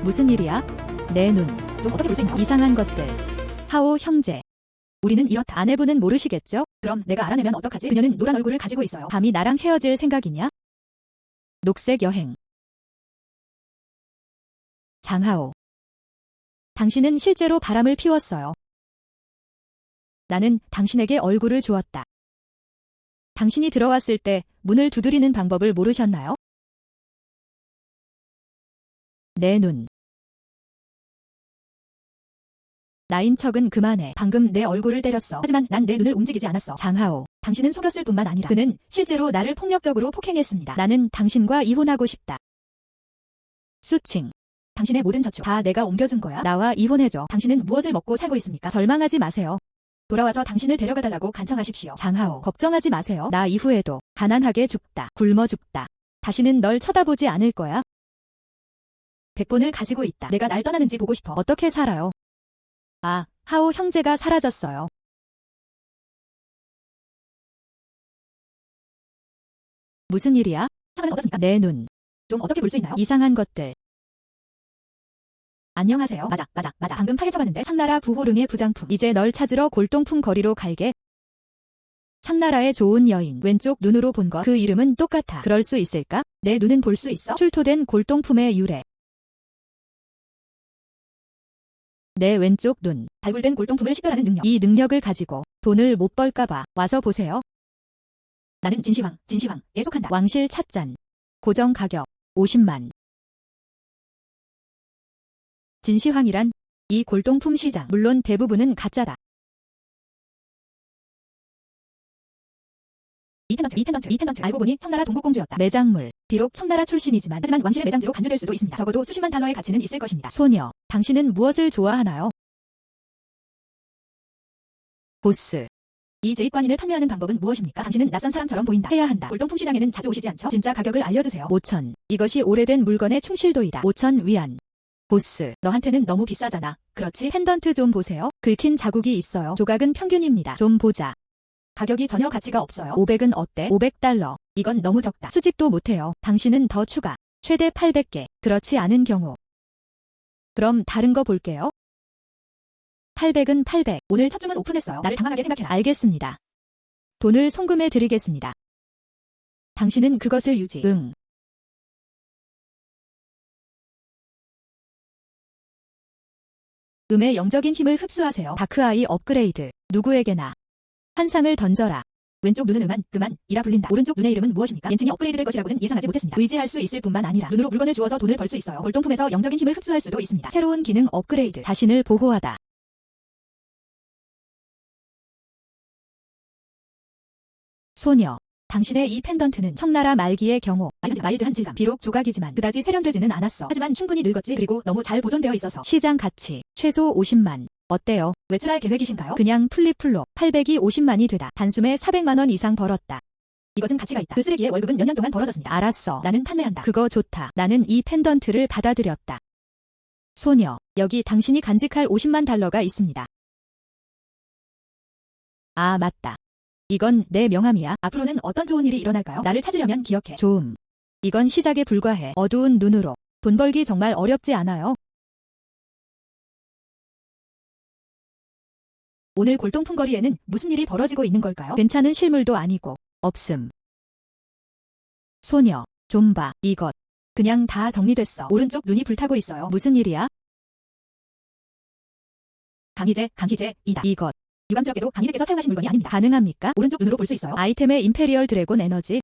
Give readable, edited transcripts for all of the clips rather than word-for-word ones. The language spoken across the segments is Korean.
무슨 일이야? 내 눈. 좀 어떻게 볼 수 있나? 이상한 것들. 하오 형제. 우리는 이렇다. 아내분은 모르시겠죠? 그럼 내가 알아내면 어떡하지? 그녀는 노란 얼굴을 가지고 있어요. 감히 나랑 헤어질 생각이냐? 녹색 여행. 장하오. 당신은 실제로 바람을 피웠어요. 나는 당신에게 얼굴을 주었다. 당신이 들어왔을 때 문을 두드리는 방법을 모르셨나요? 내 눈. 나인 척은 그만해. 방금 내 얼굴을 때렸어. 하지만 난 내 눈을 움직이지 않았어. 장하오. 당신은 속였을 뿐만 아니라 그는 실제로 나를 폭력적으로 폭행했습니다. 나는 당신과 이혼하고 싶다. 수칭. 당신의 모든 저축 다 내가 옮겨준 거야. 나와 이혼해줘. 당신은 무엇을 먹고 살고 있습니까? 절망하지 마세요. 돌아와서 당신을 데려가달라고 간청하십시오. 장하오. 걱정하지 마세요. 나 이후에도 가난하게 죽다. 굶어 죽다. 다시는 널 쳐다보지 않을 거야. 100번을 가지고 있다. 내가 날 떠나는지 보고 싶어. 어떻게 살아요? 아, 하오 형제가 사라졌어요. 무슨 일이야? 상황은 어떻습니까? 내 눈. 좀 어떻게 볼 수 있나요? 이상한 것들. 안녕하세요. 맞아. 방금 파헤쳐봤는데 상나라 부호릉의 부장품. 이제 널 찾으러 골동품 거리로 갈게. 상나라의 좋은 여인. 왼쪽 눈으로 본 것. 그 이름은 똑같아. 그럴 수 있을까? 내 눈은 볼 수 있어? 출토된 골동품의 유래. 내 왼쪽 눈. 발굴된 골동품을 식별하는 능력. 이 능력을 가지고 돈을 못 벌까봐 와서 보세요. 나는 진시황에 속한다. 왕실 찻잔. 고정 가격 50만. 진시황이란 이 골동품 시장. 물론 대부분은 가짜다. 이 펜던트. 알고 보니 청나라 동국공주였다. 매장물. 비록 청나라 출신이지만 하지만 왕실의 매장지로 간주될 수도 있습니다. 적어도 수십만 달러의 가치는 있을 것입니다. 소녀. 당신은 무엇을 좋아하나요? 보스. 이 제입관인을 판매하는 방법은 무엇입니까? 당신은 낯선 사람처럼 보인다. 해야 한다. 골동품 시장에는 자주 오시지 않죠? 진짜 가격을 알려주세요. 5천. 이것이 오래된 물건의 충실도이다. 5천 위안. 보스. 너한테는 너무 비싸잖아. 그렇지? 펜던트 좀 보세요. 긁힌 자국이 있어요. 조각은 평균입니다. 좀 보자. 가격이 전혀 가치가 없어요. 500은 어때? 500달러. 이건 너무 적다. 수집도 못해요. 당신은 더 추가. 최대 800개. 그렇지 않은 경우. 그럼 다른 거 볼게요. 800은 800. 오늘 첫 주문 오픈했어요. 나를 당황하게 생각해라. 알겠습니다. 돈을 송금해 드리겠습니다. 당신은 그것을 유지. 응. 음의 영적인 힘을 흡수하세요. 다크아이 업그레이드. 누구에게나. 환상을 던져라. 왼쪽 눈은 그만이라 불린다. 오른쪽 눈의 이름은 무엇입니까? 엔진이 업그레이드될 것이라고는 예상하지 못했습니다. 의지할 수 있을 뿐만 아니라 눈으로 물건을 주어서 돈을 벌 수 있어요. 골동품에서 영적인 힘을 흡수할 수도 있습니다. 새로운 기능 업그레이드. 자신을 보호하다. 소녀. 당신의 이 펜던트는 청나라 말기의 경호. 마일드한 질감. 비록 조각이지만 그다지 세련되지는 않았어. 하지만 충분히 늙었지. 그리고 너무 잘 보존되어 있어서. 시장 가치. 최소 50만. 어때요? 외출할 계획이신가요? 그냥 플립플롭. 800이 50만이 되다. 단숨에 400만 원 이상 벌었다. 이것은 가치가 있다. 그 쓰레기의 월급은 몇 년 동안 벌어졌습니다. 알았어. 나는 판매한다. 그거 좋다. 나는 이 펜던트를 받아들였다. 소녀. 여기 당신이 간직할 50만 달러가 있습니다. 아, 맞다. 이건 내 명함이야. 앞으로는 어떤 좋은 일이 일어날까요? 나를 찾으려면 기억해. 좋음. 이건 시작에 불과해. 어두운 눈으로. 돈 벌기 정말 어렵지 않아요? 오늘 골동품 거리에는 무슨 일이 벌어지고 있는 걸까요? 괜찮은 실물도 아니고. 없음. 소녀. 좀 봐. 이것. 그냥 다 정리됐어. 오른쪽 눈이 불타고 있어요. 무슨 일이야? 강희제이다. 이것. 유감스럽게도 강희제께서 사용하신 물건이 아닙니다. 가능합니까? 오른쪽 눈으로 볼 수 있어요. 아이템의 임페리얼 드래곤 에너지.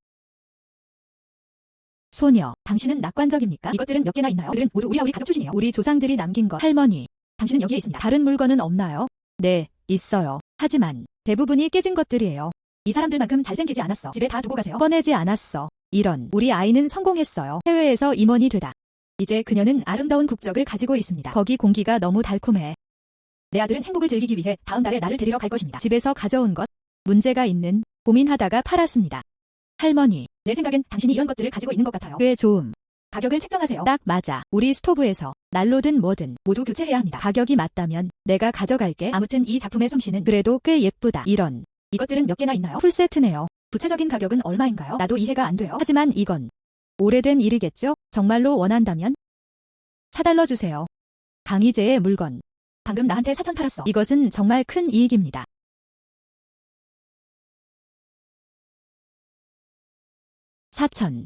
소녀. 당신은 낙관적입니까? 이것들은 몇 개나 있나요? 그들은 모두 우리 가족 출신이에요. 우리 조상들이 남긴 것. 할머니. 당신은 여기에 있습니다. 다른 물건은 없나요? 네, 있어요. 하지만 대부분이 깨진 것들이에요. 이 사람들만큼 잘생기지 않았어. 집에 다 두고 가세요. 꺼내지 않았어. 이런. 우리 아이는 성공했어요. 해외에서 임원이 되다. 이제 그녀는 아름다운 국적을 가지고 있습니다. 거기 공기가 너무 달콤해. 내 아들은 행복을 즐기기 위해 다음 달에 나를 데리러 갈 것입니다. 집에서 가져온 것. 문제가 있는. 고민하다가 팔았습니다. 할머니. 내 생각엔 당신이 이런 것들을 가지고 있는 것 같아요. 꽤 좋음. 가격을 책정하세요. 딱 맞아. 우리 스토브에서 난로든 뭐든 모두 교체해야 합니다. 가격이 맞다면 내가 가져갈게. 아무튼 이 작품의 솜씨는 그래도 꽤 예쁘다. 이런. 이것들은 몇 개나 있나요? 풀세트네요. 구체적인 가격은 얼마인가요? 나도 이해가 안 돼요. 하지만 이건 오래된 일이겠죠? 정말로 원한다면? 4달러 주세요. 강희재의 물건. 방금 나한테 4천 팔았어. 이것은 정말 큰 이익입니다. 4천.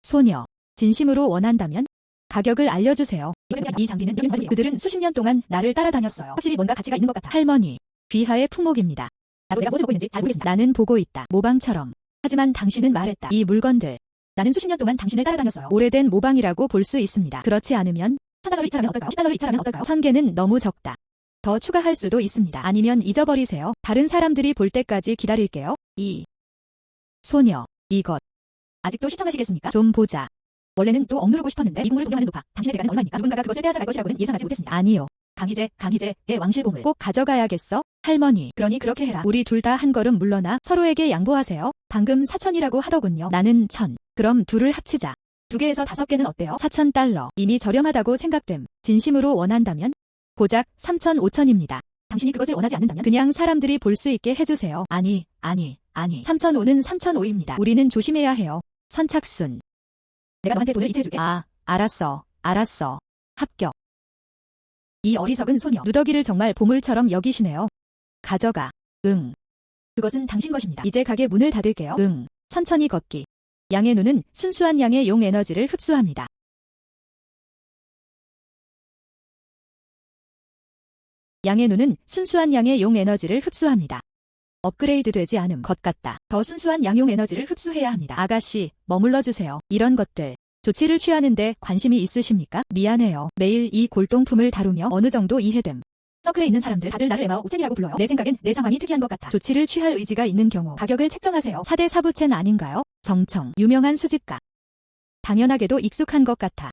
소녀. 진심으로 원한다면 가격을 알려주세요. 이 장비는 그들은 수십 년 동안 나를 따라다녔어요. 확실히 뭔가 가치가 있는 것 같아. 할머니. 귀하의 품목입니다. 나도 내가 무엇을 보고 있는지 잘 모르겠습니다. 나는 보고 있다. 모방처럼. 하지만 당신은 말했다. 이 물건들. 나는 수십 년 동안 당신을 따라다녔어요. 오래된 모방이라고 볼 수 있습니다. 그렇지 않으면 1,000달러를 이차라면 어떨까요? 10달러를 이차라면 어떨까요? 1000개는 너무 적다. 더 추가할 수도 있습니다. 아니면 잊어버리세요. 다른 사람들이 볼 때까지 기다릴게요. 소녀. 이것. 아직도 시청하시겠습니까? 좀 보자. 원래는 또 억누르고 싶었는데 이 국물을 동경하는 노파. 당신의 대가는 얼마입니까? 누군가가 그것을 빼앗아갈 것이라고는 예상하지 못했습니다. 아니요. 강희재의 왕실 보물. 꼭 가져가야겠어? 할머니. 그러니 그렇게 해라. 우리 둘 다 한 걸음 물러나 서로에게 양보하세요. 방금 4천이라고 하더군요. 나는 1000. 그럼 둘을 합치자. 2개에서 5개는 어때요? 4,000달러. 이미 저렴하다고 생각됨. 진심으로 원한다면 고작 3,000, 5천입니다. 당신이 그것을 원하지 않는다면 그냥 사람들이 볼 수 있게 해주세요. 아니. 3,005는 3,005입니다. 우리는 조심해야 해요. 선착순. 내가 너한테 돈을 이체해줄게. 알았어. 합격. 이 어리석은 소녀. 누더기를 정말 보물처럼 여기시네요. 가져가. 응. 그것은 당신 것입니다. 이제 가게 문을 닫을게요. 응. 천천히 걷기. 양의 눈은 순수한 양의 용 에너지를 흡수합니다. 양의 눈은 순수한 양의 용 에너지를 흡수합니다. 업그레이드 되지 않음 것 같다. 더 순수한 양용 에너지를 흡수해야 합니다. 아가씨, 머물러 주세요. 이런 것들. 조치를 취하는데 관심이 있으십니까? 미안해요. 매일 이 골동품을 다루며 어느 정도 이해됨. 서클에 있는 사람들 다들 나를 에마 옥첸이라고 불러요. 내 생각엔 내 상황이 특이한 것 같아. 조치를 취할 의지가 있는 경우 가격을 책정하세요. 4대 사부첸 아닌가요? 정청. 유명한 수집가. 당연하게도 익숙한 것 같아.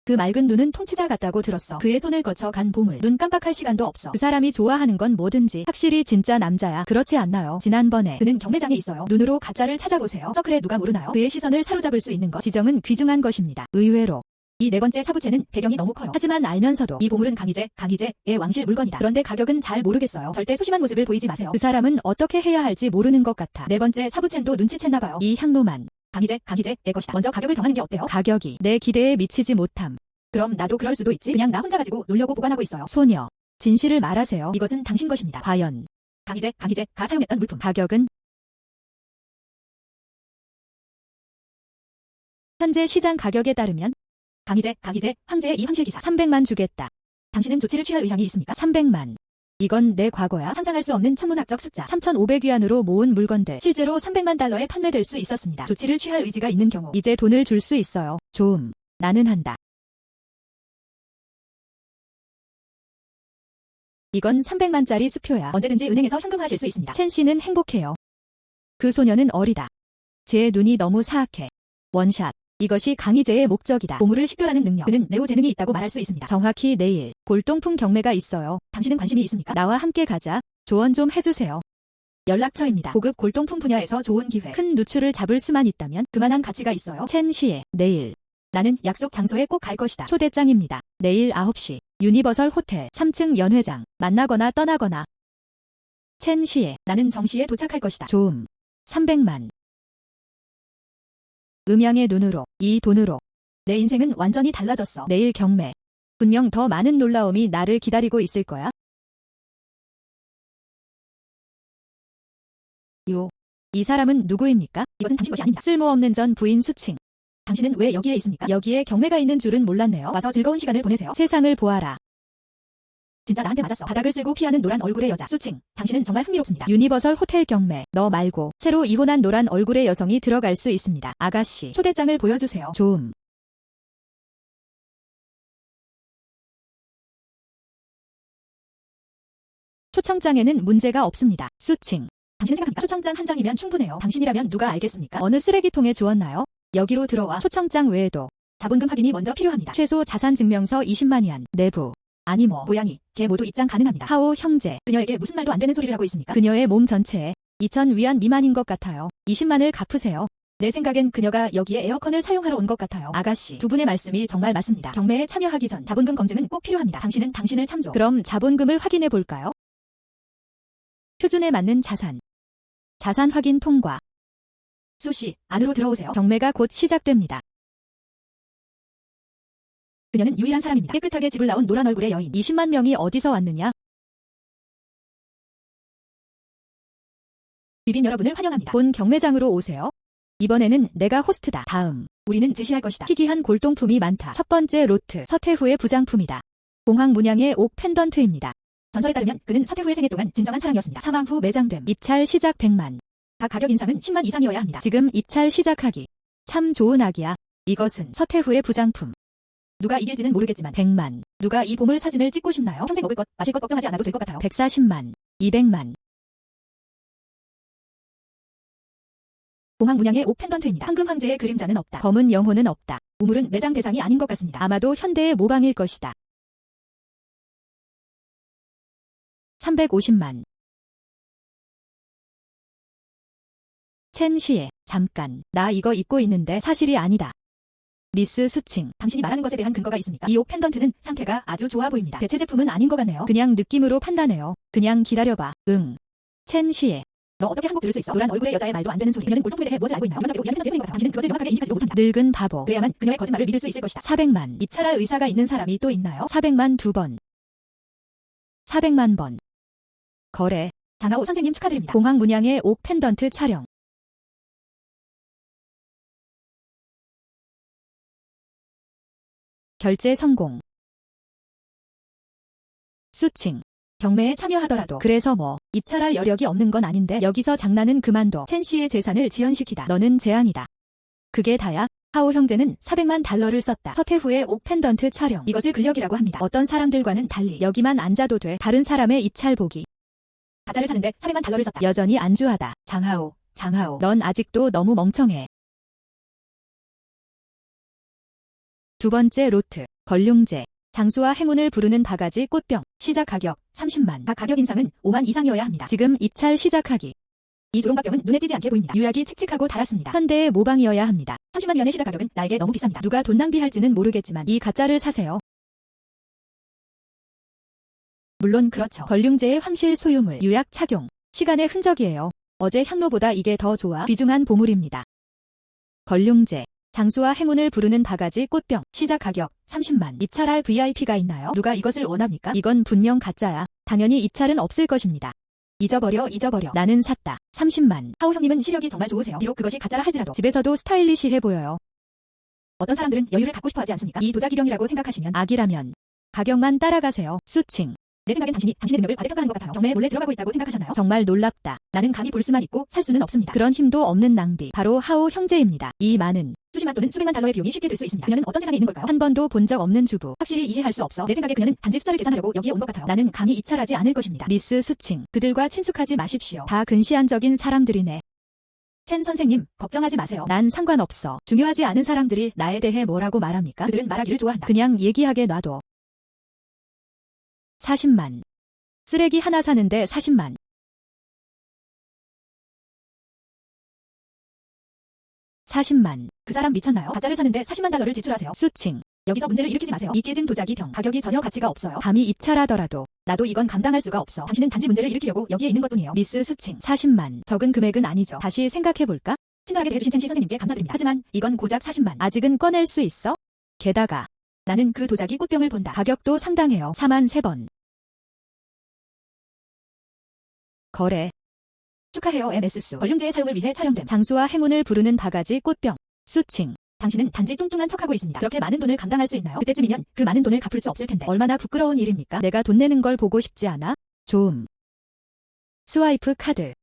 그 맑은 눈은 통치자 같다고 들었어. 그의 손을 거쳐 간 보물. 눈 깜빡할 시간도 없어. 그 사람이 좋아하는 건 뭐든지 확실히 진짜 남자야. 그렇지 않나요? 지난번에 그는 경매장에 있어요. 눈으로 가짜를 찾아보세요. 서클에 누가 모르나요? 그의 시선을 사로잡을 수 있는 것. 지정은 귀중한 것입니다. 의외로. 이 네 번째 사부체는 배경이 너무 커요. 하지만 알면서도 이 보물은 강희재의 왕실 물건이다. 그런데 가격은 잘 모르겠어요. 절대 소심한 모습을 보이지 마세요. 그 사람은 어떻게 해야 할지 모르는 것 같아. 네 번째 사부첸도 눈치챘나 봐요. 이 향로만. 강희재의 것이다. 먼저 가격을 정하는 게 어때요? 가격이 내 기대에 미치지 못함. 그럼 나도 그럴 수도 있지. 그냥 나 혼자 가지고 놀려고 보관하고 있어요. 소녀. 진실을 말하세요. 이것은 당신 것입니다. 과연. 강희재가 사용했던 물품. 가격은? 현재 시장 가격에 따르면 강희재, 황제의 이 황실기사. 300만 주겠다. 당신은 조치를 취할 의향이 있습니까? 300만. 이건 내 과거야. 상상할 수 없는 천문학적 숫자. 3,500위안으로 모은 물건들. 실제로 300만 달러에 판매될 수 있었습니다. 조치를 취할 의지가 있는 경우. 이제 돈을 줄 수 있어요. 좋음. 나는 한다. 이건 300만짜리 수표야. 언제든지 은행에서 현금화하실 수 있습니다. 첸 씨는 행복해요. 그 소녀는 어리다. 제 눈이 너무 사악해. 원샷. 이것이 강희재의 목적이다. 보물을 식별하는 능력. 그는 매우 재능이 있다고 말할 수 있습니다. 정확히 내일 골동품 경매가 있어요. 당신은 관심이 있습니까? 나와 함께 가자. 조언 좀 해주세요. 연락처입니다. 고급 골동품 분야에서 좋은 기회. 큰 누추를 잡을 수만 있다면 그만한 가치가 있어요. 첸 씨의 내일. 나는 약속 장소에 꼭 갈 것이다. 초대장입니다. 내일 9시. 유니버설 호텔 3층 연회장. 만나거나 떠나거나. 첸 씨의 나는 정시에 도착할 것이다. 좋음. 300만. 음양의 눈으로, 이 돈으로. 내 인생은 완전히 달라졌어. 내일 경매. 분명 더 많은 놀라움이 나를 기다리고 있을 거야. 이 사람은 누구입니까? 이것은 당신 것이 아닙니다. 쓸모없는 전 부인 수칭. 당신은 왜 여기에 있습니까? 여기에 경매가 있는 줄은 몰랐네요. 와서 즐거운 시간을 보내세요. 세상을 보아라. 진짜 나한테 맞았어. 바닥을 쓸고 피하는 노란 얼굴의 여자. 수칭. 당신은 정말 흥미롭습니다. 유니버설 호텔 경매. 너 말고 새로 이혼한 노란 얼굴의 여성이 들어갈 수 있습니다. 아가씨. 초대장을 보여주세요. 좋음. 초청장에는 문제가 없습니다. 수칭. 당신은 생각합니까? 초청장 한 장이면 충분해요. 당신이라면 누가 알겠습니까? 어느 쓰레기통에 주었나요? 여기로 들어와. 초청장 외에도 자본금 확인이 먼저 필요합니다. 최소 자산증명서 20만 위안. 내부. 아니 뭐. 고양이, 개 모두 입장 가능합니다. 하오 형제. 그녀에게 무슨 말도 안 되는 소리를 하고 있습니까? 그녀의 몸 전체에 2,000 위안 미만인 것 같아요. 20만을 갚으세요. 내 생각엔 그녀가 여기에 에어컨을 사용하러 온 것 같아요. 아가씨. 두 분의 말씀이 정말 맞습니다. 경매에 참여하기 전 자본금 검증은 꼭 필요합니다. 당신은 당신을 참조. 그럼 자본금을 확인해 볼까요? 표준에 맞는 자산. 자산 확인 통과. 수씨, 안으로 들어오세요. 경매가 곧 시작됩니다. 그녀는 유일한 사람입니다. 깨끗하게 집을 나온 노란 얼굴의 여인. 20만 명이 어디서 왔느냐? 비빈 여러분을 환영합니다. 본 경매장으로 오세요. 이번에는 내가 호스트다. 다음. 우리는 제시할 것이다. 희귀한 골동품이 많다. 첫 번째 로트. 서태후의 부장품이다. 봉황 문양의 옥 펜던트입니다. 전설에 따르면 그는 사태 후의 생애 동안 진정한 사랑이었습니다. 사망 후 매장됨. 입찰 시작 100만. 각 가격 인상은 10만 이상이어야 합니다. 지금 입찰 시작하기. 참 좋은 악이야. 이것은 서태후의 부장품. 누가 이길지는 모르겠지만 100만. 누가 이 보물 사진을 찍고 싶나요? 평생 먹을 것, 마실 것 걱정하지 않아도 될 것 같아요. 140만. 200만. 봉황 문양의 옥 펜던트입니다. 황금 황제의 그림자는 없다. 검은 영혼은 없다. 우물은 매장 대상이 아닌 것 같습니다. 아마도 현대의 모방일 것이다. 350만. 첸 시에. 잠깐. 나 이거 입고 있는데 사실이 아니다. 미스 수칭. 당신이 말하는 것에 대한 근거가 있습니까? 이 옥 펜던트는 상태가 아주 좋아 보입니다. 대체 제품은 아닌 것 같네요. 그냥 느낌으로 판단해요. 그냥 기다려봐. 응. 첸 시에. 너 어떻게 한국 들을 수 있어? 노란 얼굴의 여자의 말도 안 되는 소리. 그녀는 골동품에 대해 무엇을 알고 있나? 이건 미안 펜던트의 생인 것 같아. 당신은 그것을 명확하게 인식하지 못합니다. 늙은 바보. 그래야만 그녀의 거짓말을 믿을 수 있을 것이다. 400만. 입찰할 의사가 있는 사람이 또 있나요? 400만 2번. 400만 번. 거래. 장하오 선생님 축하드립니다. 봉황 문양의 옥 펜던트 촬영. 결제 성공. 수칭. 경매에 참여하더라도 그래서 뭐. 입찰할 여력이 없는 건 아닌데 여기서 장난은 그만둬. 첸 씨의 재산을 지연시키다. 너는 재앙이다. 그게 다야? 하오 형제는 400만 달러를 썼다. 서태후의 옥 펜던트 촬영. 이것을 근력이라고 합니다. 어떤 사람들과는 달리 여기만 앉아도 돼. 다른 사람의 입찰 보기. 가짜를 사는데 400만 달러를 썼다. 여전히 안주하다. 장하오, 장하오. 넌 아직도 너무 멍청해. 두 번째 로트. 걸륭제. 장수와 행운을 부르는 바가지 꽃병. 시작 가격 30만. 각 가격 인상은 5만 이상이어야 합니다. 지금 입찰 시작하기. 이 조롱박병은 눈에 띄지 않게 보입니다. 유약이 칙칙하고 달았습니다. 현대의 모방이어야 합니다. 30만 위안의 시작 가격은 나에게 너무 비쌉니다. 누가 돈 낭비할지는 모르겠지만 이 가짜를 사세요. 물론 그렇죠. 걸륭제의 황실 소유물. 유약 착용. 시간의 흔적이에요. 어제 향로보다 이게 더 좋아. 귀중한 보물입니다. 걸륭제. 장수와 행운을 부르는 바가지 꽃병. 시작 가격 30만. 입찰할 VIP가 있나요? 누가 이것을 원합니까? 이건 분명 가짜야. 당연히 입찰은 없을 것입니다. 잊어버려. 나는 샀다. 30만. 하오 형님은 시력이 정말 좋으세요. 비록 그것이 가짜라 할지라도 집에서도 스타일리시해 보여요. 어떤 사람들은 여유를 갖고 싶어 하지 않습니까? 이 도자기병이라고 생각하시면 악이라면 가격만 따라가세요. 수칭. 내 생각엔 당신이 당신의 능력을 과대평가하는 것 같아요. 경매에 몰래 들어가고 있다고 생각하셨나요? 정말 놀랍다. 나는 감히 볼 수만 있고 살 수는 없습니다. 그런 힘도 없는 낭비. 바로 하오 형제입니다. 이 많은 수십만 또는 수백만 달러의 비용이 쉽게 들 수 있습니다. 그녀는 어떤 세상에 있는 걸까요? 한 번도 본 적 없는 주부. 확실히 이해할 수 없어. 내 생각에 그녀는 단지 숫자를 계산하려고 여기에 온 것 같아요. 나는 감히 입찰하지 않을 것입니다. 미스 수칭. 그들과 친숙하지 마십시오. 다 근시안적인 사람들이네. 첸 선생님, 걱정하지 마세요. 난 상관없어. 중요하지 않은 사람들이 나에 대해 뭐라고 말합니까? 그들은 말하기를 좋아한다. 그냥 얘기하게 놔둬. 40만. 쓰레기 하나 사는데 40만. 40만. 그 사람 미쳤나요? 가짜를 사는데 40만 달러를 지출하세요. 수칭. 여기서 문제를 일으키지 마세요. 이 깨진 도자기 병. 가격이 전혀 가치가 없어요. 감히 입찰하더라도 나도 이건 감당할 수가 없어. 당신은 단지 문제를 일으키려고 여기에 있는 것뿐이에요. 미스 수칭. 40만. 적은 금액은 아니죠. 다시 생각해볼까? 친절하게 대해주신 첸시 선생님께 감사드립니다. 하지만 이건 고작 40만. 아직은 꺼낼 수 있어? 게다가 나는 그 도자기 꽃병을 본다. 가격도 상당해요. 4만 3번. 거래. 축하해요 MS수. 걸륭제의 사용을 위해 촬영됨. 장수와 행운을 부르는 바가지 꽃병. 수칭. 당신은 단지 뚱뚱한 척하고 있습니다. 그렇게 많은 돈을 감당할 수 있나요? 그때쯤이면 그 많은 돈을 갚을 수 없을 텐데. 얼마나 부끄러운 일입니까? 내가 돈 내는 걸 보고 싶지 않아? 좀. 스와이프 카드.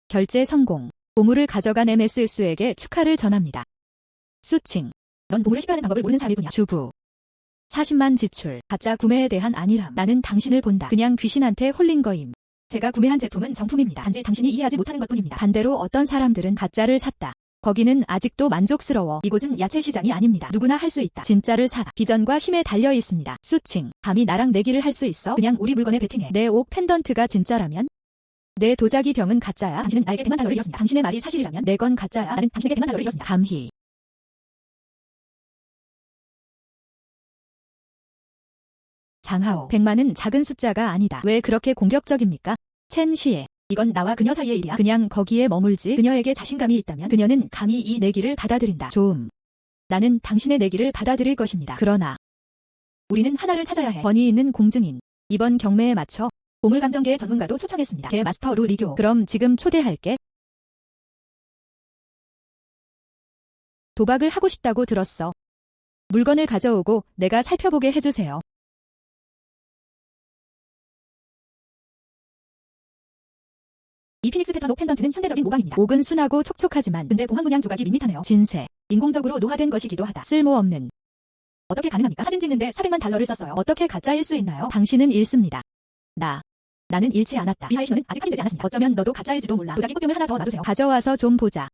결제 성공. 보물을 가져간 MS수에게 축하를 전합니다. 수칭. 넌 보물을 식별하는 방법을 모르는 사람일 뿐이야. 주부. 40만 지출. 가짜 구매에 대한 안일함. 나는 당신을 본다. 그냥 귀신한테 홀린 거임. 제가 구매한 제품은 정품입니다. 단지 당신이 이해하지 못하는 것뿐입니다. 반대로 어떤 사람들은 가짜를 샀다. 거기는 아직도 만족스러워. 이곳은 야채 시장이 아닙니다. 누구나 할 수 있다. 진짜를 사라. 비전과 힘에 달려 있습니다. 수칭. 감히 나랑 내기를 할 수 있어? 그냥 우리 물건에 베팅해. 내 옥 펜던트가 진짜라면? 내 도자기 병은 가짜야. 당신은 나에게 100만 달러를 잃었습니다. 당신의 말이 사실이라면 내 건 가짜야. 나는 당신에게 100만 달러를 잃었습니다. 감히. 장하오. 100만은 작은 숫자가 아니다. 왜 그렇게 공격적입니까? 첸 시에. 이건 나와 그녀 사이의 일이야. 그냥 거기에 머물지. 그녀에게 자신감이 있다면 그녀는 감히 이 내기를 받아들인다. 좀. 나는 당신의 내기를 받아들일 것입니다. 그러나 우리는 하나를 찾아야 해. 권위 있는 공증인. 이번 경매에 맞춰. 보물감정계의 전문가도 초청했습니다. 개 마스터 루 리교. 그럼 지금 초대할게. 도박을 하고 싶다고 들었어. 물건을 가져오고 내가 살펴보게 해주세요. 이 피닉스 패턴 옥 펜던트는 현대적인 모방입니다. 옥은 순하고 촉촉하지만 근데 봉황 문양 조각이 밋밋하네요. 진세. 인공적으로 노화된 것이기도 하다. 쓸모없는. 어떻게 가능합니까? 사진 찍는데 400만 달러를 썼어요. 어떻게 가짜일 수 있나요? 당신은 잃습니다. 나는 잃지 않았다. 미하이 신호는 아직 확인되지 않았습니다. 어쩌면 너도 가짜일지도 몰라. 도자기 꽃병을 하나 더 놔두세요. 가져와서 좀 보자.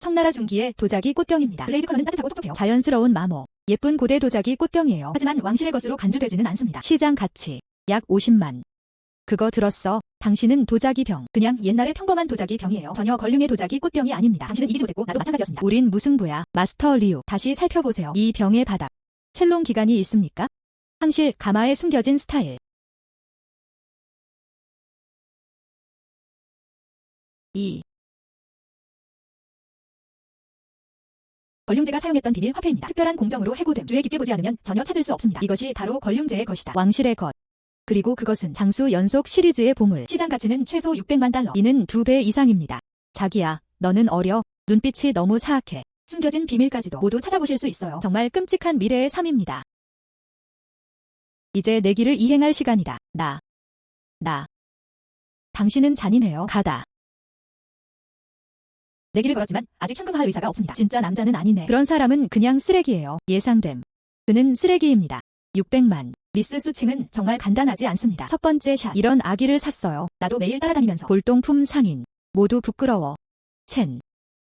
청나라 중기의 도자기 꽃병입니다. 글레이즈 컬러는 따뜻하고 촉촉해요. 자연스러운 마모. 예쁜 고대 도자기 꽃병이에요. 하지만 왕실의 것으로 간주되지는 않습니다. 시장 가치 약 50만. 그거 들었어. 당신은 도자기 병. 그냥 옛날의 평범한 도자기 병이에요. 전혀 걸륭의 도자기 꽃병이 아닙니다. 당신은 이기지 못했고 나도 마찬가지였습니다. 우린 무승부야. 마스터 리우. 다시 살펴보세요. 이 병의 바닥. 첼롱 기간이 있습니까? 항실 가마에 숨겨진 스타일. 걸륭제가 사용했던 비밀 화폐입니다. 특별한 공정으로 해고됨. 주의 깊게 보지 않으면 전혀 찾을 수 없습니다. 이것이 바로 걸륭제의 것이다. 왕실의 것. 그리고 그것은 장수 연속 시리즈의 보물. 시장 가치는 최소 600만 달러. 이는 2배 이상입니다. 자기야, 너는 어려. 눈빛이 너무 사악해. 숨겨진 비밀까지도 모두 찾아보실 수 있어요. 정말 끔찍한 미래의 삶입니다. 이제 내기를 이행할 시간이다. 당신은 잔인해요. 가다. 내기를 걸었지만 아직 현금화할 의사가 없습니다. 진짜 남자는 아니네. 그런 사람은 그냥 쓰레기예요. 예상됨. 그는 쓰레기입니다. 600만. 미스 수칭은 정말 간단하지 않습니다. 첫 번째 샷. 이런 아기를 샀어요. 나도 매일 따라다니면서 골동품 상인. 모두 부끄러워. 첸.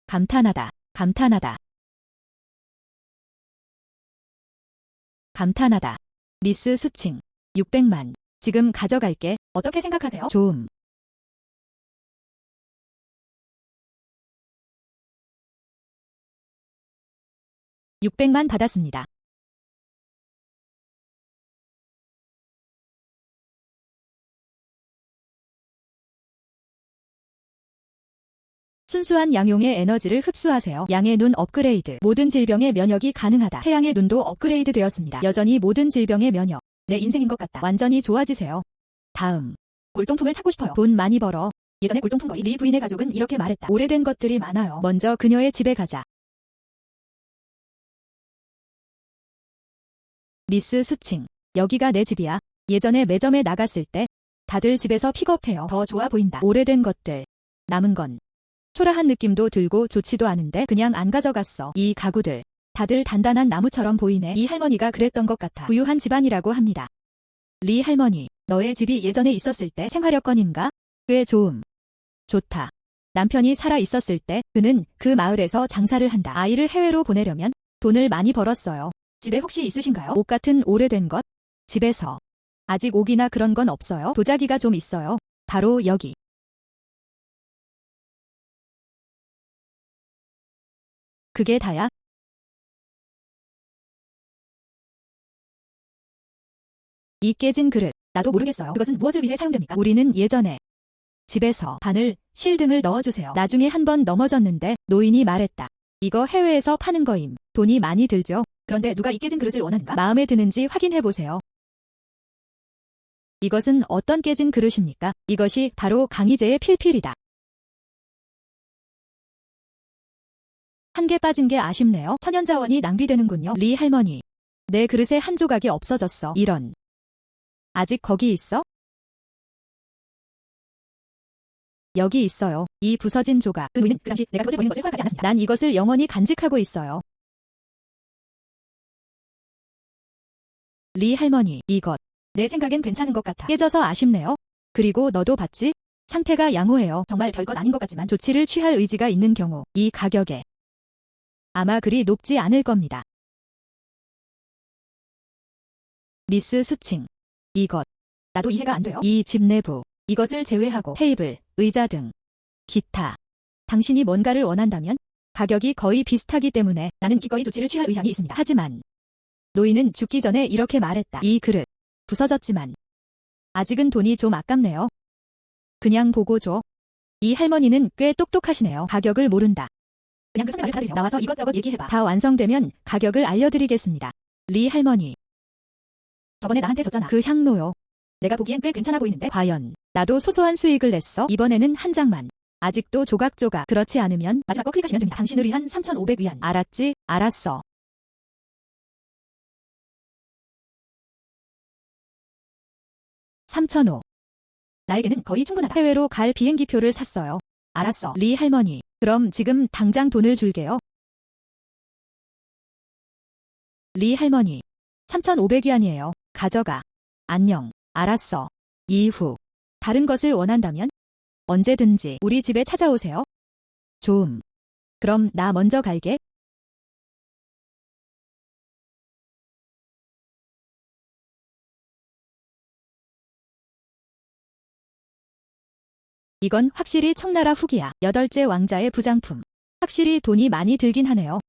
감탄하다. 미스 수칭. 600만. 지금 가져갈게. 어떻게 생각하세요? 좀. $600만 받았습니다. 순수한 양용의 에너지를 흡수하세요. 양의 눈 업그레이드. 모든 질병의 면역이 가능하다. 태양의 눈도 업그레이드 되었습니다. 여전히 모든 질병의 면역. 내 인생인 것 같다. 완전히 좋아지세요. 다음. 골동품을 찾고 싶어요. 돈 많이 벌어. 예전에 골동품 거리 리 부인의 가족은 이렇게 말했다. 오래된 것들이 많아요. 먼저 그녀의 집에 가자. 미스 수칭. 여기가 내 집이야. 예전에 매점에 나갔을 때 다들 집에서 픽업해요. 더 좋아 보인다. 오래된 것들. 남은 건. 초라한 느낌도 들고 좋지도 않은데 그냥 안 가져갔어. 이 가구들. 다들 단단한 나무처럼 보이네. 이 할머니가 그랬던 것 같아. 부유한 집안이라고 합니다. 리 할머니. 너의 집이 예전에 있었을 때 생활여건인가? 꽤 좋음. 좋다. 남편이 살아 있었을 때 그는 그 마을에서 장사를 한다. 아이를 해외로 보내려면 돈을 많이 벌었어요. 집에 혹시 있으신가요? 옷 같은 오래된 것? 집에서. 아직 옥이나 그런 건 없어요. 도자기가 좀 있어요. 바로 여기. 그게 다야? 이 깨진 그릇. 나도 모르겠어요. 그것은 무엇을 위해 사용됩니까? 우리는 예전에 집에서 바늘, 실 등을 넣어주세요. 나중에 한 번 넘어졌는데 노인이 말했다. 이거 해외에서 파는 거임. 돈이 많이 들죠? 그런데 누가 이 깨진 그릇을 원하는가? 마음에 드는지 확인해보세요. 이것은 어떤 깨진 그릇입니까? 이것이 바로 강희제의 필필이다. 한 개 빠진 게 아쉽네요. 천연자원이 낭비되는군요. 리 할머니. 내 그릇에 한 조각이 없어졌어. 이런. 아직 거기 있어? 여기 있어요. 이 부서진 조각. 그 노인은 그 당시 내가 그것을 버리는 것을 허락하지 않았습니다. 난 이것을 영원히 간직하고 있어요. 리 할머니, 이것. 내 생각엔 괜찮은 것 같아. 깨져서 아쉽네요. 그리고 너도 봤지? 상태가 양호해요. 정말 별것 아닌 것 같지만 조치를 취할 의지가 있는 경우 이 가격에 아마 그리 높지 않을 겁니다. 미스 수칭. 이것. 나도 이해가 안 돼요. 이 집 내부. 이것을 제외하고 테이블, 의자 등 기타. 당신이 뭔가를 원한다면 가격이 거의 비슷하기 때문에 나는 기꺼이 조치를 취할 의향이 있습니다. 하지만 노인은 죽기 전에 이렇게 말했다. 이 그릇 부서졌지만 아직은 돈이 좀 아깝네요. 그냥 보고 줘. 이 할머니는 꽤 똑똑하시네요. 가격을 모른다. 그냥 그 선배 말을 받아들이세요. 나와서 이것저것 얘기해봐. 다 완성되면 가격을 알려드리겠습니다. 리 할머니. 저번에 나한테 줬잖아. 그 향로요. 내가 보기엔 꽤 괜찮아 보이는데? 과연 나도 소소한 수익을 냈어? 이번에는 한 장만. 아직도 조각조각. 그렇지 않으면 마지막 거 클릭하시면 됩니다. 당신을 위한 3,500위안. 알았지? 알았어. (3,500) 나에게는 거의 충분하다. 해외로 갈 비행기표를 샀어요. 알았어. 리 할머니. 그럼 지금 당장 돈을 줄게요. 리 할머니. 3,500위안이에요. 가져가. 안녕. 알았어. 이후 다른 것을 원한다면 언제든지 우리 집에 찾아오세요. 좋음. 그럼 나 먼저 갈게. 이건 확실히 청나라 후기야. 8째 왕자의 부장품. 확실히 돈이 많이 들긴 하네요.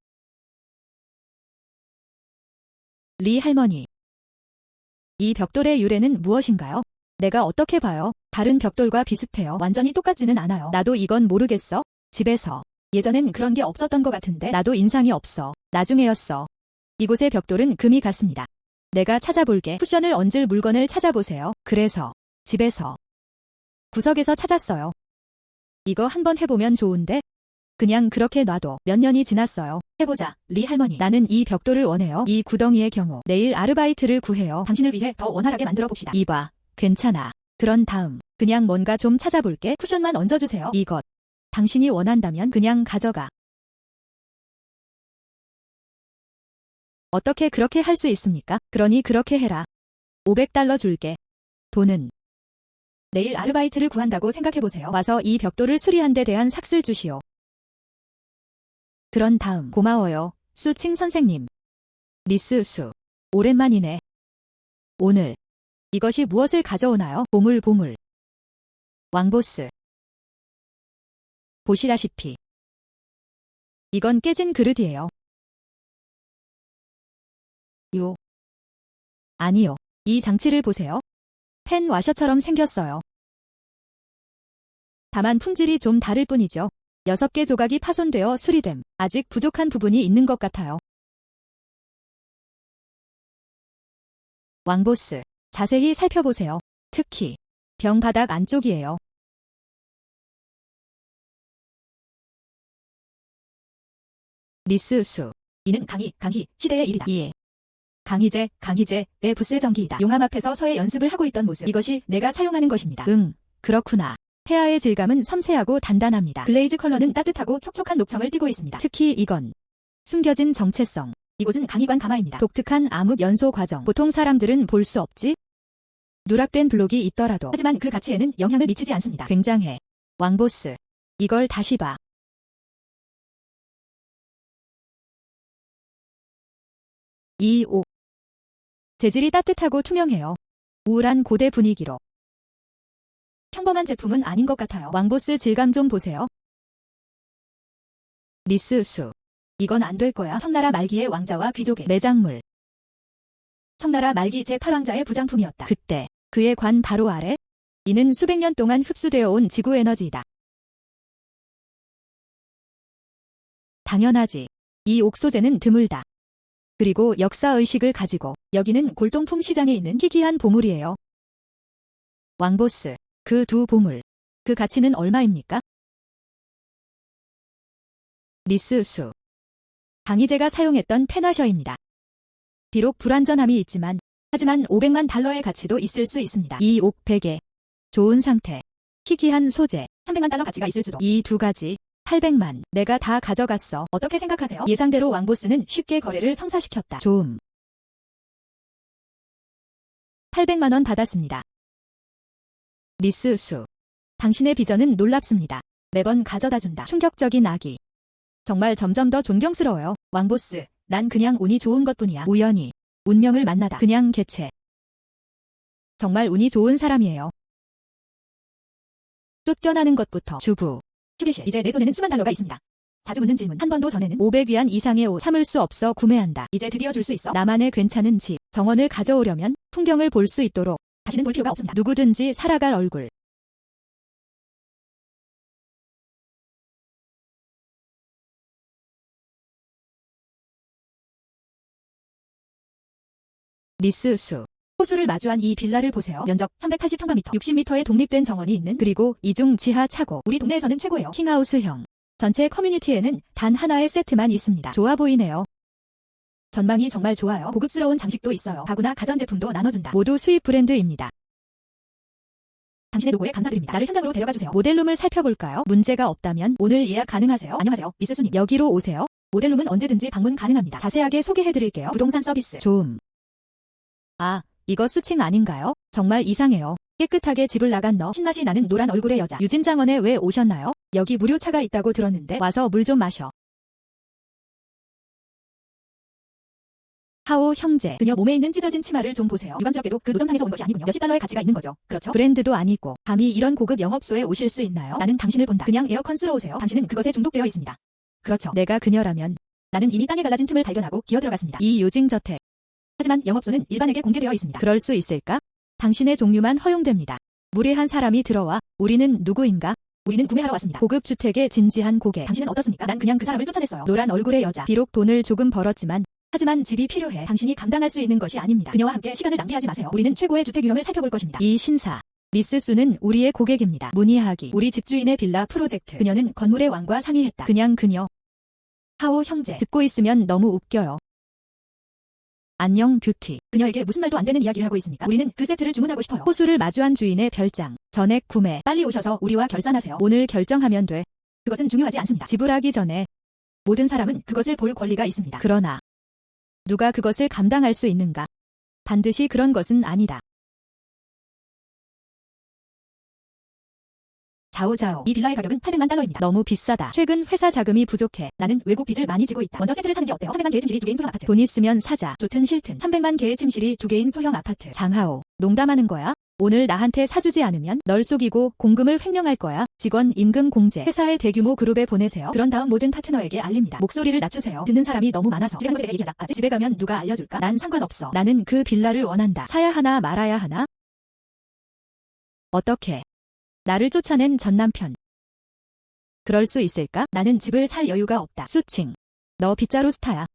리 할머니. 이 벽돌의 유래는 무엇인가요? 내가 어떻게 봐요? 다른 벽돌과 비슷해요. 완전히 똑같지는 않아요. 나도 이건 모르겠어. 집에서. 예전엔 그런 게 없었던 것 같은데? 나도 인상이 없어. 나중에였어. 이곳의 벽돌은 금이 같습니다. 내가 찾아볼게. 쿠션을 얹을 물건을 찾아보세요. 그래서 집에서 구석에서 찾았어요. 이거 한번 해보면 좋은데? 그냥 그렇게 놔도 몇 년이 지났어요. 해보자. 리 할머니. 나는 이 벽돌을 원해요. 이 구덩이의 경우 내일 아르바이트를 구해요. 당신을 위해 더 원활하게 만들어 봅시다. 이봐. 괜찮아. 그런 다음 그냥 뭔가 좀 찾아볼게. 쿠션만 얹어주세요. 이것. 당신이 원한다면 그냥 가져가. 어떻게 그렇게 할 수 있습니까? 그러니 그렇게 해라. $500 줄게. 돈은 내일 아르바이트를 구한다고 생각해보세요. 와서 이 벽돌을 수리한 데 대한 삭슬 주시오. 그런 다음 고마워요. 수칭 선생님. 미스 수. 오랜만이네. 오늘 이것이 무엇을 가져오나요? 보물. 왕보스. 보시다시피 이건 깨진 그릇이에요. 아니요. 이 장치를 보세요. 펜 와셔처럼 생겼어요. 다만 품질이 좀 다를 뿐이죠. 6개 조각이 파손되어 수리됨. 아직 부족한 부분이 있는 것 같아요. 왕보스. 자세히 살펴보세요. 특히 병 바닥 안쪽이에요. 미스 수. 이는 강희, 시대의 일이다. 예. 강희제의 붓세 전기이다. 용암 앞에서 서예 연습을 하고 있던 모습. 이것이 내가 사용하는 것입니다. 그렇구나. 태아의 질감은 섬세하고 단단합니다. 글레이즈 컬러는 따뜻하고 촉촉한 녹청을 띠고 있습니다. 특히 이건 숨겨진 정체성. 이곳은 강희관 가마입니다. 독특한 암흑 연소 과정. 보통 사람들은 볼 수 없지? 누락된 블록이 있더라도. 하지만 그 가치에는 영향을 미치지 않습니다. 굉장해. 왕보스. 이걸 다시 봐. 이 옥. 재질이 따뜻하고 투명해요. 우울한 고대 분위기로. 평범한 제품은 아닌 것 같아요. 왕보스 질감 좀 보세요. 미스 수. 이건 안 될 거야. 청나라 말기의 왕자와 귀족의 매장물. 청나라 말기 제8왕자의 부장품이었다. 그때 그의 관 바로 아래. 이는 수백 년 동안 흡수되어 온 지구 에너지이다. 당연하지. 이 옥 소재는 드물다. 그리고 역사의식을 가지고 여기는 골동품 시장에 있는 희귀한 보물이에요. 왕보스. 그 두 보물. 그 가치는 얼마입니까? 미스 수. 강희제가 사용했던 페나셔입니다. 비록 불완전함이 있지만 하지만 $500만 가치도 있을 수 있습니다. 이 옥 베개. 좋은 상태. 희귀한 소재. $300만 가치가 있을 수도. 이 두 가지. 800만. 내가 다 가져갔어. 어떻게 생각하세요? 예상대로 왕보스는 쉽게 거래를 성사시켰다. 좋음. 800만 원 받았습니다. 미스 수. 당신의 비전은 놀랍습니다. 매번 가져다준다. 충격적인 아기. 정말 점점 더 존경스러워요. 왕보스, 난 그냥 운이 좋은 것뿐이야. 우연히. 운명을 만나다. 그냥 개체. 정말 운이 좋은 사람이에요. 쫓겨나는 것부터 주부. 휴게실. 이제 내 손에는 수만 달러가 있습니다. 자주 묻는 질문. 한 번도 전에는 500위안 이상의 옷 참을 수 없어 구매한다. 이제 드디어 줄 수 있어. 나만의 괜찮은 집, 정원을 가져오려면 풍경을 볼 수 있도록 다시는 볼 필요가 없습니다. 누구든지 살아갈 얼굴. 미스 수. 호수를 마주한 이 빌라를 보세요. 면적 380평방미터, 60m의 독립된 정원이 있는 그리고 이중 지하 차고, 우리 동네에서는 최고예요. 킹하우스형. 전체 커뮤니티에는 단 하나의 세트만 있습니다. 좋아 보이네요. 전망이 정말 좋아요. 고급스러운 장식도 있어요. 가구나 가전제품도 나눠준다. 모두 수입 브랜드입니다. 당신의 노고에 감사드립니다. 나를 현장으로 데려가주세요. 모델룸을 살펴볼까요? 문제가 없다면 오늘 예약 가능하세요? 안녕하세요. 미스 수님. 여기로 오세요. 모델룸은 언제든지 방문 가능합니다. 자세하게 소개해드릴게요. 부동산 서비스. 좋음. 아, 이거 수칭 아닌가요? 정말 이상해요. 깨끗하게 집을 나간 너. 신맛이 나는 노란 얼굴의 여자. 유진장원에 왜 오셨나요? 여기 무료차가 있다고 들었는데 와서 물 좀 마셔. 하오 형제. 그녀 몸에 있는 찢어진 치마를 좀 보세요. 유감스럽게도 그 노점상에서 온 것이 아니군요. 몇십 달러의 가치가 있는 거죠. 그렇죠? 브랜드도 아니고 감히 이런 고급 영업소에 오실 수 있나요? 나는 당신을 본다. 그냥 에어컨스러우세요. 당신은 그것에 중독되어 있습니다. 그렇죠. 내가 그녀라면 나는 이미 땅에 갈라진 틈을 발견하고 기어들어갔습니다. 이 요징저택. 하지만 영업소는 일반에게 공개되어 있습니다. 그럴 수 있을까? 당신의 종류만 허용됩니다. 무례한 사람이 들어와. 우리는 누구인가? 우리는 구매하러 왔습니다. 고급 주택의 진지한 고객. 당신은 어떻습니까? 난 그냥 그 사람을 쫓아냈어요. 노란 얼굴의 여자. 비록 돈을 조금 벌었지만 하지만 집이 필요해. 당신이 감당할 수 있는 것이 아닙니다. 그녀와 함께 시간을 낭비하지 마세요. 우리는 최고의 주택 유형을 살펴볼 것입니다. 이 신사. 미스 수는 우리의 고객입니다. 문의하기. 우리 집주인의 빌라 프로젝트. 그녀는 건물의 왕과 상의했다. 그냥 그녀. 하오 형제. 듣고 있으면 너무 웃겨요. 안녕 뷰티. 그녀에게 무슨 말도 안 되는 이야기를 하고 있습니까? 우리는 그 세트를 주문하고 싶어요. 호수를 마주한 주인의 별장. 전액 구매. 빨리 오셔서 우리와 결산하세요. 오늘 결정하면 돼. 그것은 중요하지 않습니다. 지불하기 전에. 모든 사람은 그것을 볼 권리가 있습니다. 그러나 누가 그것을 감당할 수 있는가? 반드시 그런 것은 아니다. 자오자오. 이 빌라의 가격은 800만 달러입니다. 너무 비싸다. 최근 회사 자금이 부족해. 나는 외국 빚을 많이 지고 있다. 먼저 세트를 사는 게 어때요? 300만 개의 침실이 2개인 소형 아파트. 돈 있으면 사자. 좋든 싫든 300만 개의 침실이 2개인 소형 아파트. 장하오. 농담하는 거야? 오늘 나한테 사주지 않으면 널 속이고 공금을 횡령할 거야. 직원 임금 공제. 회사의 대규모 그룹에 보내세요. 그런 다음 모든 파트너에게 알립니다. 목소리를 낮추세요. 듣는 사람이 너무 많아서. 집에 한 곳에 대해 얘기하자. 아직 집에 가면 누가 알려줄까? 난 상관없어. 나는 그 빌라를 원한다. 사야 하나 말아야 하나? 어떻게? 나를 쫓아낸 전남편. 그럴 수 있을까? 나는 집을 살 여유가 없다. 수칭. 너 빗자루 스타야.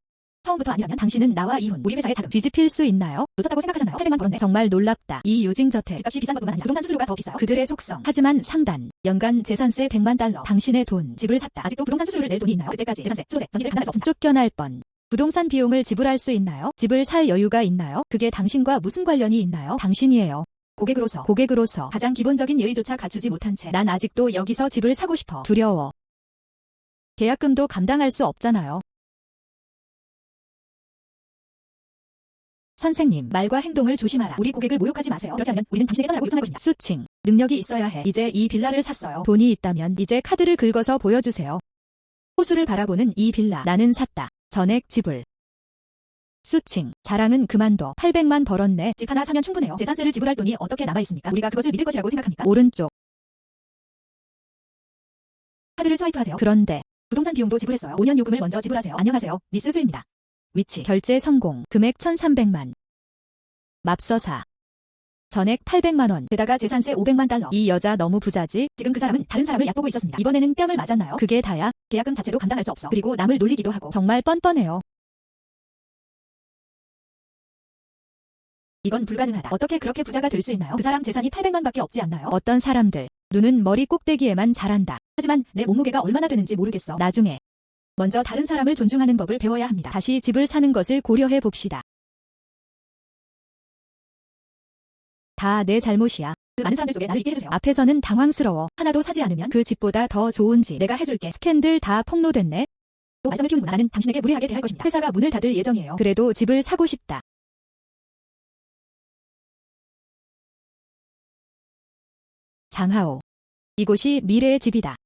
처음부터 아니라면 당신은 나와 이혼. 우리 회사의 자금. 뒤집힐 수 있나요? 놓쳤다고 생각하셨나요? 800만 벌었네. 정말 놀랍다. 이 요징저택. 집값이 비싼 것뿐만 아니라 부동산 수수료가 더 비싸요. 그들의 속성. 하지만 상단. 연간 재산세 100만 달러. 당신의 돈. 집을 샀다. 아직도 부동산 수수료를 낼 돈이 있나요? 그때까지 재산세, 수도세, 전기세를 감당할 수 없습니다. 쫓겨날 뻔. 부동산 비용을 지불할 수 있나요? 집을 살 여유가 있나요? 그게 당신과 무슨 관련이 있나요? 당신이에요. 고객으로서 가장 기본적인 예의조차 갖추지 못한 채 난 아직도 여기서 집을 사고 싶어. 두려워. 계약금도 감당할 수 없잖아요. 선생님, 말과 행동을 조심하라. 우리 고객을 모욕하지 마세요. 그렇지 않으면 우리는 당신에게 떠나라고 요청할 것입니다. 수칭. 능력이 있어야 해. 이제 이 빌라를 샀어요. 돈이 있다면 이제 카드를 긁어서 보여주세요. 호수를 바라보는 이 빌라. 나는 샀다. 전액 지불. 수칭. 자랑은 그만둬. 800만 벌었네. 집 하나 사면 충분해요. 재산세를 지불할 돈이 어떻게 남아있습니까? 우리가 그것을 믿을 것이라고 생각합니까? 오른쪽. 카드를 스와이프하세요. 그런데 부동산 비용도 지불했어요. 5년 요금을 먼저 지불하세요. 안녕하세요. 미스 수입니다. 위치. 결제 성공. 금액 1,300만. 맙서사. 전액 800만 원. 게다가 재산세 500만 달러. 이 여자 너무 부자지? 지금 그 사람은 다른 사람을 얕보고 있었습니다. 이번에는 뺨을 맞았나요? 그게 다야? 계약금 자체도 감당할 수 없어. 그리고 남을 놀리기도 하고. 정말 뻔뻔해요. 이건 불가능하다. 어떻게 그렇게 부자가 될 수 있나요? 그 사람 재산이 800만 밖에 없지 않나요? 어떤 사람들. 눈은 머리 꼭대기에만 잘한다. 하지만 내 몸무게가 얼마나 되는지 모르겠어. 나중에. 먼저 다른 사람을 존중하는 법을 배워야 합니다. 다시 집을 사는 것을 고려해 봅시다. 다 내 잘못이야. 그 많은 사람들 속에 나를 있게 해주세요. 앞에서는 당황스러워. 하나도 사지 않으면 그 집보다 더 좋은 집. 내가 해줄게. 스캔들 다 폭로됐네. 또 말썽을 피우는구나. 나는 당신에게 무례하게 대할 것입니다. 회사가 문을 닫을 예정이에요. 그래도 집을 사고 싶다. 장하오. 이곳이 미래의 집이다.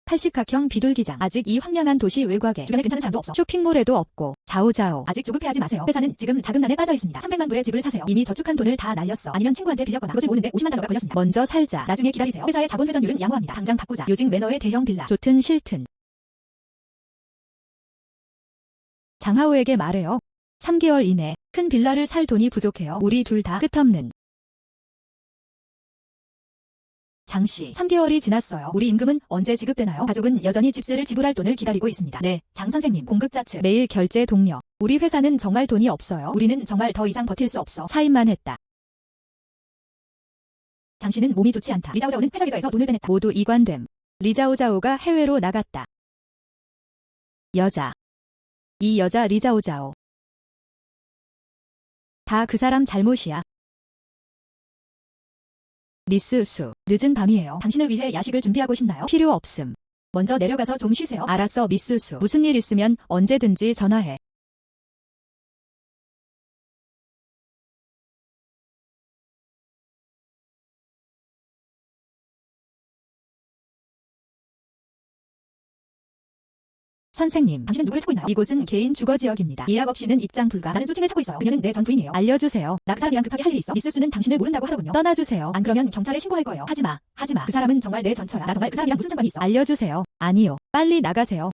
80각형 비둘기장. 아직 이 황량한 도시 외곽에 주변에 괜찮은 사람도 없어. 쇼핑몰에도 없고. 자오자오. 아직 조급해하지 마세요. 회사는 지금 자금난에 빠져 있습니다. 300만 불의 집을 사세요. 이미 저축한 돈을 다 날렸어. 아니면 친구한테 빌렸거나 그것을 모으는데 50만 달러가 걸렸습니다. 먼저 살자. 나중에 기다리세요. 회사의 자본 회전율은 양호합니다. 당장 바꾸자. 요징 매너의 대형 빌라. 좋든 싫든 장하오에게 말해요. 3개월 이내 큰 빌라를 살 돈이 부족해요. 우리 둘 다 끝없는. 장씨, 3개월이 지났어요. 우리 임금은 언제 지급되나요? 가족은 여전히 집세를 지불할 돈을 기다리고 있습니다. 네, 장 선생님, 공급자 측 매일 결제 독려. 우리 회사는 정말 돈이 없어요. 우리는 정말 더 이상 버틸 수 없어. 사인만 했다. 장씨는 몸이 좋지 않다. 리자오자오는 회사 계좌에서 돈을 빼냈다. 모두 이관됨. 리자오자오가 해외로 나갔다. 여자. 이 여자 리자오자오. 다 그 사람 잘못이야. 미스 수, 늦은 밤이에요. 당신을 위해 야식을 준비하고 싶나요? 필요 없음. 먼저 내려가서 좀 쉬세요. 알았어, 미스 수. 무슨 일 있으면 언제든지 전화해. 선생님, 당신은 누구를 찾고 있나요? 이곳은 개인 주거지역입니다. 예약 없이는 입장 불가. 나는 수칭을 찾고 있어요. 그녀는 내 전 부인이에요. 알려주세요. 나 그 사람이랑 급하게 할 일이 있어. 미스 수는 당신을 모른다고 하더군요. 떠나주세요. 안 그러면 경찰에 신고할 거예요. 하지마. 하지마. 그 사람은 정말 내 전처야. 나 정말 그 사람이랑 무슨 상관이 있어. 알려주세요. 아니요. 빨리 나가세요.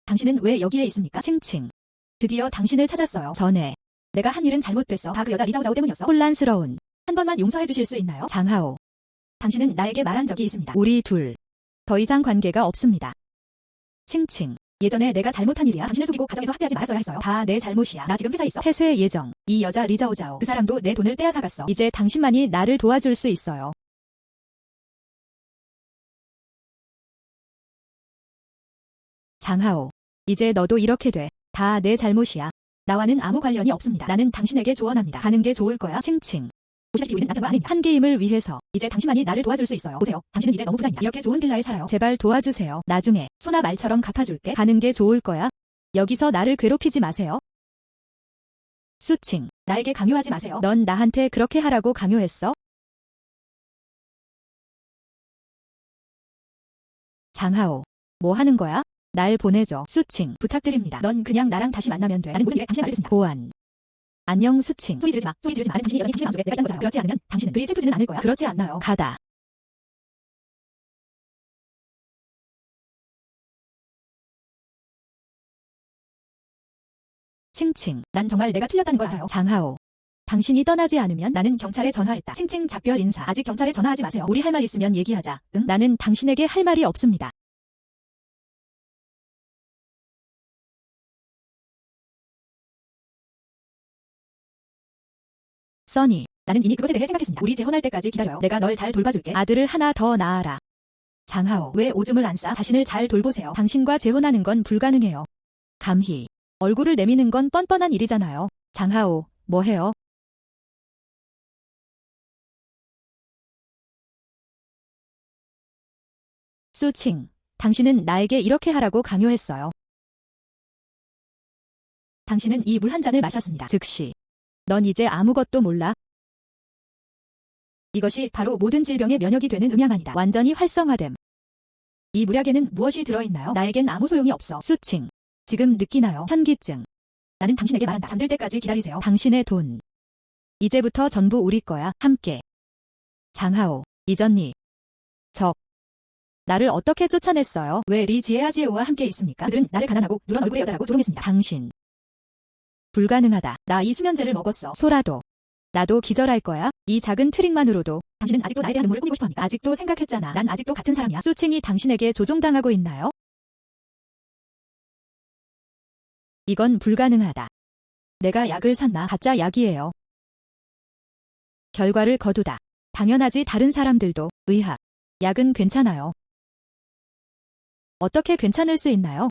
당신은 왜 여기에 있습니까? 칭칭. 드디어 당신을 찾았어요. 전에 내가 한 일은 잘못됐어. 다 그 여자 리자오자오 때문이었어. 혼란스러운. 한 번만 용서해 주실 수 있나요? 장하오. 당신은 나에게 말한 적이 있습니다. 우리 둘. 더 이상 관계가 없습니다. 칭칭. 예전에 내가 잘못한 일이야. 당신을 속이고 가정에서 학대하지 말았어야 했어요. 다 내 잘못이야. 나 지금 회사에 있어. 폐쇄 예정. 이 여자 리자오자오. 그 사람도 내 돈을 빼앗아갔어. 이제 당신만이 나를 도와줄 수 있어요. 장하오. 이제 너도 이렇게 돼. 다 내 잘못이야. 나와는 아무 관련이 없습니다. 나는 당신에게 조언합니다. 가는 게 좋을 거야. 칭칭. 보시다시피 우리는 남편과 아내입니다. 한 게임을 위해서 이제 당신만이 나를 도와줄 수 있어요. 보세요. 당신은 이제 너무 부자입니다. 이렇게 좋은 빌라에 살아요. 제발 도와주세요. 나중에 소나 말처럼 갚아줄게. 가는 게 좋을 거야. 여기서 나를 괴롭히지 마세요. 수칭. 나에게 강요하지 마세요. 넌 나한테 그렇게 하라고 강요했어? 장하오. 뭐 하는 거야? 날 보내줘. 수칭. 부탁드립니다. 넌 그냥 나랑 다시 만나면 돼. 나는 모든 일에 당신의 말을 듣습니다. 보안. 안녕 수칭. 소리 지르지 마. 소리 지르지 마. 나는 당신이 여전히 당신의 마음속에 내가 있다는 걸 알아. 그렇지 않으면 당신은 그리 슬프지는 않을 거야. 그렇지 않나요? 가다. 칭칭. 난 정말 내가 틀렸다는 걸 알아요. 장하오. 당신이 떠나지 않으면 나는 경찰에 전화했다. 칭칭 작별 인사. 아직 경찰에 전화하지 마세요. 우리 할 말 있으면 얘기하자. 응? 나는 당신에게 할 말이 없습니다. 써니. 나는 이미 그것에 대해 생각했습니다. 우리 재혼할 때까지 기다려요. 내가 널 잘 돌봐줄게. 아들을 하나 더 낳아라. 장하오. 왜 오줌을 안 싸? 자신을 잘 돌보세요. 당신과 재혼하는 건 불가능해요. 감히. 얼굴을 내미는 건 뻔뻔한 일이잖아요. 장하오. 뭐 해요? 수칭. 당신은 나에게 이렇게 하라고 강요했어요. 당신은 이 물 한 잔을 마셨습니다. 즉시. 넌 이제 아무것도 몰라. 이것이 바로 모든 질병의 면역이 되는 음양안이다. 완전히 활성화됨. 이 물약에는 무엇이 들어있나요? 나에겐 아무 소용이 없어. 수칭. 지금 느끼나요? 현기증. 나는 당신에게 말한다. 잠들 때까지 기다리세요. 당신의 돈. 이제부터 전부 우리 거야. 함께. 장하오. 이전니. 나를 어떻게 쫓아냈어요? 왜 리 지에아지에오와 함께 있습니까? 그들은 나를 가난하고 누런 얼굴의 여자라고 조롱했습니다. 당신. 불가능하다. 나 이 수면제를 먹었어. 소라도. 나도 기절할 거야. 이 작은 트릭만으로도. 당신은 아직도 나에 대한 음모를 꾸미고 싶어합니까? 아직도 생각했잖아. 난 아직도 같은 사람이야. 수칭이 당신에게 조종당하고 있나요? 이건 불가능하다. 내가 약을 샀나? 가짜 약이에요. 결과를 거두다. 당연하지. 다른 사람들도. 의학. 약은 괜찮아요. 어떻게 괜찮을 수 있나요?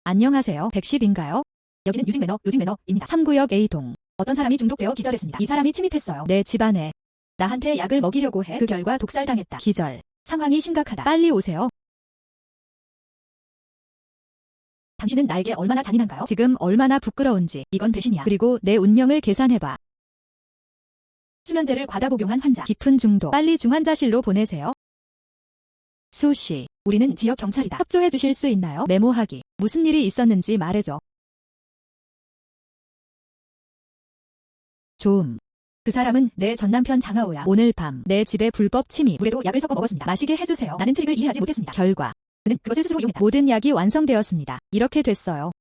안녕하세요. 110인가요? 여기는 요직매너입니다. 3구역 A동. 어떤 사람이 중독되어 기절했습니다. 이 사람이 침입했어요. 내 집안에. 나한테 약을 먹이려고 해. 그 결과 독살당했다. 기절. 상황이 심각하다. 빨리 오세요. 당신은 나에게 얼마나 잔인한가요? 지금 얼마나 부끄러운지. 이건 배신이야. 그리고 내 운명을 계산해봐. 수면제를 과다 복용한 환자. 깊은 중독. 빨리 중환자실로 보내세요. 수씨. 우리는 지역 경찰이다. 협조해 주실 수 있나요? 메모하기. 무슨 일이 있었는지 말해줘. 좀. 그 사람은 내 전남편 장하오야. 오늘 밤 내 집에 불법 침입. 물에도 약을 섞어 먹었습니다. 마시게 해주세요. 나는 트릭을 이해하지 못했습니다. 결과 그는 그것을 스스로 이용했다. 모든 약이 완성되었습니다. 이렇게 됐어요.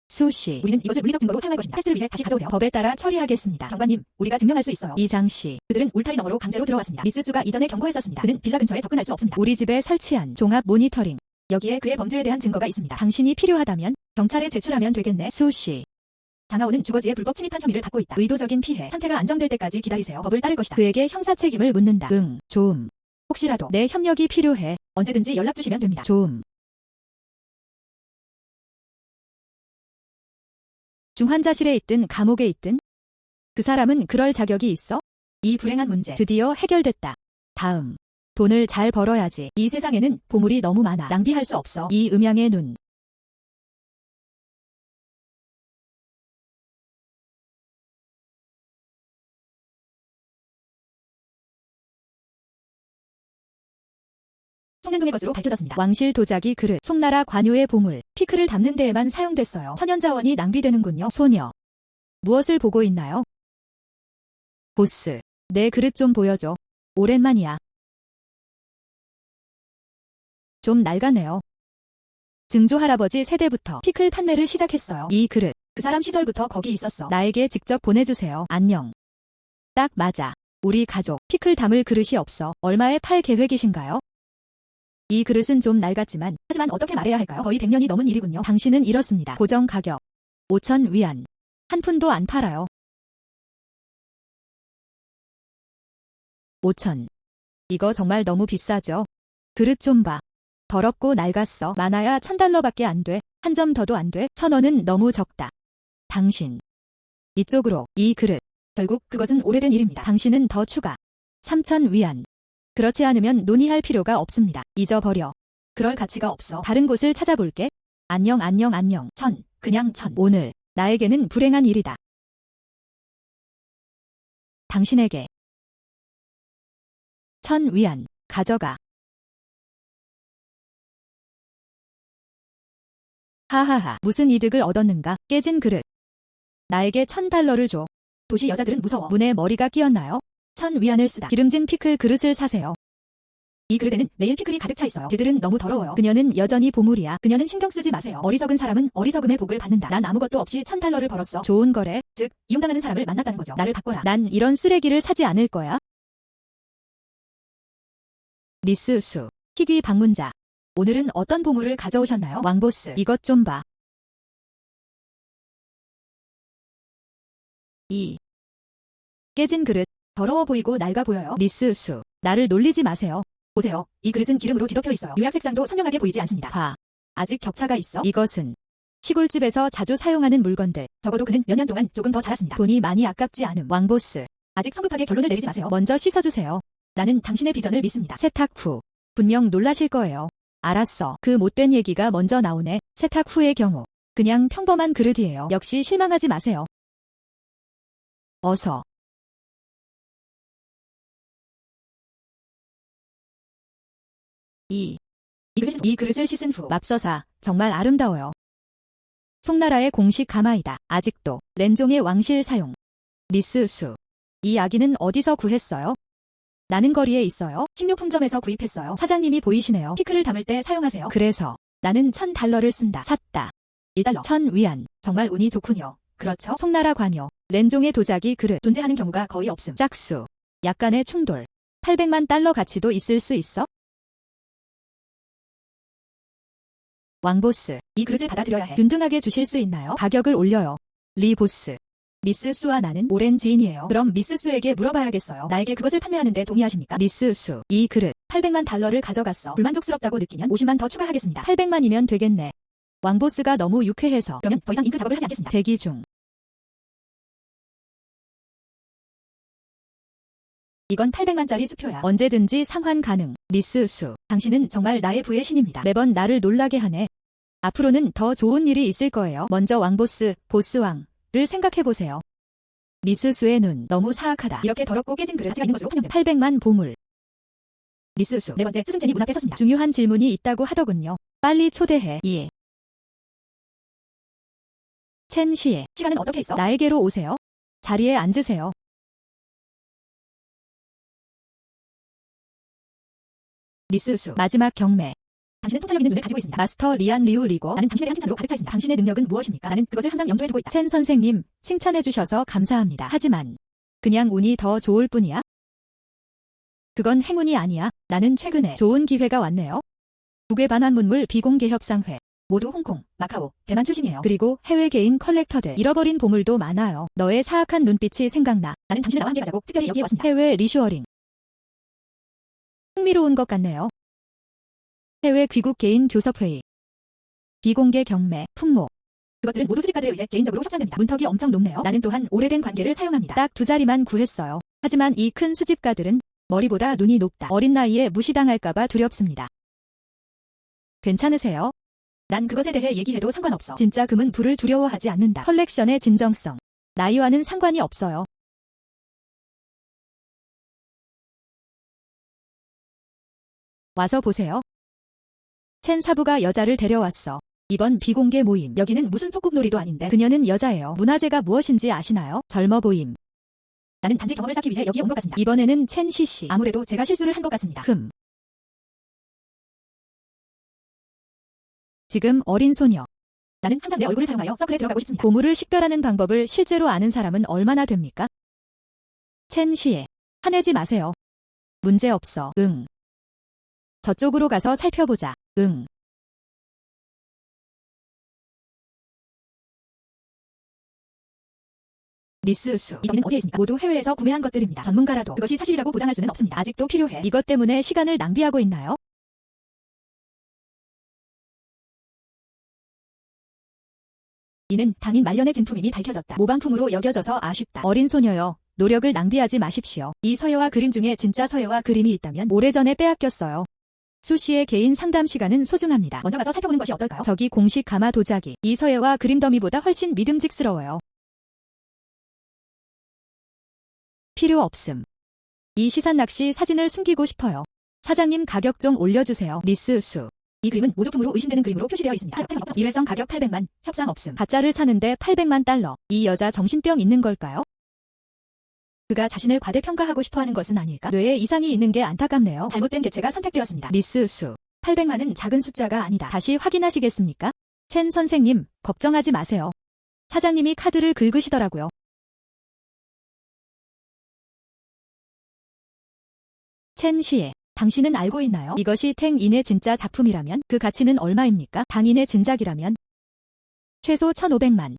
수씨, 우리는 이것을 물리적 증거로 사용할 것입니다. 테스트를 위해 다시 가져오세요. 법에 따라 처리하겠습니다. 경관님, 우리가 증명할 수 있어요. 이장씨, 그들은 울타리 너머로 강제로 들어왔습니다. 미스 수가 이전에 경고했었습니다. 그는 빌라 근처에 접근할 수 없습니다. 우리 집에 설치한 종합 모니터링. 여기에 그의 범죄에 대한 증거가 있습니다. 당신이 필요하다면 경찰에 제출하면 되겠네. 수씨. 장하오는 주거지에 불법 침입한 혐의를 받고 있다. 의도적인 피해. 상태가 안정될 때까지 기다리세요. 법을 따를 것이다. 그에게 형사 책임을 묻는다. 응, 좀. 혹시라도 내 협력이 필요해. 언제든지 연락 주시면 됩니다. 좀. 중환자실에 있든 감옥에 있든 그 사람은 그럴 자격이 있어? 이 불행한 문제 드디어 해결됐다. 다음. 돈을 잘 벌어야지. 이 세상에는 보물이 너무 많아. 낭비할 수 없어. 이 음양의 눈. 송년종의 것으로 밝혀졌습니다. 왕실 도자기 그릇, 송나라 관요의 보물, 피크를 담는 데에만 사용됐어요. 천연자원이 낭비되는군요. 소녀. 무엇을 보고 있나요? 보스. 내 그릇 좀 보여줘. 오랜만이야. 좀 낡았네요. 증조 할아버지 세대부터 피클 판매를 시작했어요. 이 그릇. 그 사람 시절부터 거기 있었어. 나에게 직접 보내주세요. 안녕. 딱 맞아. 우리 가족. 피클 담을 그릇이 없어. 얼마에 팔 계획이신가요? 이 그릇은 좀 낡았지만 하지만 어떻게 말해야 할까요? 거의 100년이 넘은 일이군요. 당신은 이렇습니다. 고정 가격 5천 위안. 한 푼도 안 팔아요. 5천. 이거 정말 너무 비싸죠? 그릇 좀 봐. 더럽고 낡았어. 많아야 $1,000밖에 안 돼. 한 점 더도 안 돼. 1,000원은 너무 적다. 당신. 이쪽으로. 이 그릇. 결국 그것은 오래된 일입니다. 당신은 더 추가. 3천 위안. 그렇지 않으면 논의할 필요가 없습니다. 잊어버려. 그럴 가치가 없어. 다른 곳을 찾아볼게. 안녕 안녕 안녕. 그냥 1,000. 오늘 나에게는 불행한 일이다. 당신에게 1,000 위안. 가져가. 하하하. 무슨 이득을 얻었는가? 깨진 그릇. 나에게 $1,000를 줘. 도시 여자들은 무서워. 문에 머리가 끼었나요? 1,000 위안을 쓰다. 기름진 피클 그릇을 사세요. 이 그릇에는 매일 피클이 가득 차 있어요. 그들은 너무 더러워요. 그녀는 여전히 보물이야. 그녀는 신경 쓰지 마세요. 어리석은 사람은 어리석음의 복을 받는다. 난 아무것도 없이 $1,000를 벌었어. 좋은 거래. 즉, 이용당하는 사람을 만났다는 거죠. 나를 바꿔라. 난 이런 쓰레기를 사지 않을 거야. 미스 수. 희귀 방문자. 오늘은 어떤 보물을 가져오셨나요? 왕보스. 이것 좀 봐. 이 깨진 그릇. 더러워 보이고 낡아 보여요. 미스 수. 나를 놀리지 마세요. 보세요. 이 그릇은 기름으로 뒤덮여 있어요. 요약 색상도 선명하게 보이지 않습니다. 봐. 아직 격차가 있어. 이것은 시골집에서 자주 사용하는 물건들. 적어도 그는 몇 년 동안 조금 더 자랐습니다. 돈이 많이 아깝지 않음. 왕보스. 아직 성급하게 결론을 내리지 마세요. 먼저 씻어주세요. 나는 당신의 비전을 믿습니다. 세탁 후. 분명 놀라실 거예요. 알았어. 그 못된 얘기가 먼저 나오네. 세탁 후의 경우. 그냥 평범한 그릇이에요. 역시 실망하지 마세요. 어서. 이 그릇을 씻은 후 맙서사. 정말 아름다워요. 송나라의 공식 가마이다. 아직도 렌종의 왕실 사용. 미스 수. 이 아기는 어디서 구했어요? 나는 거리에 있어요. 식료품점에서 구입했어요. 사장님이 보이시네요. 피클을 담을 때 사용하세요. 그래서 나는 $1,000를 쓴다. 샀다. 1달러. 1,000 위안. 정말 운이 좋군요. 그렇죠? 송나라 관요. 렌종의 도자기 그릇. 존재하는 경우가 거의 없음. 짝수. 약간의 충돌. $800만 가치도 있을 수 있어? 왕보스. 이 그릇을 받아들여야 해. 균등하게 주실 수 있나요? 가격을 올려요. 리 보스. 미스 수와 나는 오랜 지인이에요. 그럼 미스 수에게 물어봐야겠어요. 나에게 그것을 판매하는데 동의하십니까? 미스 수. 이 그릇. $800만 가져갔어. 불만족스럽다고 느끼면 50만 더 추가하겠습니다. 800만이면 되겠네. 왕보스가 너무 유쾌해서. 그러면 더 이상 잉크 작업을 하지 않겠습니다. 대기 중. 이건 800만짜리 수표야. 언제든지 상환 가능. 미스 수. 당신은 정말 나의 부의 신입니다. 매번 나를 놀라게 하네. 앞으로는 더 좋은 일이 있을 거예요. 먼저 왕보스, 보스왕을 생각해보세요. 미스 수의 눈. 너무 사악하다. 이렇게 더럽고 깨진 그릇 가지가 있는 것으로 판명됩니다. 800만 보물. 미스 수. 네 번째 스승진이 문 앞에 섰습니다. 중요한 질문이 있다고 하더군요. 빨리 초대해. 예. 첸 시에. 시간은 어떻게 있어? 나에게로 오세요. 자리에 앉으세요. 미스 수. 마지막 경매. 당신은 통찰력 있는 눈을 가지고 있습니다. 마스터 리안 리우 리고. 나는 당신에 대한 칭찬으로 가득 차 있습니다. 당신의 능력은 무엇입니까? 나는 그것을 항상 염두에 두고 있다. 첸 선생님, 칭찬해주셔서 감사합니다. 하지만 그냥 운이 더 좋을 뿐이야? 그건 행운이 아니야. 나는 최근에 좋은 기회가 왔네요. 국외 반환문물 비공개 협상회. 모두 홍콩, 마카오, 대만 출신이에요. 그리고 해외 개인 컬렉터들. 잃어버린 보물도 많아요. 너의 사악한 눈빛이 생각나. 나는 당신을 나와 함께 가자고 특별히 여기에 왔습니다. 해외 리슈어링. 흥미로운 것 같네요. 해외 귀국 개인 교섭회의. 비공개 경매, 품목. 그것들은 모두 수집가들에 의해 개인적으로 협상됩니다. 문턱이 엄청 높네요. 나는 또한 오래된 관계를 사용합니다. 딱 2자리만 구했어요. 하지만 이 큰 수집가들은 머리보다 눈이 높다. 어린 나이에 무시당할까봐 두렵습니다. 괜찮으세요? 난 그것에 대해 얘기해도 상관없어. 진짜 금은 불을 두려워하지 않는다. 컬렉션의 진정성. 나이와는 상관이 없어요. 와서 보세요. 첸 사부가 여자를 데려왔어. 이번 비공개 모임. 여기는 무슨 소꿉놀이도 아닌데. 그녀는 여자예요. 문화재가 무엇인지 아시나요? 젊어 보임. 나는 단지 경험을 쌓기 위해 여기에 온 것 같습니다. 이번에는 첸 시씨. 아무래도 제가 실수를 한 것 같습니다. 지금 어린 소녀. 나는 항상 내 얼굴을 사용하여 서클에 들어가고 싶습니다. 보물을 식별하는 방법을 실제로 아는 사람은 얼마나 됩니까? 첸 시에. 화내지 마세요. 문제 없어. 응. 저쪽으로 가서 살펴보자. 응. 미스 수. 이 돈은 어디에 있습니까? 모두 해외에서 구매한 것들입니다. 전문가라도 그것이 사실이라고 보장할 수는 없습니다. 아직도 필요해. 이것 때문에 시간을 낭비하고 있나요? 이는 당인 말년의 진품임이 밝혀졌다. 모방품으로 여겨져서 아쉽다. 어린 소녀여, 노력을 낭비하지 마십시오. 이 서예와 그림 중에 진짜 서예와 그림이 있다면 오래전에 빼앗겼어요. 수 씨의 개인 상담 시간은 소중합니다. 먼저 가서 살펴보는 것이 어떨까요? 저기 공식 가마 도자기. 이 서예와 그림 더미보다 훨씬 믿음직스러워요. 필요 없음. 이 시산 낚시 사진을 숨기고 싶어요. 사장님 가격 좀 올려주세요. 미스 수. 이 그림은 모조품으로 의심되는 그림으로 표시되어 있습니다. 일회성 가격 800만, 협상 없음. 가짜를 사는데 800만 달러. 이 여자 정신병 있는 걸까요? 그가 자신을 과대평가하고 싶어하는 것은 아닐까? 뇌에 이상이 있는 게 안타깝네요. 잘못된 개체가 선택되었습니다. 미스 수. 800만은 작은 숫자가 아니다. 다시 확인하시겠습니까? 첸 선생님, 걱정하지 마세요. 사장님이 카드를 긁으시더라고요. 첸 시에. 당신은 알고 있나요? 이것이 탱인의 진짜 작품이라면 그 가치는 얼마입니까? 당인의 진작이라면 최소 1,500만.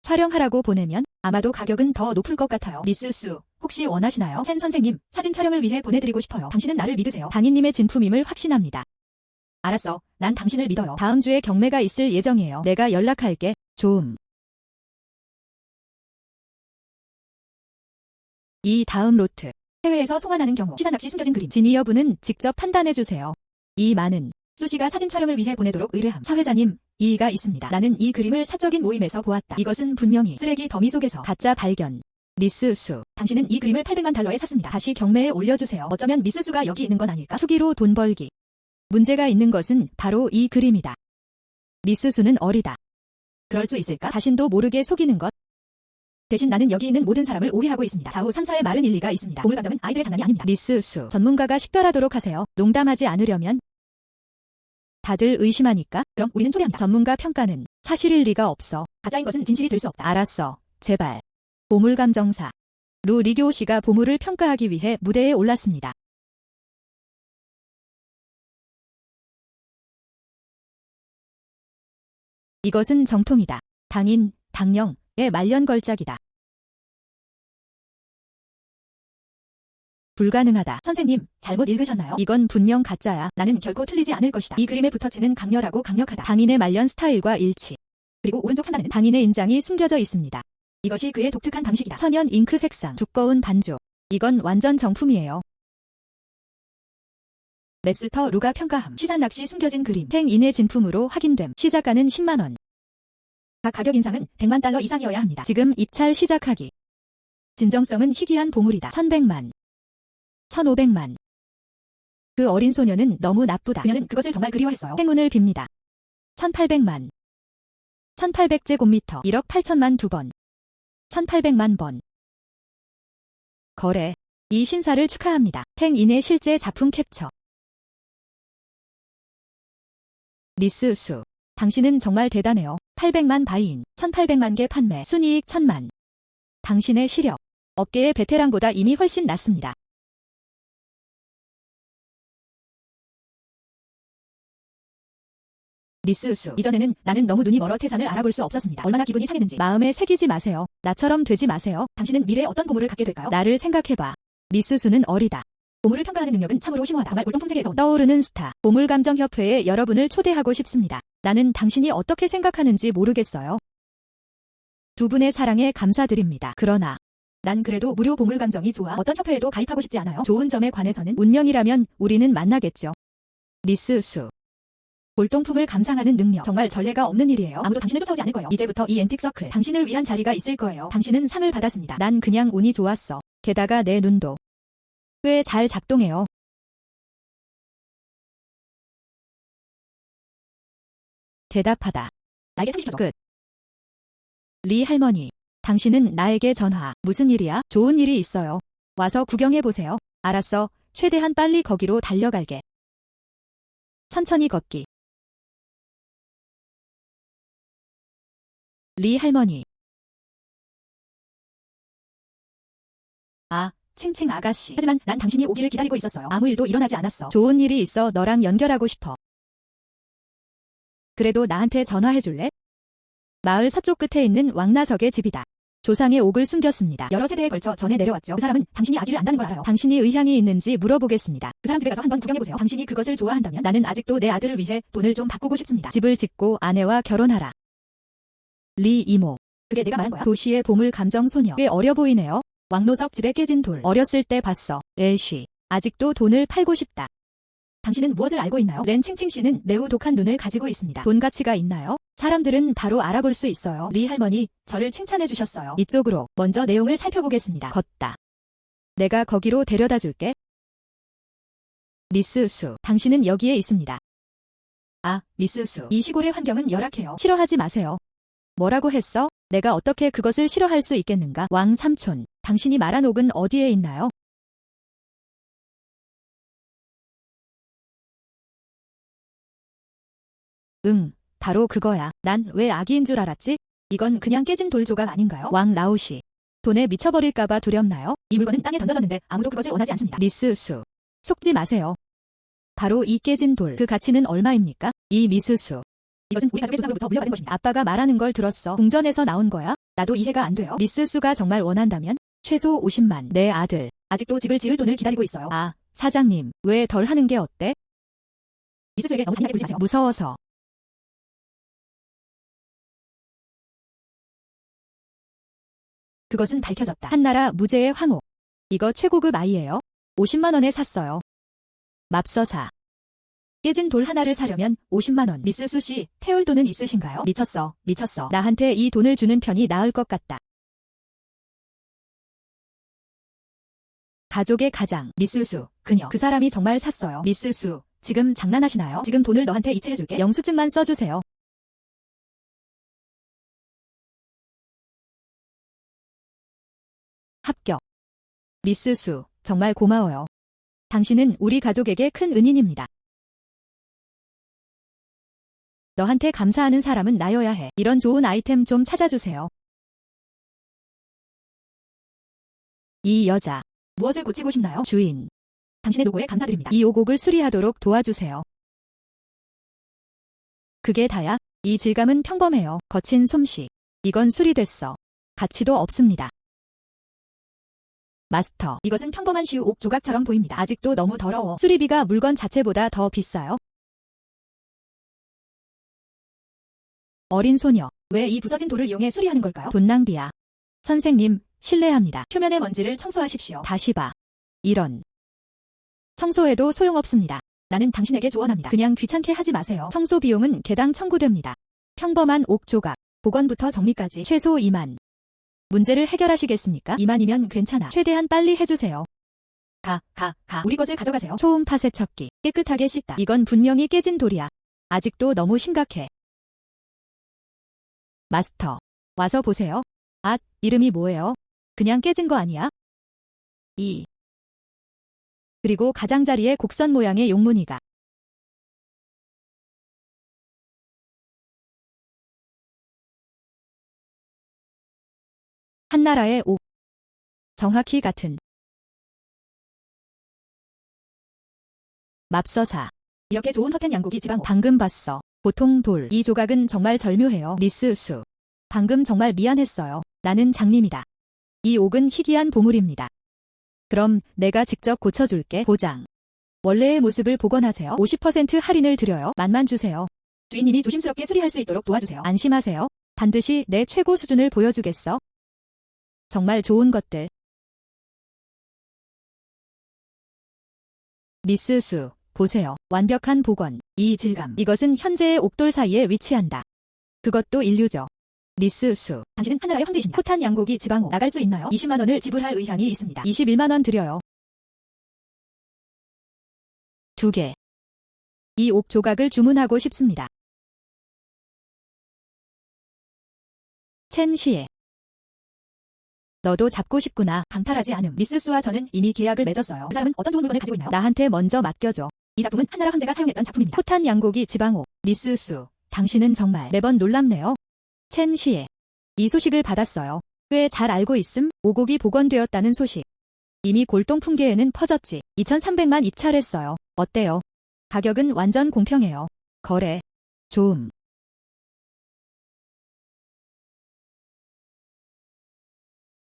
촬영하라고 보내면 아마도 가격은 더 높을 것 같아요. 미스 수, 혹시 원하시나요? 첸 선생님, 사진 촬영을 위해 보내드리고 싶어요. 당신은 나를 믿으세요. 당인님의 진품임을 확신합니다. 알았어. 난 당신을 믿어요. 다음 주에 경매가 있을 예정이에요. 내가 연락할게. 조음. 이 다음 로트. 해외에서 송환하는 경우 시산 낚시 숨겨진 그림. 진위 여부는 직접 판단해주세요. 이 많은 수씨가 사진 촬영을 위해 보내도록 의뢰함. 사회자님, 이의가 있습니다. 나는 이 그림을 사적인 모임에서 보았다. 이것은 분명히 쓰레기 더미 속에서 가짜 발견. 미스 수. 당신은 이 그림을 800만 달러에 샀습니다. 다시 경매에 올려주세요. 어쩌면 미스 수가 여기 있는 건 아닐까? 투기로 돈 벌기. 문제가 있는 것은 바로 이 그림이다. 미스 수는 어리다. 그럴 수 있을까? 자신도 모르게 속이는 것. 대신 나는 여기 있는 모든 사람을 오해하고 있습니다. 좌우 3사의 말은 일리가 있습니다. 보물 감정은 아이들의 장난이 아닙니다. 미스 수. 전문가가 식별하도록 하세요. 농담하지 않으려면. 다들 의심하니까? 그럼 우리는 초대합니다. 전문가 평가는 사실일 리가 없어. 가짜인 것은 진실이 될 수 없다. 알았어. 제발. 보물 감정사. 루 리교 씨가 보물을 평가하기 위해 무대에 올랐습니다. 이것은 정통이다. 당인, 당령의 말년 걸작이다. 불가능하다. 선생님, 잘못 읽으셨나요? 이건 분명 가짜야. 나는 결코 틀리지 않을 것이다. 이 그림에 붙어치는 강렬하고 강력하다. 당인의 말년 스타일과 일치. 그리고 오른쪽 상단에는 당인의 인장이 숨겨져 있습니다. 이것이 그의 독특한 방식이다. 천연 잉크 색상, 두꺼운 반주. 이건 완전 정품이에요. 메스터 루가 평가함. 시산 낚시 숨겨진 그림. 탱인의 진품으로 확인됨. 시작가는 10만 원. 각 가격 인상은 100만 달러 이상이어야 합니다. 지금 입찰 시작하기. 진정성은 희귀한 보물이다. 1,100만. 1,500만. 그 어린 소녀는 너무 나쁘다. 그녀는 그것을 정말 그리워했어요. 행운을 빕니다. 1,800만. 1800제곱미터 1억 8천만 2번. 1800만 번. 거래. 이 신사를 축하합니다. 탱인의 실제 작품 캡처. 미스 수. 당신은 정말 대단해요. 800만 바이인, 1800만 개 판매, 순이익 1000만. 당신의 시력. 업계의 베테랑보다 이미 훨씬 낫습니다. 미스 수. 이전에는 나는 너무 눈이 멀어 태산을 알아볼 수 없었습니다. 얼마나 기분이 상했는지. 마음에 새기지 마세요. 나처럼 되지 마세요. 당신은 미래에 어떤 보물을 갖게 될까요? 나를 생각해봐. 미스 수는 어리다. 보물을 평가하는 능력은 참으로 심오하다. 정말 골동품 세계에서 떠오르는 스타. 보물감정협회에 여러분을 초대하고 싶습니다. 나는 당신이 어떻게 생각하는지 모르겠어요. 두 분의 사랑에 감사드립니다. 그러나 난 그래도 무료 보물감정이 좋아. 어떤 협회에도 가입하고 싶지 않아요. 좋은 점에 관해서는 운명이라면 우리는 만나겠죠. 미스 수. 골동품을 감상하는 능력. 정말 전례가 없는 일이에요. 아무도 당신을 쫓아오지 않을 거예요. 이제부터 이 앤틱 서클. 당신을 위한 자리가 있을 거예요. 당신은 상을 받았습니다. 난 그냥 운이 좋았어. 게다가 내 눈도 꽤 잘 작동해요. 대답하다. 나에게 상기시켜줘. 끝. 리 할머니. 당신은 나에게 전화. 무슨 일이야? 좋은 일이 있어요. 와서 구경해보세요. 알았어. 최대한 빨리 거기로 달려갈게. 천천히 걷기. 리 할머니. 아, 칭칭 아가씨. 하지만 난 당신이 오기를 기다리고 있었어요. 아무 일도 일어나지 않았어. 좋은 일이 있어 너랑 연결하고 싶어. 그래도 나한테 전화해줄래? 마을 서쪽 끝에 있는 왕나석의 집이다. 조상의 옥을 숨겼습니다. 여러 세대에 걸쳐 전해 내려왔죠. 그 사람은 당신이 아기를 안다는 걸 알아요. 당신이 의향이 있는지 물어보겠습니다. 그 사람 집에 가서 한번 구경해보세요. 당신이 그것을 좋아한다면 나는 아직도 내 아들을 위해 돈을 좀 바꾸고 싶습니다. 집을 짓고 아내와 결혼하라. 리 이모. 그게 내가 말한 거야? 도시의 보물 감정 소녀. 꽤 어려 보이네요. 왕노석 집에 깨진 돌. 어렸을 때 봤어. 엘쉬. 아직도 돈을 팔고 싶다. 당신은 무엇을 알고 있나요? 렌 칭칭 씨는 매우 독한 눈을 가지고 있습니다. 돈 가치가 있나요? 사람들은 바로 알아볼 수 있어요. 리 할머니, 저를 칭찬해 주셨어요. 이쪽으로. 먼저 내용을 살펴보겠습니다. 걷다. 내가 거기로 데려다 줄게. 미스 수. 당신은 여기에 있습니다. 아, 미스 수. 이 시골의 환경은 열악해요. 싫어하지 마세요. 뭐라고 했어? 내가 어떻게 그것을 싫어할 수 있겠는가? 왕 삼촌. 당신이 말한 옥은 어디에 있나요? 응, 바로 그거야. 난 왜 아기인 줄 알았지? 이건 그냥 깨진 돌 조각 아닌가요? 왕 라오시. 돈에 미쳐버릴까봐 두렵나요? 이 물건은 땅에 던져졌는데 아무도 그것을 원하지 않습니다. 미스 수. 속지 마세요. 바로 이 깨진 돌. 그 가치는 얼마입니까? 이 미스 수. 이것은 우리 가족의 조상으로부터 물려받은 것입니다. 아빠가 말하는 걸 들었어. 궁전에서 나온 거야? 나도 이해가 안 돼요. 미스 수가 정말 원한다면? 최소 50만. 내 아들. 아직도 집을 지을 돈을 기다리고 있어요. 아, 사장님. 왜 덜 하는 게 어때? 미스 수에게 너무 잔인하게 굴지 마세요. 무서워서. 그것은 밝혀졌다. 한나라 무제의 황후. 이거 최고급 아이예요. 50만 원에 샀어요. 맙서사. 깨진 돌 하나를 사려면 50만 원. 미스 수 씨, 태울 돈은 있으신가요? 미쳤어. 미쳤어. 나한테 이 돈을 주는 편이 나을 것 같다. 가족의 가장. 미스 수, 그녀. 그 사람이 정말 샀어요. 미스 수, 지금 장난하시나요? 지금 돈을 너한테 이체해줄게. 영수증만 써주세요. 합격. 미스 수, 정말 고마워요. 당신은 우리 가족에게 큰 은인입니다. 너한테 감사하는 사람은 나여야 해. 이런 좋은 아이템 좀 찾아주세요. 이 여자. 무엇을 고치고 싶나요? 주인. 당신의 노고에 감사드립니다. 이 오곡을 수리하도록 도와주세요. 그게 다야? 이 질감은 평범해요. 거친 솜씨. 이건 수리됐어. 가치도 없습니다. 마스터. 이것은 평범한 시우 옥 조각처럼 보입니다. 아직도 너무 더러워. 수리비가 물건 자체보다 더 비싸요? 어린 소녀. 왜 이 부서진 돌을 이용해 수리하는 걸까요? 돈 낭비야. 선생님, 실례합니다. 표면의 먼지를 청소하십시오. 다시 봐. 이런. 청소해도 소용없습니다. 나는 당신에게 조언합니다. 그냥 귀찮게 하지 마세요. 청소 비용은 개당 청구됩니다. 평범한 옥 조각. 복원부터 정리까지 최소 2만. 문제를 해결하시겠습니까? 2만이면 괜찮아. 최대한 빨리 해주세요. 가. 우리 것을 가져가세요. 초음파 세척기. 깨끗하게 씻다. 이건 분명히 깨진 돌이야. 아직도 너무 심각해. 마스터. 와서 보세요. 아, 이름이 뭐예요? 그냥 깨진 거 아니야? 그리고 가장자리에 곡선 모양의 용무늬가. 한나라의 오. 정확히 같은. 맙서사. 이렇게 좋은 허텐 양고기 지방호. 방금 봤어. 보통 돌. 이 조각은 정말 절묘해요. 미스 수. 방금 정말 미안했어요. 나는 장님이다. 이 옥은 희귀한 보물입니다. 그럼 내가 직접 고쳐줄게. 보장. 원래의 모습을 복원하세요. 50% 할인을 드려요. 만만 주세요. 주인님이 조심스럽게 수리할 수 있도록 도와주세요. 안심하세요. 반드시 내 최고 수준을 보여주겠어. 정말 좋은 것들. 미스 수, 보세요. 완벽한 복원. 이 질감. 이것은 현재의 옥돌 사이에 위치한다. 그것도 인류죠. 미스 수. 당신은 한나라의 황제이십니다. 포탄 양고기 지방호. 나갈 수 있나요? 20만 원을 지불할 의향이 있습니다. 21만 원 드려요. 2개. 이 옥 조각을 주문하고 싶습니다. 첸 시에. 너도 잡고 싶구나. 강탈하지 않음. 미스 수와 저는 이미 계약을 맺었어요. 그 사람은 어떤 좋은 물건을 가지고 있나요? 나한테 먼저 맡겨줘. 이 작품은 한나라 황제가 사용했던 작품입니다. 포탄 양고기 지방호. 미스 수. 당신은 정말 매번 놀랍네요. 첸 시에. 이 소식을 받았어요. 꽤 잘 알고 있음. 오곡이 복원되었다는 소식. 이미 골동품계에는 퍼졌지. 2,300만 입찰했어요. 어때요? 가격은 완전 공평해요. 거래. 좋음.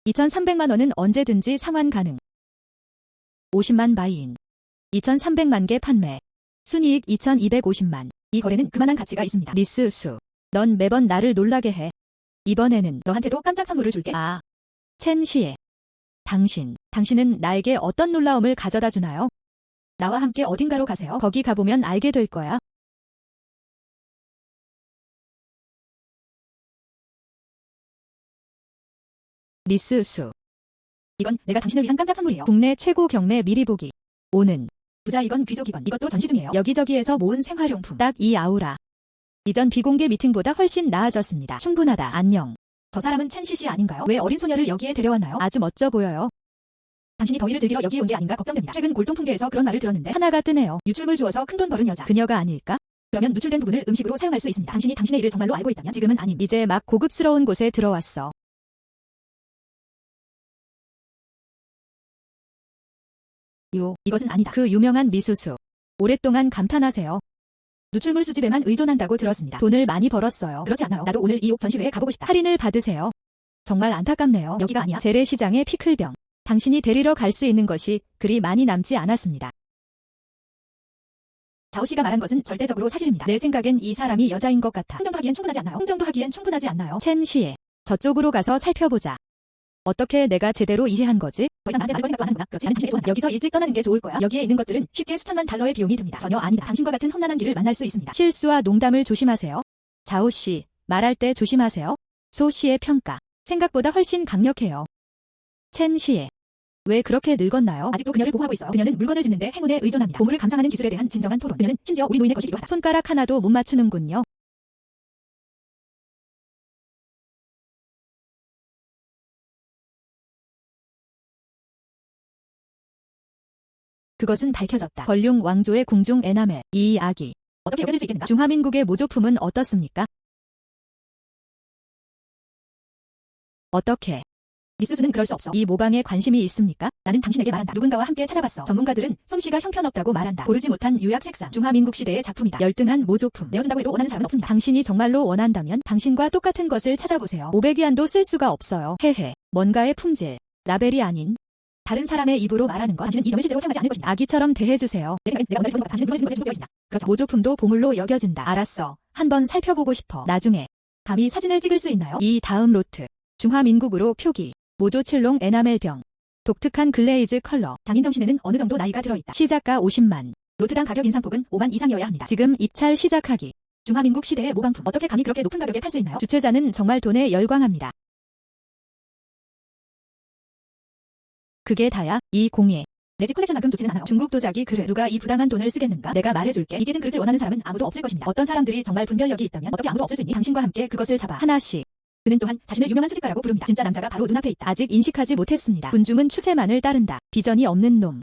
2,300만 원은 언제든지 상환 가능. 50만 바이인. 2,300만 개 판매. 순이익 2,250만. 이 거래는 그만한 가치가 있습니다. 미스 수. 넌 매번 나를 놀라게 해. 이번에는 너한테도 깜짝 선물을 줄게. 첸 시에. 당신은 나에게 어떤 놀라움을 가져다 주나요? 나와 함께 어딘가로 가세요. 거기 가보면 알게 될 거야. 미스 수. 이건 내가 당신을 위한 깜짝 선물이에요. 국내 최고 경매 미리 보기. 오는. 부자 이건 귀족이건 이것도 전시 중이에요. 여기저기에서 모은 생활용품. 딱 이 아우라. 이전 비공개 미팅보다 훨씬 나아졌습니다. 충분하다. 안녕. 저 사람은 첸 시씨 아닌가요? 왜 어린 소녀를 여기에 데려왔나요? 아주 멋져 보여요. 당신이 더위를 즐기러 여기에 온 게 아닌가 걱정됩니다. 최근 골동품계에서 그런 말을 들었는데 하나가 뜨네요. 유출물 주어서 큰돈 버는 여자. 그녀가 아닐까? 그러면 누출된 부분을 음식으로 사용할 수 있습니다. 당신이 당신의 일을 정말로 알고 있다면 지금은 아님. 이제 막 고급스러운 곳에 들어왔어. 이것은 아니다. 그 유명한 미수수. 오랫동안 감탄하세요. 누출물 수집에만 의존한다고 들었습니다. 돈을 많이 벌었어요. 그렇지 않아요. 나도 오늘 이 옥 전시회에 가보고 싶다. 할인을 받으세요. 정말 안타깝네요. 여기가 아니야. 재래시장의 피클병. 당신이 데리러 갈 수 있는 것이 그리 많이 남지 않았습니다. 자오 씨가 말한 것은 절대적으로 사실입니다. 내 생각엔 이 사람이 여자인 것 같아. 흥정도 하기엔 충분하지 않나요? 흥정도 하기엔 충분하지 않나요? 첸 시에. 저쪽으로 가서 살펴보자. 어떻게 내가 제대로 이해한 거지? 더 이상 나한테 말을 걸 생각도 안 하는구나. 그렇지 않은 당신에게 좋아한다. 여기서 일찍 떠나는 게 좋을 거야. 여기에 있는 것들은 쉽게 수천만 달러의 비용이 듭니다. 전혀 아니다. 당신과 같은 험난한 길을 만날 수 있습니다. 실수와 농담을 조심하세요. 자오 씨, 말할 때 조심하세요. 소 씨의 평가. 생각보다 훨씬 강력해요. 첸 시에. 왜 그렇게 늙었나요? 아직도 그녀를 보호하고 있어요. 그녀는 물건을 짓는데 행운에 의존합니다. 보물을 감상하는 기술에 대한 진정한 토론. 그녀는 심지어 우리 노인의 것이기도 하다. 손가락 하나도 못 맞추는군요. 그것은 밝혀졌다. 걸륭 왕조의 궁중 에나멜. 이 이야기. 어떻게 여겨질 수 있겠는가? 중화민국의 모조품은 어떻습니까? 어떻게? 미스수는 그럴 수 없어. 이 모방에 관심이 있습니까? 나는 당신에게 말한다. 누군가와 함께 찾아봤어. 전문가들은 솜씨가 형편없다고 말한다. 고르지 못한 유약 색상. 중화민국 시대의 작품이다. 열등한 모조품. 내어준다고 해도 원하는 사람은 없습니다. 당신이 정말로 원한다면 당신과 똑같은 것을 찾아보세요. 500위안도 쓸 수가 없어요. 헤헤. 뭔가의 품질. 라벨이 아닌. 다른 사람의 입으로 말하는 것. 당신은 이 점을 실제로 사용하지 않을 것입니다. 아기처럼 대해주세요. 내 생각엔 내가 오늘 적은 것 같아. 당신은 물건을 주는 것에 있습니다. 그렇죠. 모조품도 보물로 여겨진다. 알았어. 한번 살펴보고 싶어. 나중에. 감히 사진을 찍을 수 있나요? 이 다음 로트. 중화민국으로 표기. 모조 칠롱 에나멜병. 독특한 글레이즈 컬러. 장인 정신에는 어느 정도 나이가 들어있다. 시작가 50만. 로트당 가격 인상폭은 5만 이상이어야 합니다. 지금 입찰 시작하기. 중화민국 시대의 모방품. 어떻게 감히 그렇게 높은 가격에 팔 수 있나요? 주최자는 정말 돈에 열광합니다. 그게 다야? 이 공예. 내 집 컬렉션만큼 좋지는 않아요. 중국 도자기 그릇. 누가 이 부당한 돈을 쓰겠는가? 내가 말해줄게. 이 깨진 그릇을 원하는 사람은 아무도 없을 것입니다. 어떤 사람들이 정말 분별력이 있다면 어떻게 아무도 없을 수 있니? 당신과 함께 그것을 잡아. 하나씩. 그는 또한 자신을 유명한 수집가라고 부릅니다. 진짜 남자가 바로 눈앞에 있다. 아직 인식하지 못했습니다. 군중은 추세만을 따른다. 비전이 없는 놈.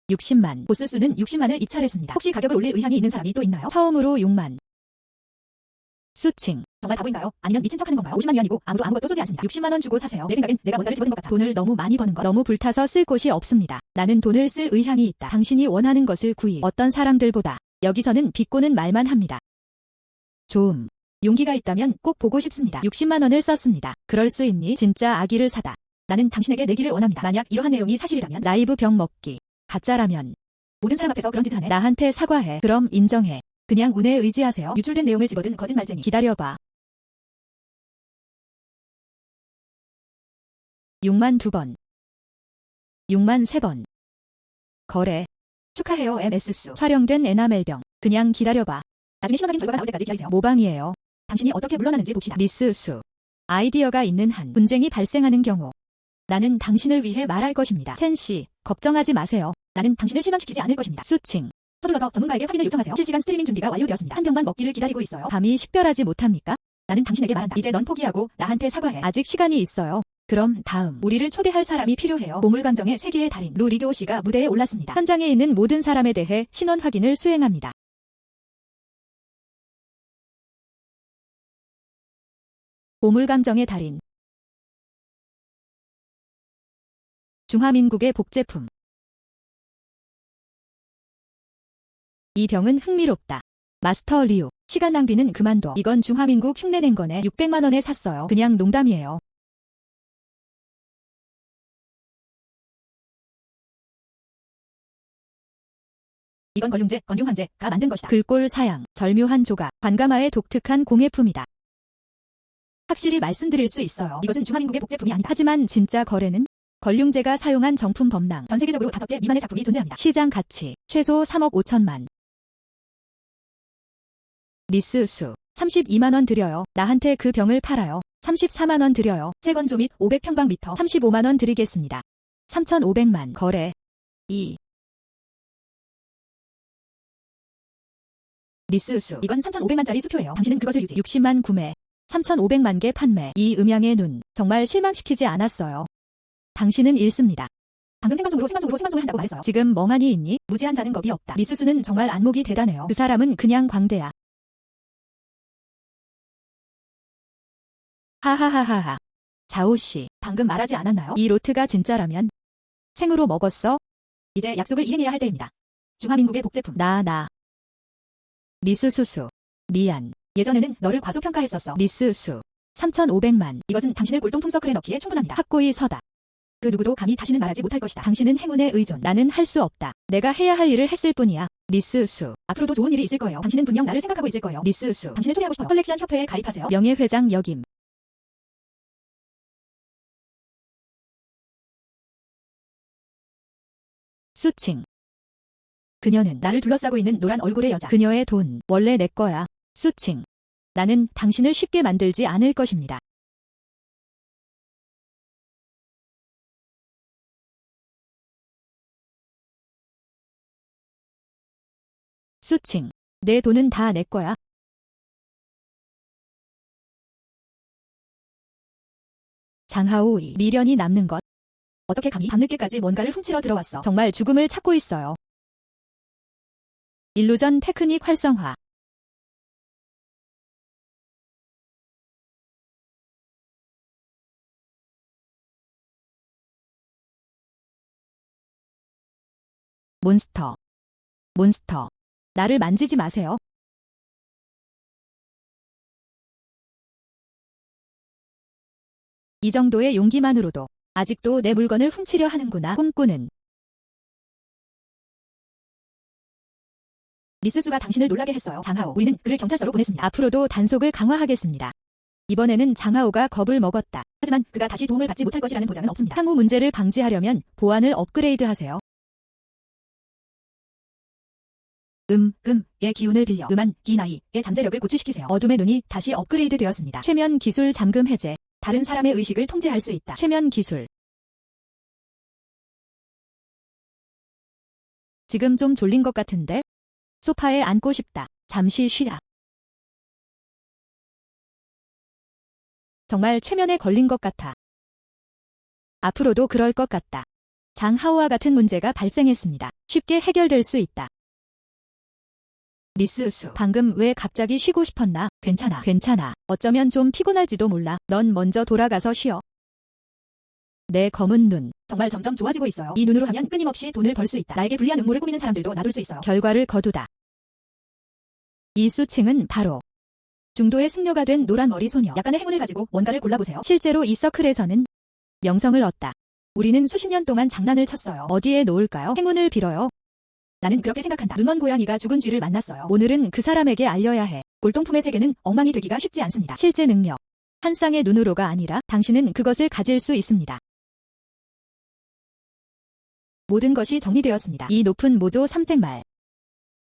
60만. 보스 수는 60만을 입찰했습니다. 혹시 가격을 올릴 의향이 있는 사람이 또 있나요? 처음으로 6만. 수칭. 정말 바보인가요? 아니면 미친 척하는 건가요? 50만 위안이고 아무도 아무것도 쏘지 않습니다. 60만 원 주고 사세요. 내 생각엔 내가 뭔가를 집어든 것 같아. 돈을 너무 많이 버는 것. 너무 불타서 쓸 곳이 없습니다. 나는 돈을 쓸 의향이 있다. 당신이 원하는 것을 구입. 어떤 사람들보다. 여기서는 비꼬는 말만 합니다. 좀. 용기가 있다면 꼭 보고 싶습니다. 60만 원을 썼습니다. 그럴 수 있니? 진짜 아기를 사다. 나는 당신에게 내기를 원합니다. 만약 이러한 내용이 사실이라면 라이브 병 먹기. 가짜라면. 모든 사람 앞에서 그런 짓을 하네. 나한테 사과해. 그럼 인정해. 그냥 운에 의지하세요. 유출된 내용을 집어든 거짓말쟁이. 기다려봐. 6만 2번. 6만 3번. 거래. 축하해요 MS수. 촬영된 에나멜병. 그냥 기다려봐. 나중에 신호각인 결과가 나올 때까지 기다리세요. 모방이에요. 당신이 어떻게 물러나는지 봅시다. 미스수. 아이디어가 있는 한 분쟁이 발생하는 경우 나는 당신을 위해 말할 것입니다. 첸씨, 걱정하지 마세요. 나는 당신을 실망시키지 않을 것입니다. 수칭. 서둘러서 전문가에게 확인을 요청하세요. 실시간 스트리밍 준비가 완료되었습니다. 한 병만 먹기를 기다리고 있어요. 감히 식별하지 못합니까? 나는 당신에게 말한다. 이제 넌 포기하고 나한테 사과해. 아직 시간이 있어요. 그럼 다음. 우리를 초대할 사람이 필요해요. 보물감정의 세계의 달인 루리교 씨가 무대에 올랐습니다. 현장에 있는 모든 사람에 대해 신원 확인을 수행합니다. 보물감정의 달인. 중화민국의 복제품. 이 병은 흥미롭다. 마스터 리우. 시간 낭비는 그만둬. 이건 중화민국 흉내낸 거네. 600만 원에 샀어요. 그냥 농담이에요. 이건 걸륭제, 건륭환제가 만든 것이다. 글꼴 사양, 절묘한 조각, 관가마의 독특한 공예품이다. 확실히 말씀드릴 수 있어요. 이것은 중화민국의 복제품이 아니다. 하지만 진짜 거래는 걸륭제가 사용한 정품 범랑. 전 세계적으로 5개 미만의 작품이 존재합니다. 시장 가치 최소 3억 5천만. 미스수 32만 원 드려요. 나한테 그 병을 팔아요. 34만 원 드려요. 세건조 및 500평방미터 35만 원 드리겠습니다. 3,500만. 거래. 2. 미스수. 이건 3,500만짜리 수표예요. 당신은 그것을 유지. 60만 구매. 3,500만 개 판매. 이 음양의 눈. 정말 실망시키지 않았어요. 당신은 잃습니다. 방금 생방송으로 한다고 말했어요. 지금 멍하니 있니? 무지한 자는 겁이 없다. 미스수는 정말 안목이 대단해요. 그 사람은 그냥 광대야. 하하하하하. 자오씨. 방금 말하지 않았나요? 이 로트가 진짜라면 생으로 먹었어? 이제 약속을 이행해야 할 때입니다. 중화민국의 복제품. 나. 미스수수. 미안. 예전에는 너를 과소평가했었어. 미스수. 3,500만. 이것은 당신을 골동품 서클에 넣기에 충분합니다. 확고히 서다. 그 누구도 감히 다시는 말하지 못할 것이다. 당신은 행운에 의존. 나는 할 수 없다. 내가 해야 할 일을 했을 뿐이야. 미스수. 앞으로도 좋은 일이 있을 거예요. 당신은 분명 나를 생각하고 있을 거예요. 미스수. 당신을 초대하고 싶어요. 컬렉션 협회에 가입하세요. 명예회장 역임. 수칭. 그녀는 나를 둘러싸고 있는 노란 얼굴의 여자. 그녀의 돈 원래 내 거야. 수칭. 나는 당신을 쉽게 만들지 않을 것입니다. 수칭. 내 돈은 다 내 거야. 장하오이. 미련이 남는 것. 어떻게 감히 밤늦게까지 뭔가를 훔치러 들어왔어. 정말 죽음을 찾고 있어요. 일루전 테크닉 활성화. 몬스터. 나를 만지지 마세요. 이 정도의 용기만으로도 아직도 내 물건을 훔치려 하는구나. 꿈꾸는. 미스수가 당신을 놀라게 했어요. 장하오. 우리는 그를 경찰서로 보냈습니다. 앞으로도 단속을 강화하겠습니다. 이번에는 장하오가 겁을 먹었다. 하지만 그가 다시 도움을 받지 못할 것이라는 보장은 없습니다. 향후 문제를 방지하려면 보안을 업그레이드하세요. 의 기운을 빌려 기나이의 잠재력을 고취시키세요. 어둠의 눈이 다시 업그레이드 되었습니다. 최면 기술 잠금 해제. 다른 사람의 의식을 통제할 수 있다. 최면 기술. 지금 좀 졸린 것 같은데? 소파에 앉고 싶다. 잠시 쉬다. 정말 최면에 걸린 것 같아. 앞으로도 그럴 것 같다. 장하오와 같은 문제가 발생했습니다. 쉽게 해결될 수 있다. 미스 수, 방금 왜 갑자기 쉬고 싶었나? 괜찮아, 괜찮아. 어쩌면 좀 피곤할지도 몰라. 넌 먼저 돌아가서 쉬어. 내 검은 눈. 정말 점점 좋아지고 있어요. 이 눈으로 하면 끊임없이 돈을 벌 수 있다. 나에게 불리한 음모를 꾸미는 사람들도 놔둘 수 있어요. 결과를 거두다. 이 수칭은 바로 중도의 승려가 된 노란 머리 소녀. 약간의 행운을 가지고 뭔가를 골라보세요. 실제로 이 서클에서는 명성을 얻다. 우리는 수십 년 동안 장난을 쳤어요. 어디에 놓을까요? 행운을 빌어요. 나는 그렇게 생각한다. 눈먼 고양이가 죽은 쥐를 만났어요. 오늘은 그 사람에게 알려야 해. 골동품의 세계는 엉망이 되기가 쉽지 않습니다. 실제 능력. 한 쌍의 눈으로가 아니라 당신은 그것을 가질 수 있습니다. 모든 것이 정리되었습니다. 이 높은 모조 삼색말.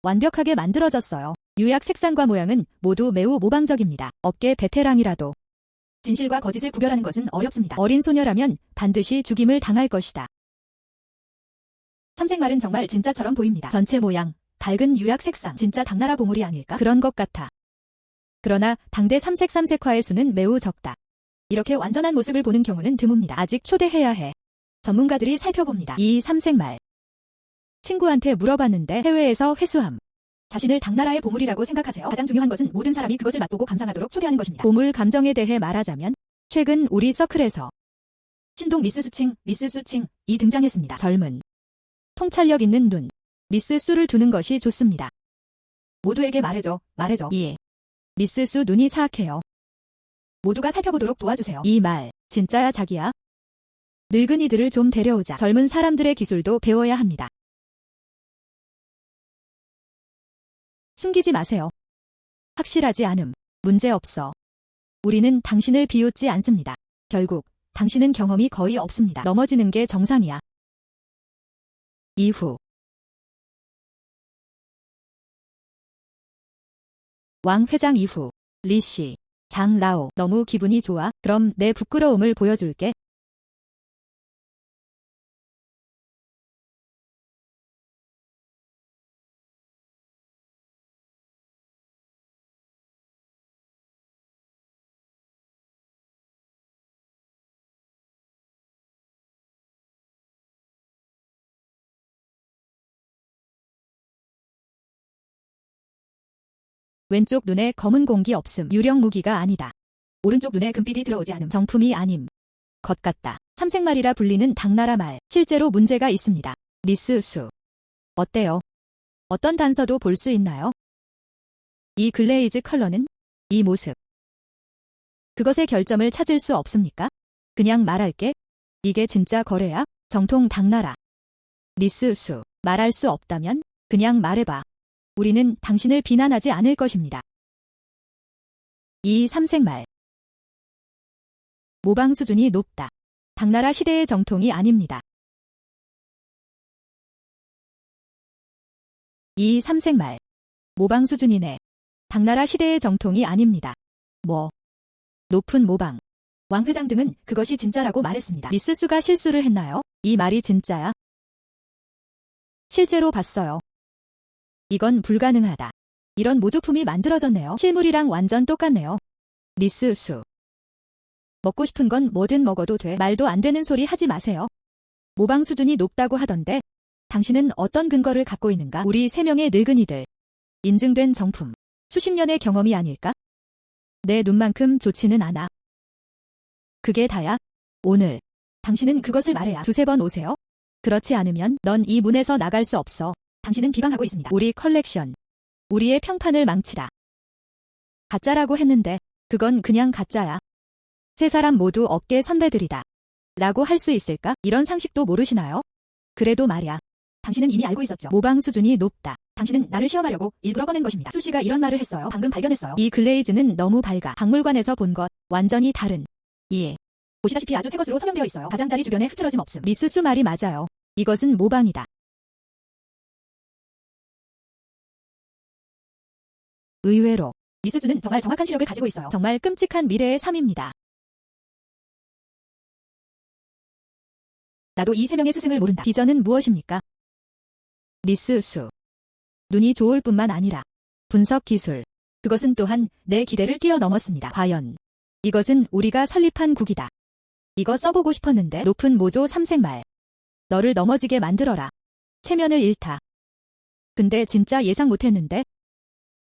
완벽하게 만들어졌어요. 유약 색상과 모양은 모두 매우 모방적입니다. 업계 베테랑이라도 진실과 거짓을 구별하는 것은 어렵습니다. 어린 소녀라면 반드시 죽임을 당할 것이다. 삼색말은 정말 진짜처럼 보입니다. 전체 모양, 밝은 유약 색상, 진짜 당나라 보물이 아닐까? 그런 것 같아. 그러나 당대 삼색화의 수는 매우 적다. 이렇게 완전한 모습을 보는 경우는 드뭅니다. 아직 초대해야 해. 전문가들이 살펴봅니다. 이 삼색말. 친구한테 물어봤는데 해외에서 회수함. 자신을 당나라의 보물이라고 생각하세요. 가장 중요한 것은 모든 사람이 그것을 맛보고 감상하도록 초대하는 것입니다. 보물 감정에 대해 말하자면 최근 우리 서클에서 신동 미스 수칭, 미스 수칭 이 등장했습니다. 젊은 통찰력 있는 눈, 미스 수를 두는 것이 좋습니다. 모두에게 말해줘, 말해줘. 예. 미스 수 눈이 사악해요. 모두가 살펴보도록 도와주세요. 이 말 진짜야 자기야? 늙은이들을 좀 데려오자. 젊은 사람들의 기술도 배워야 합니다. 숨기지 마세요. 확실하지 않음. 문제 없어. 우리는 당신을 비웃지 않습니다. 결국 당신은 경험이 거의 없습니다. 넘어지는 게 정상이야. 이후 왕 회장 이후 리씨, 장라오 너무 기분이 좋아? 그럼 내 부끄러움을 보여줄게. 왼쪽 눈에 검은 공기 없음. 유령 무기가 아니다. 오른쪽 눈에 금빛이 들어오지 않음. 정품이 아님. 것 같다. 삼색말이라 불리는 당나라 말. 실제로 문제가 있습니다. 미스 수. 어때요? 어떤 단서도 볼 수 있나요? 이 글레이즈 컬러는? 이 모습. 그것의 결점을 찾을 수 없습니까? 그냥 말할게. 이게 진짜 거래야? 정통 당나라. 미스 수. 말할 수 없다면? 그냥 말해봐. 우리는 당신을 비난하지 않을 것입니다. 이 삼색말. 모방 수준이 높다. 당나라 시대의 정통이 아닙니다. 이 삼색말. 모방 수준이네. 당나라 시대의 정통이 아닙니다. 뭐? 높은 모방. 왕 회장 등은 그것이 진짜라고 말했습니다. 미스 수가 실수를 했나요? 이 말이 진짜야? 실제로 봤어요. 이건 불가능하다. 이런 모조품이 만들어졌네요. 실물이랑 완전 똑같네요. 미스 수. 먹고 싶은 건 뭐든 먹어도 돼. 말도 안 되는 소리 하지 마세요. 모방 수준이 높다고 하던데 당신은 어떤 근거를 갖고 있는가? 우리 3명의 늙은이들. 인증된 정품. 수십 년의 경험이 아닐까? 내 눈만큼 좋지는 않아. 그게 다야? 오늘. 당신은 그것을 말해야 2-3번 오세요? 그렇지 않으면 넌 이 문에서 나갈 수 없어. 당신은 비방하고 있습니다. 우리 컬렉션. 우리의 평판을 망치다. 가짜라고 했는데 그건 그냥 가짜야. 세 사람 모두 업계 선배들이다. 라고 할 수 있을까? 이런 상식도 모르시나요? 그래도 말야. 당신은 이미 알고 있었죠. 모방 수준이 높다. 당신은 나를 시험하려고 일부러 꺼낸 것입니다. 수씨가 이런 말을 했어요. 방금 발견했어요. 이 글레이즈는 너무 밝아. 박물관에서 본 것 완전히 다른. 예. 보시다시피 아주 새 것으로 서명되어 있어요. 가장자리 주변에 흐트러짐 없음. 미스 수 말이 맞아요. 이것은 모방이다. 의외로 미스 수는 정말 정확한 시력을 가지고 있어요. 정말 끔찍한 미래의 삶입니다. 나도 이 3명의 스승을 모른다. 비전은 무엇입니까? 미스 수. 눈이 좋을 뿐만 아니라 분석 기술. 그것은 또한 내 기대를 뛰어넘었습니다. 과연 이것은 우리가 설립한 국이다. 이거 써보고 싶었는데. 높은 모조 삼색말. 너를 넘어지게 만들어라. 체면을 잃다. 근데 진짜 예상 못했는데.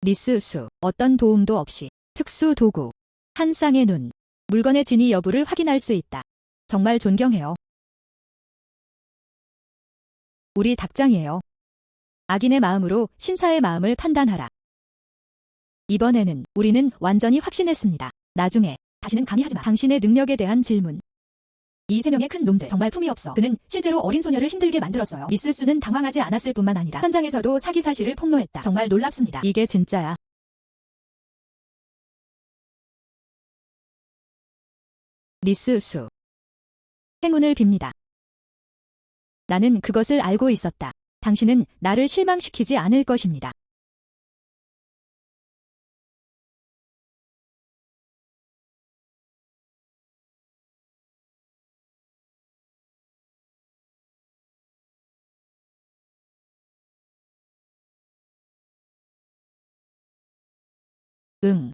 미스 수. 어떤 도움도 없이 특수 도구. 한 쌍의 눈. 물건의 진위 여부를 확인할 수 있다. 정말 존경해요. 우리 닭장이에요. 악인의 마음으로 신사의 마음을 판단하라. 이번에는 우리는 완전히 확신했습니다. 나중에 다시는 감히 하지마. 당신의 능력에 대한 질문. 이 세 명의 큰 놈들 정말 품이 없어. 그는 실제로 어린 소녀를 힘들게 만들었어요. 미스 수는 당황하지 않았을 뿐만 아니라 현장에서도 사기 사실을 폭로했다. 정말 놀랍습니다. 이게 진짜야. 미스 수. 행운을 빕니다. 나는 그것을 알고 있었다. 당신은 나를 실망시키지 않을 것입니다. 응.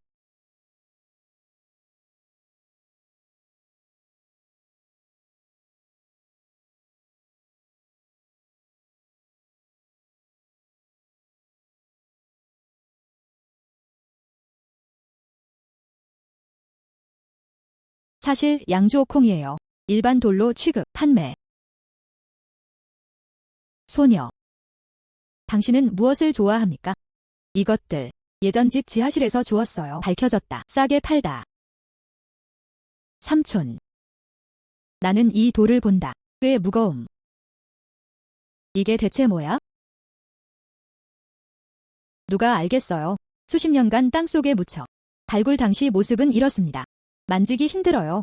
사실 양주오콩이에요. 일반 돌로 취급, 판매. 소녀. 당신은 무엇을 좋아합니까? 이것들. 예전 집 지하실에서 주웠어요. 밝혀졌다. 싸게 팔다. 삼촌. 나는 이 돌을 본다. 꽤 무거움. 이게 대체 뭐야? 누가 알겠어요. 수십 년간 땅속에 묻혀. 발굴 당시 모습은 이렇습니다. 만지기 힘들어요.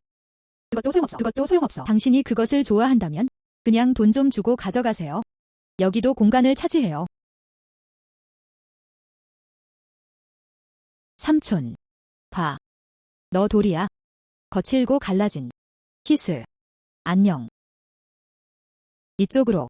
그것도 소용없어. 그것도 소용없어. 당신이 그것을 좋아한다면 그냥 돈 좀 주고 가져가세요. 여기도 공간을 차지해요. 삼촌. 봐. 너 돌이야. 거칠고 갈라진. 키스. 안녕. 이쪽으로.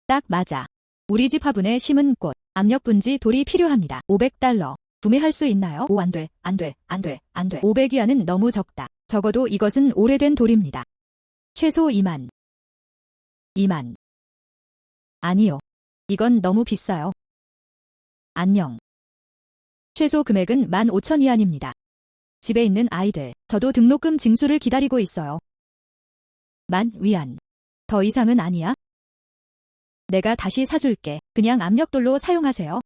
딱 맞아. 우리 집 화분에 심은 꽃. 압력분지 돌이 필요합니다. $500. 구매할 수 있나요? 오, 안 돼. 안 돼. 안 돼. 안 돼. 500위안은 너무 적다. 적어도 이것은 오래된 돌입니다. 최소 2만. 2만. 아니요. 이건 너무 비싸요. 안녕. 최소 금액은 15,000위안입니다. 집에 있는 아이들, 저도 등록금 징수를 기다리고 있어요. 10,000위안. 더 이상은 아니야? 내가 다시 사줄게. 그냥 압력돌로 사용하세요.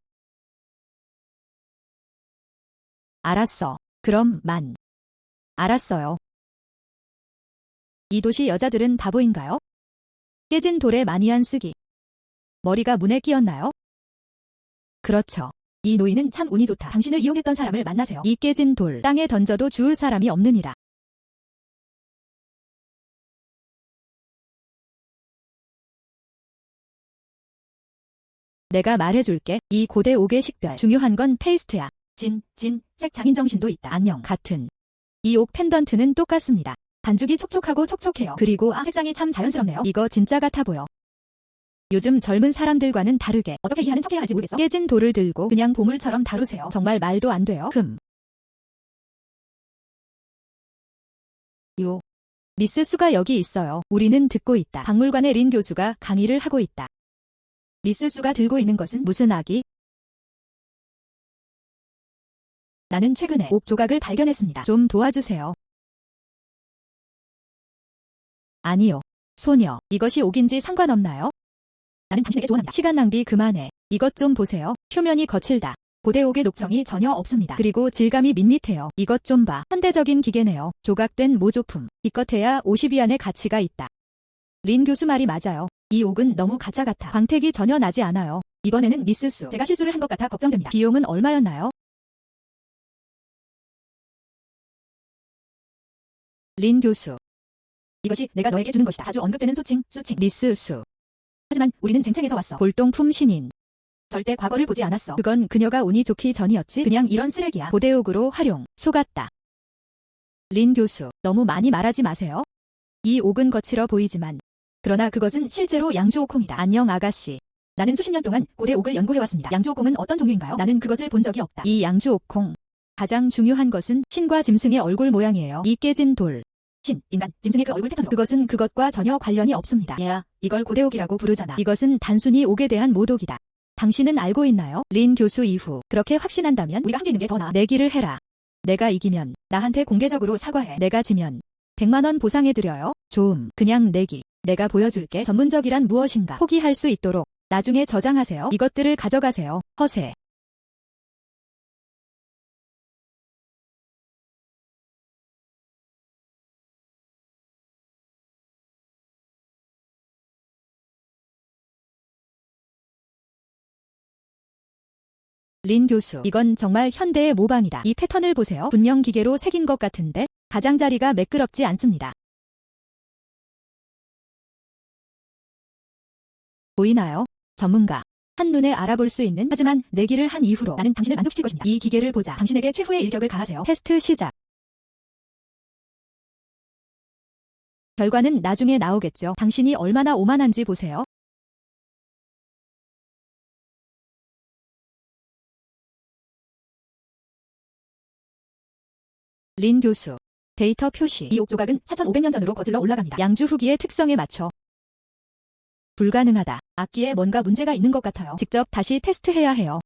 알았어. 그럼 10,000. 알았어요. 이 도시 여자들은 바보인가요? 깨진 돌에 마니안 쓰기. 머리가 문에 끼었나요? 그렇죠. 이 노인은 참 운이 좋다. 당신을 이용했던 사람을 만나세요. 이 깨진 돌, 땅에 던져도 주울 사람이 없느니라. 내가 말해줄게. 이 고대 옥의 식별. 중요한 건 페이스트야. 색 장인정신도 있다. 안녕. 같은. 이 옥 펜던트는 똑같습니다. 반죽이 촉촉하고 촉촉해요. 그리고 색상이 참 자연스럽네요. 이거 진짜 같아 보여. 요즘 젊은 사람들과는 다르게 어떻게 이해하는 척해야 할지 모르겠어. 깨진 돌을 들고 그냥 보물처럼 다루세요. 정말 말도 안 돼요. 요. 미스 수가 여기 있어요. 우리는 듣고 있다. 박물관의 린 교수가 강의를 하고 있다. 미스 수가 들고 있는 것은 무슨 악기? 나는 최근에 옥 조각을 발견했습니다. 좀 도와주세요. 아니요. 소녀, 이것이 옥인지 상관없나요? 나는 당신에게 조언합니다. 시간 낭비 그만해. 이것 좀 보세요. 표면이 거칠다. 고대 옥의 녹청이 전혀 없습니다. 그리고 질감이 밋밋해요. 이것 좀 봐. 현대적인 기계네요. 조각된 모조품. 기껏해야 50위안의 가치가 있다. 린 교수 말이 맞아요. 이 옥은 너무 가짜 같아. 광택이 전혀 나지 않아요. 이번에는 미스 수. 제가 실수를 한 것 같아 걱정됩니다. 비용은 얼마였나요? 린 교수. 이것이 내가 너에게 주는 것이다. 자주 언급되는 수칭. 미스 수. 하지만 우리는 쟁쟁에서 왔어. 골동품 신인. 절대 과거를 보지 않았어. 그건 그녀가 운이 좋기 전이었지. 그냥 이런 쓰레기야. 고대옥으로 활용. 속았다. 린 교수. 너무 많이 말하지 마세요. 이 옥은 거칠어 보이지만. 그러나 그것은 실제로 양주오콩이다. 안녕 아가씨. 나는 수십 년 동안 고대 옥을 연구해왔습니다. 양주옥콩은 어떤 종류인가요? 나는 그것을 본 적이 없다. 이 양주옥콩. 가장 중요한 것은 신과 짐승의 얼굴 모양이에요. 이 깨진 돌. 신, 인간, 짐승의 그 얼굴 패턴으로. 그것은 그것과 전혀 관련이 없습니다. 얘야, 이걸 고대옥이라고 부르잖아. 이것은 단순히 옥에 대한 모독이다. 당신은 알고 있나요? 린 교수 이후 그렇게 확신한다면 우리가 함께 있는 게 더 나아. 내기를 해라. 내가 이기면 나한테 공개적으로 사과해. 내가 지면 100만 원 보상해드려요. 좋음. 그냥 내기. 내가 보여줄게. 전문적이란 무엇인가 포기할 수 있도록 나중에 저장하세요. 이것들을 가져가세요. 허세. 린 교수, 이건 정말 현대의 모방이다. 이 패턴을 보세요. 분명 기계로 새긴 것 같은데 가장자리가 매끄럽지 않습니다. 보이나요? 전문가. 한눈에 알아볼 수 있는, 하지만 내기를 한 이후로 나는 당신을 만족시킬 것입니다. 이 기계를 보자. 당신에게 최후의 일격을 가하세요. 테스트 시작. 결과는 나중에 나오겠죠. 당신이 얼마나 오만한지 보세요. 린 교수. 데이터 표시. 이 옥 조각은 4,500년 전으로 거슬러 올라갑니다. 양주 후기의 특성에 맞춰. 불가능하다. 악기에 뭔가 문제가 있는 것 같아요. 직접 다시 테스트해야 해요.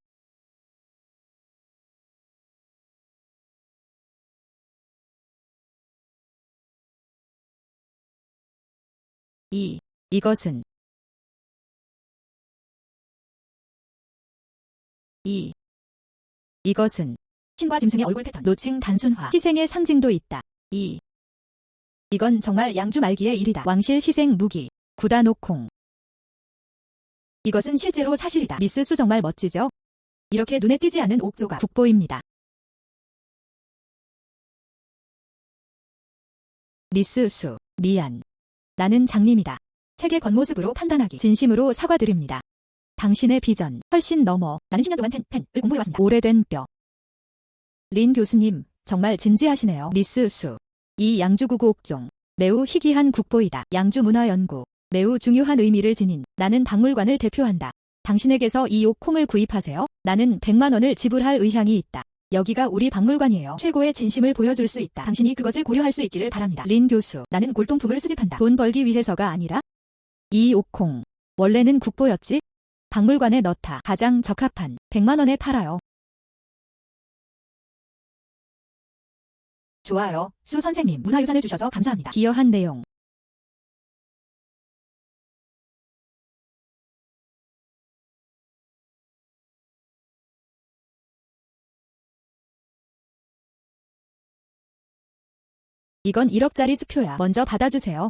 이것은 이것은 신과 짐승의 얼굴 패턴. 노칭 단순화. 희생의 상징도 있다. 이건 정말 양주 말기의 일이다. 왕실 희생 무기. 구다노콩. 이것은 실제로 사실이다. 미스 수 정말 멋지죠? 이렇게 눈에 띄지 않는 옥 조각. 국보입니다. 미스 수, 미안. 나는 장님이다. 책의 겉모습으로 판단하기. 진심으로 사과드립니다. 당신의 비전, 훨씬 넘어. 나는 10년 동안 펜을 공부해왔습니다. 오래된 뼈. 린 교수님, 정말 진지하시네요. 미스 수. 이 양주구구 옥종. 매우 희귀한 국보이다. 양주 문화 연구. 매우 중요한 의미를 지닌 나는 박물관을 대표한다. 당신에게서 이 옥콩을 구입하세요. 나는 100만 원을 지불할 의향이 있다. 여기가 우리 박물관이에요. 최고의 진심을 보여줄 수 있다. 당신이 그것을 고려할 수 있기를 바랍니다. 린 교수. 나는 골동품을 수집한다. 돈 벌기 위해서가 아니라 이 옥콩. 원래는 국보였지? 박물관에 넣다. 가장 적합한 100만 원에 팔아요. 좋아요. 수 선생님, 문화유산을 주셔서 감사합니다. 기여한 내용. 이건 1억짜리 수표야. 먼저 받아주세요.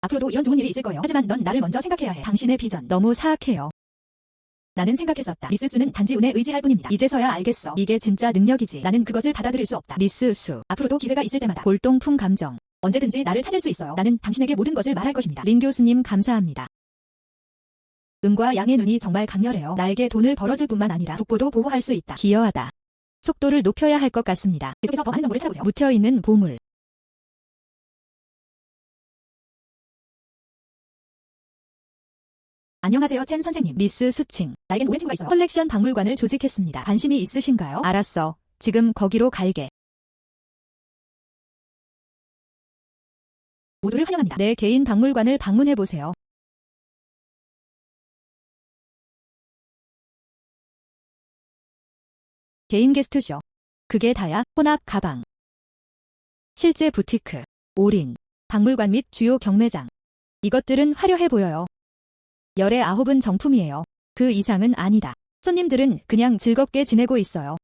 앞으로도 이런 좋은 일이 있을 거예요. 하지만 넌 나를 먼저 생각해야 해. 당신의 비전. 너무 사악해요. 나는 생각했었다. 미스 수는 단지 운에 의지할 뿐입니다. 이제서야 알겠어. 이게 진짜 능력이지. 나는 그것을 받아들일 수 없다. 미스 수. 앞으로도 기회가 있을 때마다 골동품 감정. 언제든지 나를 찾을 수 있어요. 나는 당신에게 모든 것을 말할 것입니다. 린 교수님 감사합니다. 음과 양의 눈이 정말 강렬해요. 나에게 돈을 벌어줄 뿐만 아니라 국보도 보호할 수 있다. 기여하다. 속도를 높여야 할 것 같습니다. 계속해서 더 많은 정보를 찾아보세요. 묻혀있는 보물. 안녕하세요, 첸 선생님. 미스 수칭. 나에겐 오랜 친구가 있어요. 컬렉션 박물관을 조직했습니다. 관심이 있으신가요? 알았어. 지금 거기로 갈게. 모두를 환영합니다. 내 개인 박물관을 방문해보세요. 개인 게스트쇼. 그게 다야? 혼합 가방. 실제 부티크. 올인. 박물관 및 주요 경매장. 이것들은 화려해 보여요. 열의 9은 정품이에요. 그 이상은 아니다. 손님들은 그냥 즐겁게 지내고 있어요.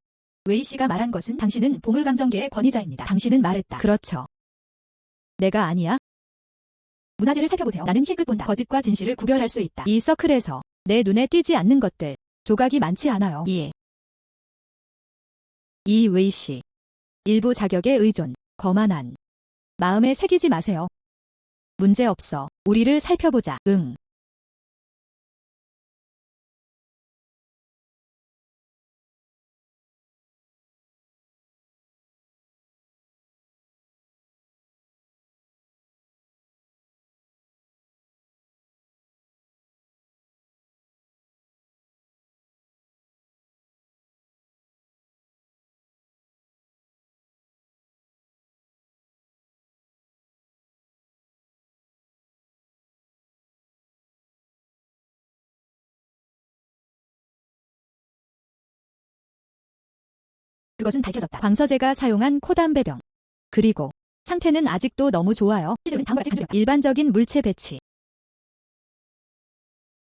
웨이 씨가 말한 것은 당신은 보물감정계의 권위자입니다. 당신은 말했다. 그렇죠. 내가 아니야? 문화재를 살펴보세요. 나는 힐끗 본다. 거짓과 진실을 구별할 수 있다. 이 서클에서 내 눈에 띄지 않는 것들. 조각이 많지 않아요. 이 웨이 씨. 일부 자격에 의존. 거만한. 마음에 새기지 마세요. 문제 없어. 우리를 살펴보자. 응. 그것은 밝혀졌다. 광서재가 사용한 코담배병. 그리고 상태는 아직도 너무 좋아요. 시즘은 다음과 같이 간주되었다. 일반적인 물체 배치.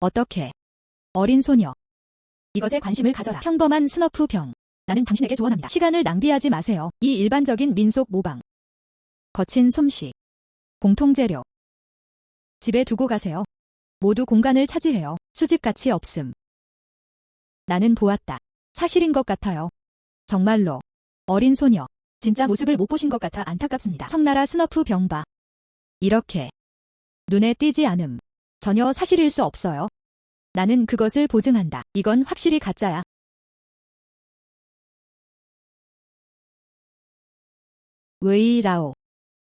어떻게? 어린 소녀. 이것에 관심을 가져라. 평범한 스너프 병. 나는 당신에게 조언합니다. 시간을 낭비하지 마세요. 이 일반적인 민속 모방. 거친 솜씨. 공통재료. 집에 두고 가세요. 모두 공간을 차지해요. 수집가치 없음. 나는 보았다. 사실인 것 같아요. 정말로. 어린 소녀. 진짜 모습을 못 보신 것 같아 안타깝습니다. 청나라 스너프 병바. 이렇게. 눈에 띄지 않음. 전혀 사실일 수 없어요. 나는 그것을 보증한다. 이건 확실히 가짜야. 웨이라오.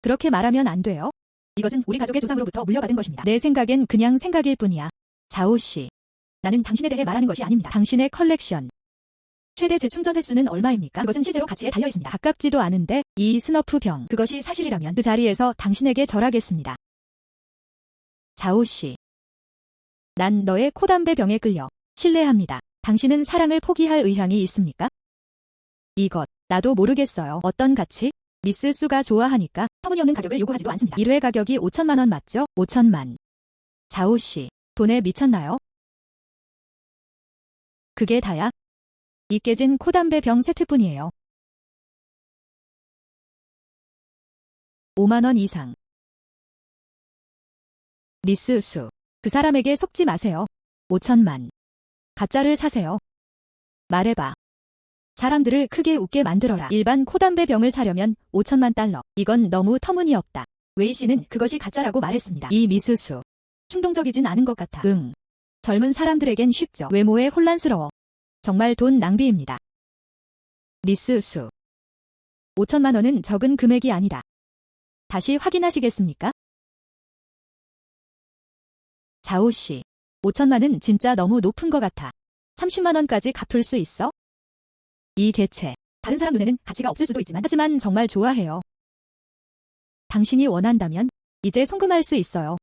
그렇게 말하면 안 돼요. 이것은 우리 가족의 조상으로부터 물려받은 것입니다. 내 생각엔 그냥 생각일 뿐이야. 자오씨. 나는 당신에 대해 말하는 것이 아닙니다. 당신의 컬렉션. 최대 재충전 횟수는 얼마입니까? 그것은 실제로 가치에 달려 있습니다. 가깝지도 않은데 이 스너프 병. 그것이 사실이라면 그 자리에서 당신에게 절하겠습니다. 자오씨. 난 너의 코담배 병에 끌려. 신뢰합니다. 당신은 사랑을 포기할 의향이 있습니까? 이것. 나도 모르겠어요. 어떤 가치? 미스 수가 좋아하니까. 터무니없는 가격을 요구하지도 않습니다. 1회 가격이 5천만 원 맞죠? 5천만. 자오씨. 돈에 미쳤나요? 그게 다야? 이 깨진 코담배 병 세트뿐이에요. 5만 원 이상. 미스 수. 그 사람에게 속지 마세요. 5천만. 가짜를 사세요. 말해봐. 사람들을 크게 웃게 만들어라. 일반 코담배 병을 사려면 5천만 달러. 이건 너무 터무니없다. 웨이 씨는 그것이 가짜라고 말했습니다. 이 미스수. 충동적이진 않은 것 같아. 응. 젊은 사람들에겐 쉽죠. 외모에 혼란스러워. 정말 돈 낭비입니다. 미스수. 5천만 원은 적은 금액이 아니다. 다시 확인하시겠습니까? 자오씨. 5천만은 진짜 너무 높은 것 같아. 30만 원까지 갚을 수 있어? 이 개체. 다른 사람 눈에는 가치가 없을 수도 있지만 하지만 정말 좋아해요. 당신이 원한다면 이제 송금할 수 있어요.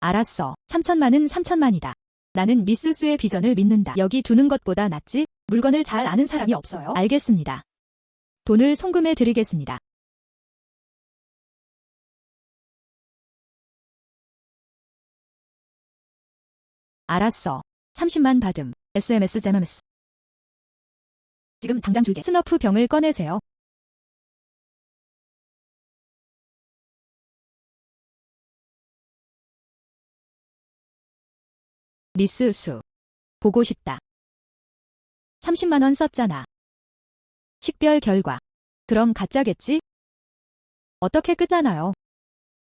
알았어. 3천만은 3천만이다. 나는 미스 수의 비전을 믿는다. 여기 두는 것보다 낫지? 물건을 잘 아는 사람이 없어요. 알겠습니다. 돈을 송금해 드리겠습니다. 알았어. 30만 받음. SMS 제너미스. 지금 당장 줄게. 스너프 병을 꺼내세요. 미스 수. 보고 싶다. 30만 원 썼잖아. 식별 결과. 그럼 가짜겠지? 어떻게 끝나나요?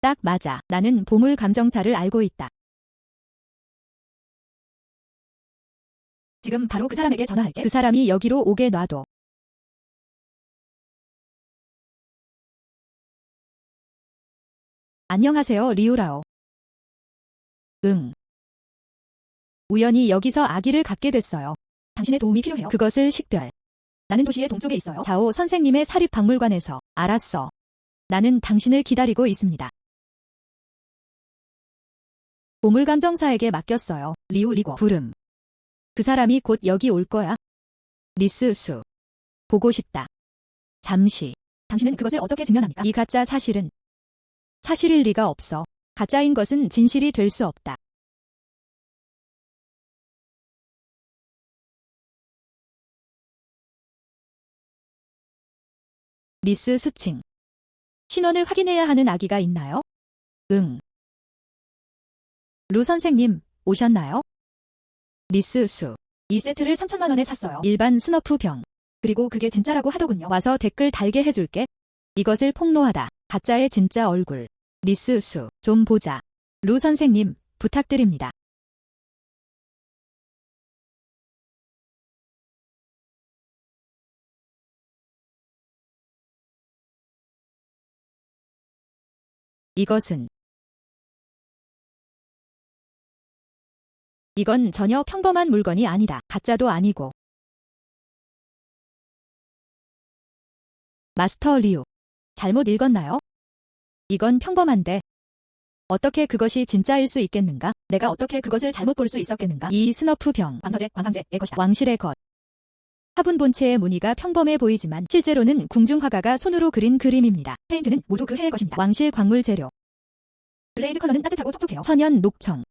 딱 맞아. 나는 보물 감정사를 알고 있다. 지금 바로 그 사람에게 전화할게. 그 사람이 여기로 오게 놔둬. 안녕하세요, 리우라오. 응. 우연히 여기서 아기를 갖게 됐어요. 당신의 도움이 필요해요. 그것을 식별. 나는 도시의 동쪽에 있어요. 자오 선생님의 사립박물관에서. 알았어. 나는 당신을 기다리고 있습니다. 보물감정사에게 맡겼어요. 리우 리고. 부름. 그 사람이 곧 여기 올 거야. 미스 수. 보고 싶다. 잠시. 당신은 그것을 어떻게 증명합니까? 이 가짜 사실은 사실일 리가 없어. 가짜인 것은 진실이 될 수 없다. 미스 수칭. 신원을 확인해야 하는 아기가 있나요? 응. 루 선생님, 오셨나요? 미스 수. 이 세트를 3천만 원에 샀어요. 일반 스너프 병. 그리고 그게 진짜라고 하더군요. 와서 댓글 달게 해줄게. 이것을 폭로하다. 가짜의 진짜 얼굴. 미스 수. 좀 보자. 루 선생님, 부탁드립니다. 이것은 이건 전혀 평범한 물건이 아니다. 가짜도 아니고. 마스터 리우. 잘못 읽었나요? 이건 평범한데 어떻게 그것이 진짜일 수 있겠는가? 내가 어떻게 그것을 잘못 볼 수 있었겠는가? 이 스너프 병, 광서제, 광황제의 것이다. 왕실의 것. 화분 본체의 무늬가 평범해 보이지만 실제로는 궁중화가가 손으로 그린 그림입니다. 페인트는 모두 그 해의 것입니다. 왕실 광물 재료. 글레이즈 컬러는 따뜻하고 촉촉해요. 천연 녹청.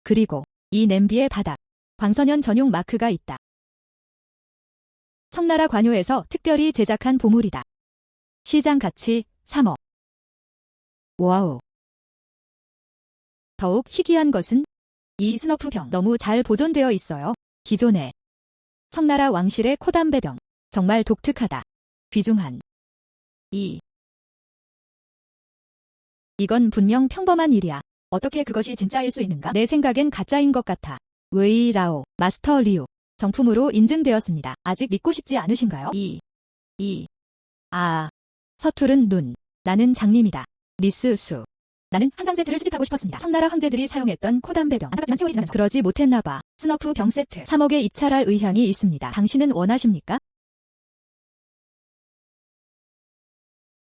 그리고 이 냄비의 바닥. 광선연 전용 마크가 있다. 청나라 관요에서 특별히 제작한 보물이다. 시장 가치 3억. 와우. 더욱 희귀한 것은 이 스너프 병 너무 잘 보존되어 있어요. 기존의 청나라 왕실의 코담배병 정말 독특하다. 귀중한 이건 분명 평범한 일이야. 어떻게 그것이 진짜일 수 있는가? 내 생각엔 가짜인 것 같아. 웨이라오 마스터 리우 정품으로 인증되었습니다. 아직 믿고 싶지 않으신가요? 서투른 눈. 나는 장님이다. 미스 수. 나는 항상 세트를 수집하고 싶었습니다. 청나라 황제들이 사용했던 코담배병. 안타깝지만 세월이 지나면서 그러지 못했나봐. 스너프 병 세트 3억에 입찰할 의향이 있습니다. 당신은 원하십니까?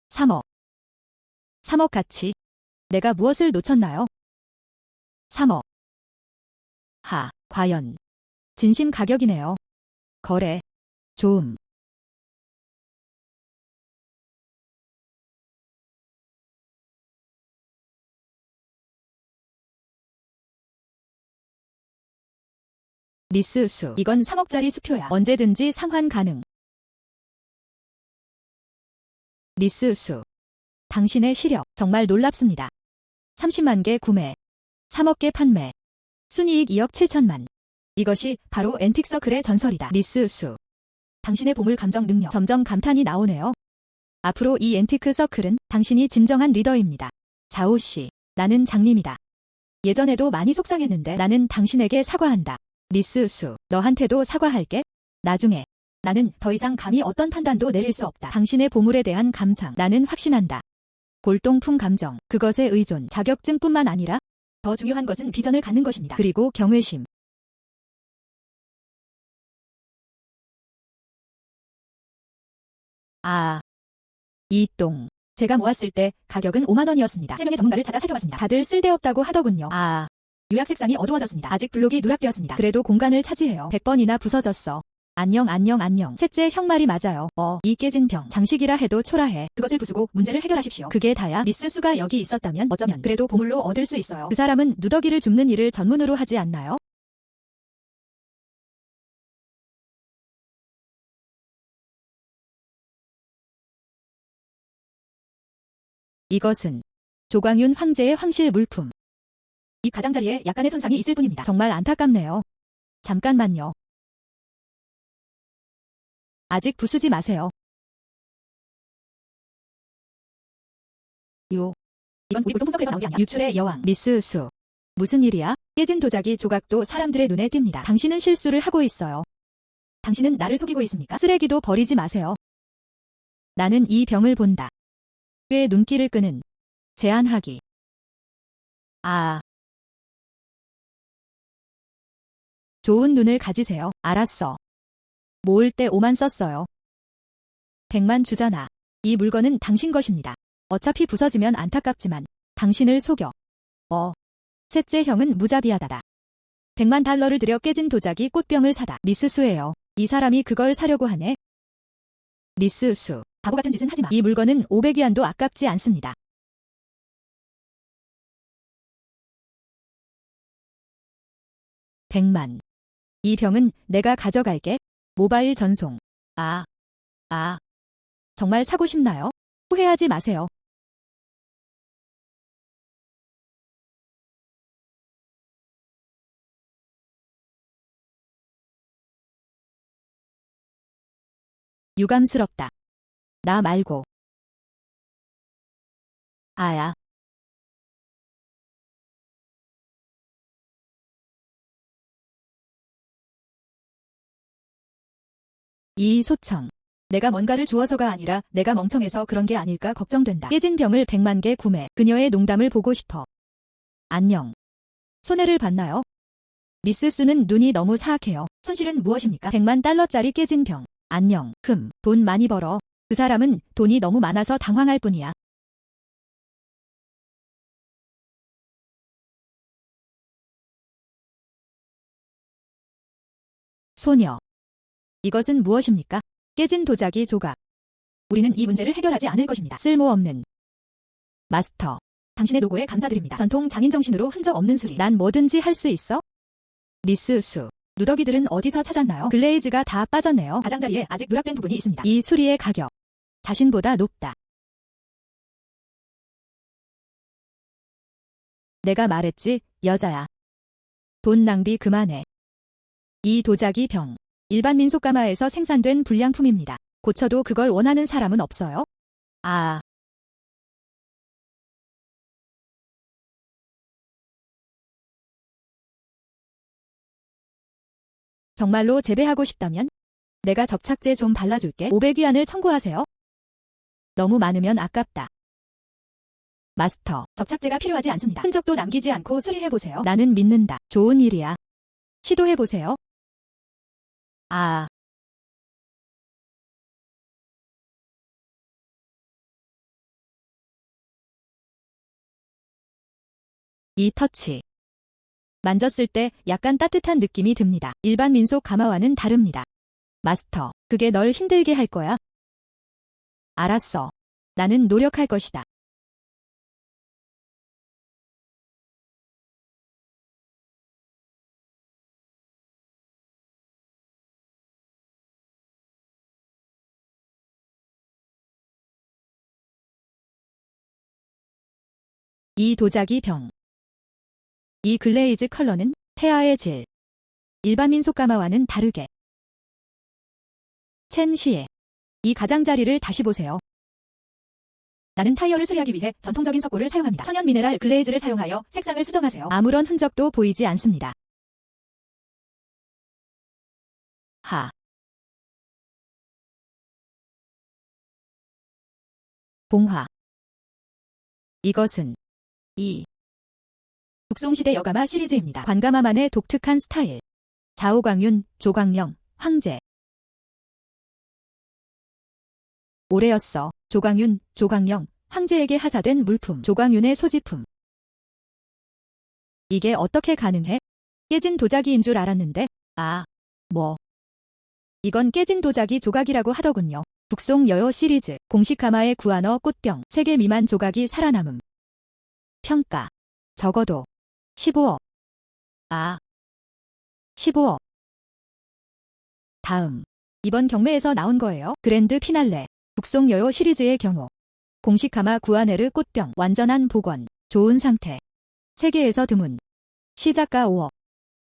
3억. 3억 가치. 내가 무엇을 놓쳤나요? 3억. 과연. 진심 가격이네요. 거래. 좋음. 미스 수. 이건 3억짜리 수표야. 언제든지 상환 가능. 미스 수. 당신의 시력 정말 놀랍습니다. 30만 개 구매. 3억 개 판매. 순이익 2억 7천만. 이것이 바로 앤틱서클의 전설이다. 미스 수. 당신의 보물 감정 능력. 점점 감탄이 나오네요. 앞으로 이 앤티크 서클은 당신이 진정한 리더입니다. 자오 씨. 나는 장님이다. 예전에도 많이 속상했는데 나는 당신에게 사과한다. 미스 수. 너한테도 사과할게. 나중에. 나는 더 이상 감히 어떤 판단도 내릴 수 없다. 당신의 보물에 대한 감상. 나는 확신한다. 골동품 감정. 그것의 의존. 자격증뿐만 아니라 더 중요한 것은 비전을 갖는 것입니다. 그리고 경외심. 이 똥. 제가 모았을 때 가격은 5만 원이었습니다. 3명의 전문가를 찾아 살펴봤습니다. 다들 쓸데없다고 하더군요. 요약 색상이 어두워졌습니다. 아직 블록이 누락되었습니다. 그래도 공간을 차지해요. 100번이나 부서졌어. 안녕. 셋째 형 말이 맞아요. 이 깨진 병. 장식이라 해도 초라해. 그것을 부수고 문제를 해결하십시오. 그게 다야. 미스 수가 여기 있었다면 어쩌면 그래도 보물로 얻을 수 있어요. 그 사람은 누더기를 줍는 일을 전문으로 하지 않나요? 이것은 조광윤 황제의 황실 물품. 이 가장자리에 약간의 손상이 있을 뿐입니다. 정말 안타깝네요. 잠깐만요. 아직 부수지 마세요. 이건 우리 골동 분석에서 나온 게 아니야. 유출의 여왕 미스 수. 무슨 일이야? 깨진 도자기 조각도 사람들의 눈에 띕니다. 당신은 실수를 하고 있어요. 당신은 나를 속이고 있습니까? 쓰레기도 버리지 마세요. 나는 이 병을 본다. 꽤 눈길을 끄는 제안하기. 좋은 눈을 가지세요. 알았어. 모을 때 5만 썼어요. 100만 주잖아. 이 물건은 당신 것입니다. 어차피 부서지면 안타깝지만 당신을 속여. 셋째 형은 무자비하다다. 100만 달러를 들여 깨진 도자기 꽃병을 사다. 미스 수예요. 이 사람이 그걸 사려고 하네. 미스 수. 바보 같은 짓은 하지 마. 이 물건은 500위안도 아깝지 않습니다. 100만. 이 병은 내가 가져갈게. 모바일 전송. 정말 사고 싶나요? 후회하지 마세요. 유감스럽다. 나 말고. 이 소청. 내가 뭔가를 주어서가 아니라 내가 멍청해서 그런 게 아닐까 걱정된다. 깨진 병을 100만 개 구매. 그녀의 농담을 보고 싶어. 안녕. 손해를 봤나요? 미스 수는 눈이 너무 사악해요. 손실은 무엇입니까? 100만 달러짜리 깨진 병. 안녕. 돈 많이 벌어. 그 사람은 돈이 너무 많아서 당황할 뿐이야. 소녀. 이것은 무엇입니까? 깨진 도자기 조각. 우리는 이 문제를 해결하지 않을 것입니다. 쓸모없는. 마스터. 당신의 노고에 감사드립니다. 전통 장인 정신으로 흔적 없는 수리. 난 뭐든지 할 수 있어? 미스 수. 누더기들은 어디서 찾았나요? 글레이즈가 다 빠졌네요. 가장자리에 아직 누락된 부분이 있습니다. 이 수리의 가격. 자신보다 높다. 내가 말했지, 여자야. 돈 낭비 그만해. 이 도자기 병. 일반 민속가마에서 생산된 불량품입니다. 고쳐도 그걸 원하는 사람은 없어요? 아. 정말로 재배하고 싶다면? 내가 접착제 좀 발라줄게. 500위안을 청구하세요. 너무 많으면 아깝다. 마스터. 접착제가 필요하지 않습니다. 흔적도 남기지 않고 수리해보세요. 나는 믿는다. 좋은 일이야. 시도해보세요. 아. 이 터치. 만졌을 때 약간 따뜻한 느낌이 듭니다. 일반 민속 가마와는 다릅니다. 마스터, 그게 널 힘들게 할 거야? 알았어. 나는 노력할 것이다. 이 도자기 병. 이 글레이즈 컬러는 태아의 질. 일반 민속 가마와는 다르게. 첸 시에. 이 가장자리를 다시 보세요. 나는 타이어를 수리하기 위해 전통적인 석고를 사용합니다. 천연 미네랄 글레이즈를 사용하여 색상을 수정하세요. 아무런 흔적도 보이지 않습니다. 하. 봉화. 이것은 이 북송시대 여가마 시리즈입니다. 관가마만의 독특한 스타일. 자오광윤, 조광영, 황제. 올해였어. 조광윤, 조광영, 황제에게 하사된 물품. 조광윤의 소지품. 이게 어떻게 가능해? 깨진 도자기인 줄 알았는데. 아, 뭐. 이건 깨진 도자기 조각이라고 하더군요. 북송 여여 시리즈. 공식 가마의 구안어 꽃병. 3개 미만 조각이 살아남음. 평가. 적어도 15억. 아. 15억. 다음. 이번 경매에서 나온 거예요. 그랜드 피날레. 북송 여여 시리즈의 경우. 공식 가마 구아네르 꽃병. 완전한 복원. 좋은 상태. 세계에서 드문. 시작가 5억.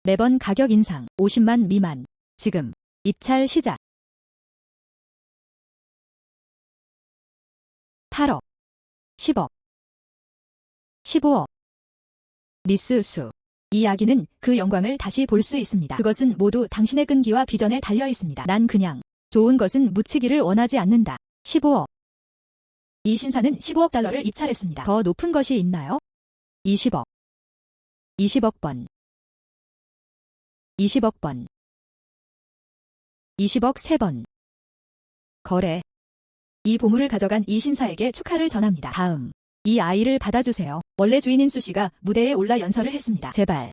매번 가격 인상. 50만 미만. 지금. 입찰 시작. 8억. 10억. 15억. 미스 수. 이 아기는 그 영광을 다시 볼 수 있습니다. 그것은 모두 당신의 끈기와 비전에 달려 있습니다. 난 그냥 좋은 것은 묻히기를 원하지 않는다. 15억. 이 신사는 15억 달러를 입찰했습니다. 더 높은 것이 있나요? 20억. 20억 번. 20억 번. 20억 3번. 거래. 이 보물을 가져간 이 신사에게 축하를 전합니다. 다음. 이 아이를 받아주세요. 원래 주인인 수 씨가 무대에 올라 연설을 했습니다. 제발.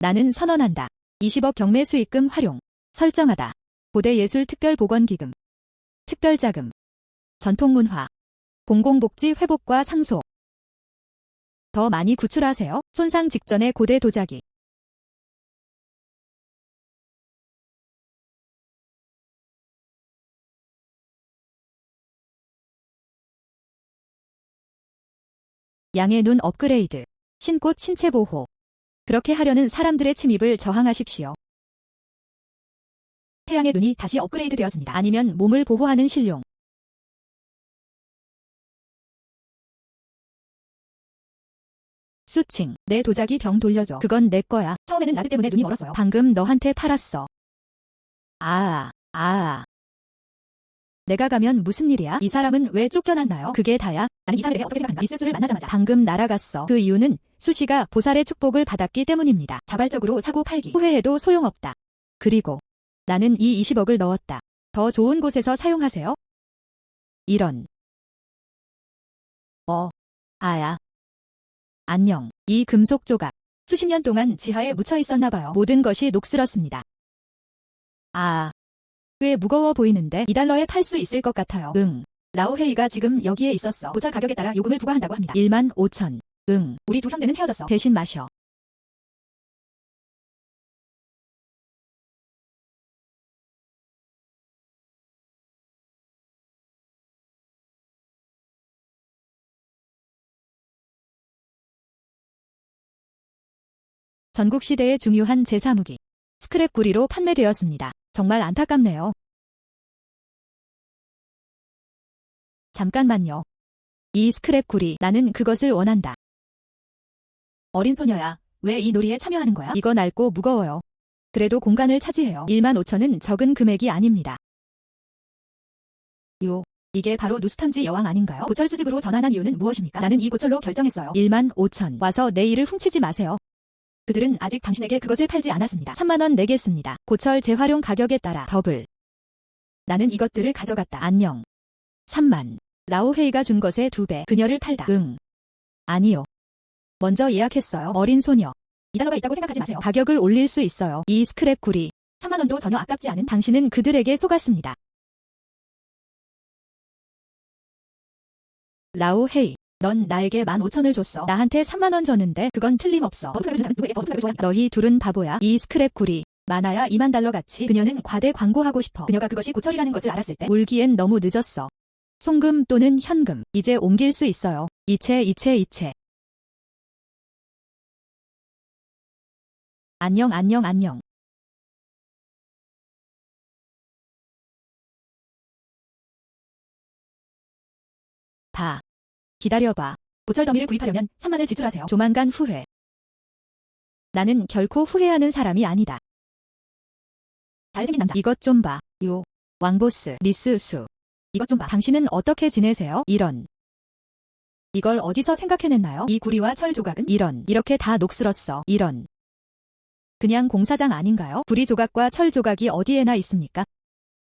나는 선언한다. 20억 경매 수익금 활용. 설정하다. 고대예술특별보건기금. 특별자금. 전통문화. 공공복지 회복과 상속. 더 많이 구출하세요. 손상 직전의 고대 도자기. 양의 눈 업그레이드. 신꽃 신체 보호. 그렇게 하려는 사람들의 침입을 저항하십시오. 태양의 눈이 다시 업그레이드 되었습니다. 아니면 몸을 보호하는 신룡. 수칭. 내 도자기 병 돌려줘. 그건 내 거야. 처음에는 라드 때문에 눈이 멀었어요. 방금 너한테 팔았어. 내가 가면 무슨 일이야? 이 사람은 왜 쫓겨났나요? 그게 다야? 나는 이 사람에 대해 어떻게 생각한다. 미스 수를 만나자마자 방금 날아갔어. 그 이유는 수씨가 보살의 축복을 받았기 때문입니다. 자발적으로 사고 팔기. 후회해도 소용없다. 그리고 나는 이 20억을 넣었다. 더 좋은 곳에서 사용하세요. 이런. 아야. 안녕. 이 금속 조각. 수십 년 동안 지하에 묻혀 있었나 봐요. 모든 것이 녹슬었습니다. 꽤 무거워 보이는데 2달러에 팔 수 있을 것 같아요. 응. 라오헤이가 지금 여기에 있었어. 고철 가격에 따라 요금을 부과한다고 합니다. 15,000. 응. 우리 두 형제는 헤어졌어. 대신 마셔. 전국시대의 중요한 제사무기. 스크랩 구리로 판매되었습니다. 정말 안타깝네요. 잠깐만요. 이 스크랩 구리, 나는 그것을 원한다. 어린 소녀야, 왜 이 놀이에 참여하는 거야? 이거 낡고 무거워요. 그래도 공간을 차지해요. 15,000은 적은 금액이 아닙니다. 이게 바로 누스탐지 여왕 아닌가요? 고철 수집으로 전환한 이유는 무엇입니까? 나는 이 고철로 결정했어요. 15,000. 와서 내 일을 훔치지 마세요. 그들은 아직 당신에게 그것을 팔지 않았습니다. 3만원 내겠습니다. 고철 재활용 가격에 따라 더블. 나는 이것들을 가져갔다. 안녕. 3만. 라오헤이가 준 것의 2배. 그녀를 팔다. 응. 아니요. 먼저 예약했어요. 어린 소녀. 2달러가 있다고 생각하지 마세요. 가격을 올릴 수 있어요. 이 스크랩 구리. 3만원도 전혀 아깝지 않은 당신은 그들에게 속았습니다. 라오헤이. 넌 나에게 15,000을 줬어. 나한테 3만원 줬는데 그건 틀림없어. 너희 둘은 바보야. 이 스크랩 구리. 많아야 2만 달러 가치. 그녀는 과대 광고하고 싶어. 그녀가 그것이 고철이라는 것을 알았을 때 울기엔 너무 늦었어. 송금 또는 현금. 이제 옮길 수 있어요. 이체. 안녕. 기다려봐. 고철 더미를 구입하려면 3만을 지출하세요. 조만간 후회. 나는 결코 후회하는 사람이 아니다. 잘생긴 남자. 이것 좀 봐. 왕보스, 미스 수. 이것 좀 봐. 당신은 어떻게 지내세요? 이런. 이걸 어디서 생각해냈나요? 이 구리와 철 조각은? 이렇게 다 녹슬었어. 이런. 그냥 공사장 아닌가요? 구리 조각과 철 조각이 어디에나 있습니까?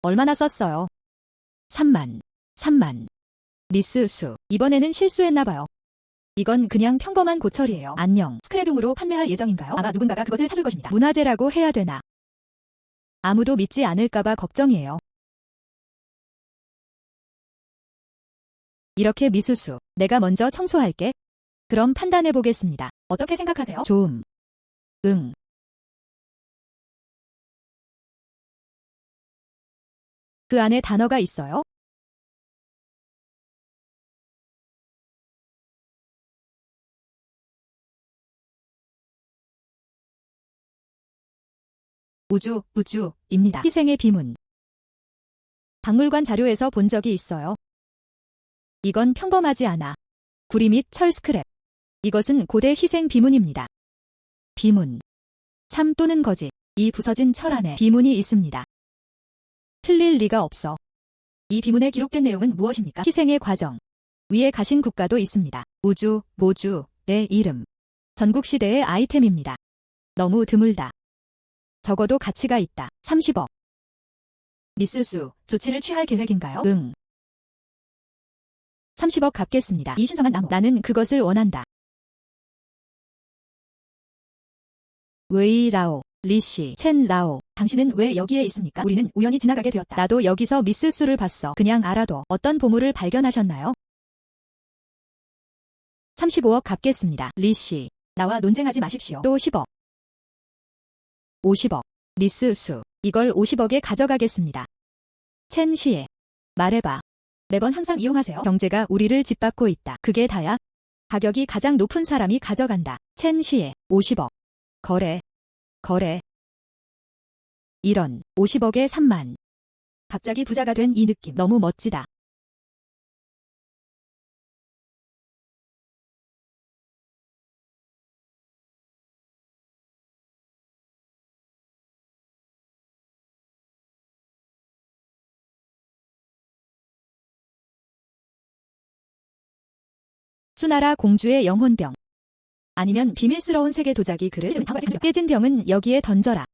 얼마나 썼어요? 3만. 미스 수. 이번에는 실수했나봐요. 이건 그냥 평범한 고철이에요. 안녕. 스크랩용으로 판매할 예정인가요? 아마 누군가가 그것을 사줄 것입니다. 문화재라고 해야 되나? 아무도 믿지 않을까봐 걱정이에요. 이렇게 미스수. 내가 먼저 청소할게. 그럼 판단해보겠습니다. 어떻게 생각하세요? 좀. 응. 그 안에 단어가 있어요? 우주입니다. 희생의 비문. 박물관 자료에서 본 적이 있어요. 이건 평범하지 않아. 구리 및 철 스크랩. 이것은 고대 희생 비문입니다. 비문. 참 또는 거짓. 이 부서진 철 안에 비문이 있습니다. 틀릴 리가 없어. 이 비문에 기록된 내용은 무엇입니까? 희생의 과정. 위에 가신 국가도 있습니다. 모주의 이름. 전국시대의 아이템입니다. 너무 드물다. 적어도 가치가 있다. 30억. 미스수, 조치를 취할 계획인가요? 응. 30억 갚겠습니다. 이 신성한 나무. 나는 그것을 원한다. 웨이라오, 리씨, 첸라오. 당신은 왜 여기에 있습니까? 우리는 우연히 지나가게 되었다. 나도 여기서 미스수를 봤어. 그냥 알아도. 어떤 보물을 발견하셨나요? 35억 갚겠습니다. 리씨. 나와 논쟁하지 마십시오. 또 10억. 50억. 미스수. 이걸 50억에 가져가겠습니다. 첸 시에. 말해봐. 매번 항상 이용하세요. 경제가 우리를 짓밟고 있다. 그게 다야? 가격이 가장 높은 사람이 가져간다. 첸 시에. 50억. 거래. 이런. 50억에 3만. 갑자기 부자가 된 이 느낌. 너무 멋지다. 수나라 공주의 영혼병. 아니면 비밀스러운 세계 도자기 그릇. 깨진 병은 여기에 던져라.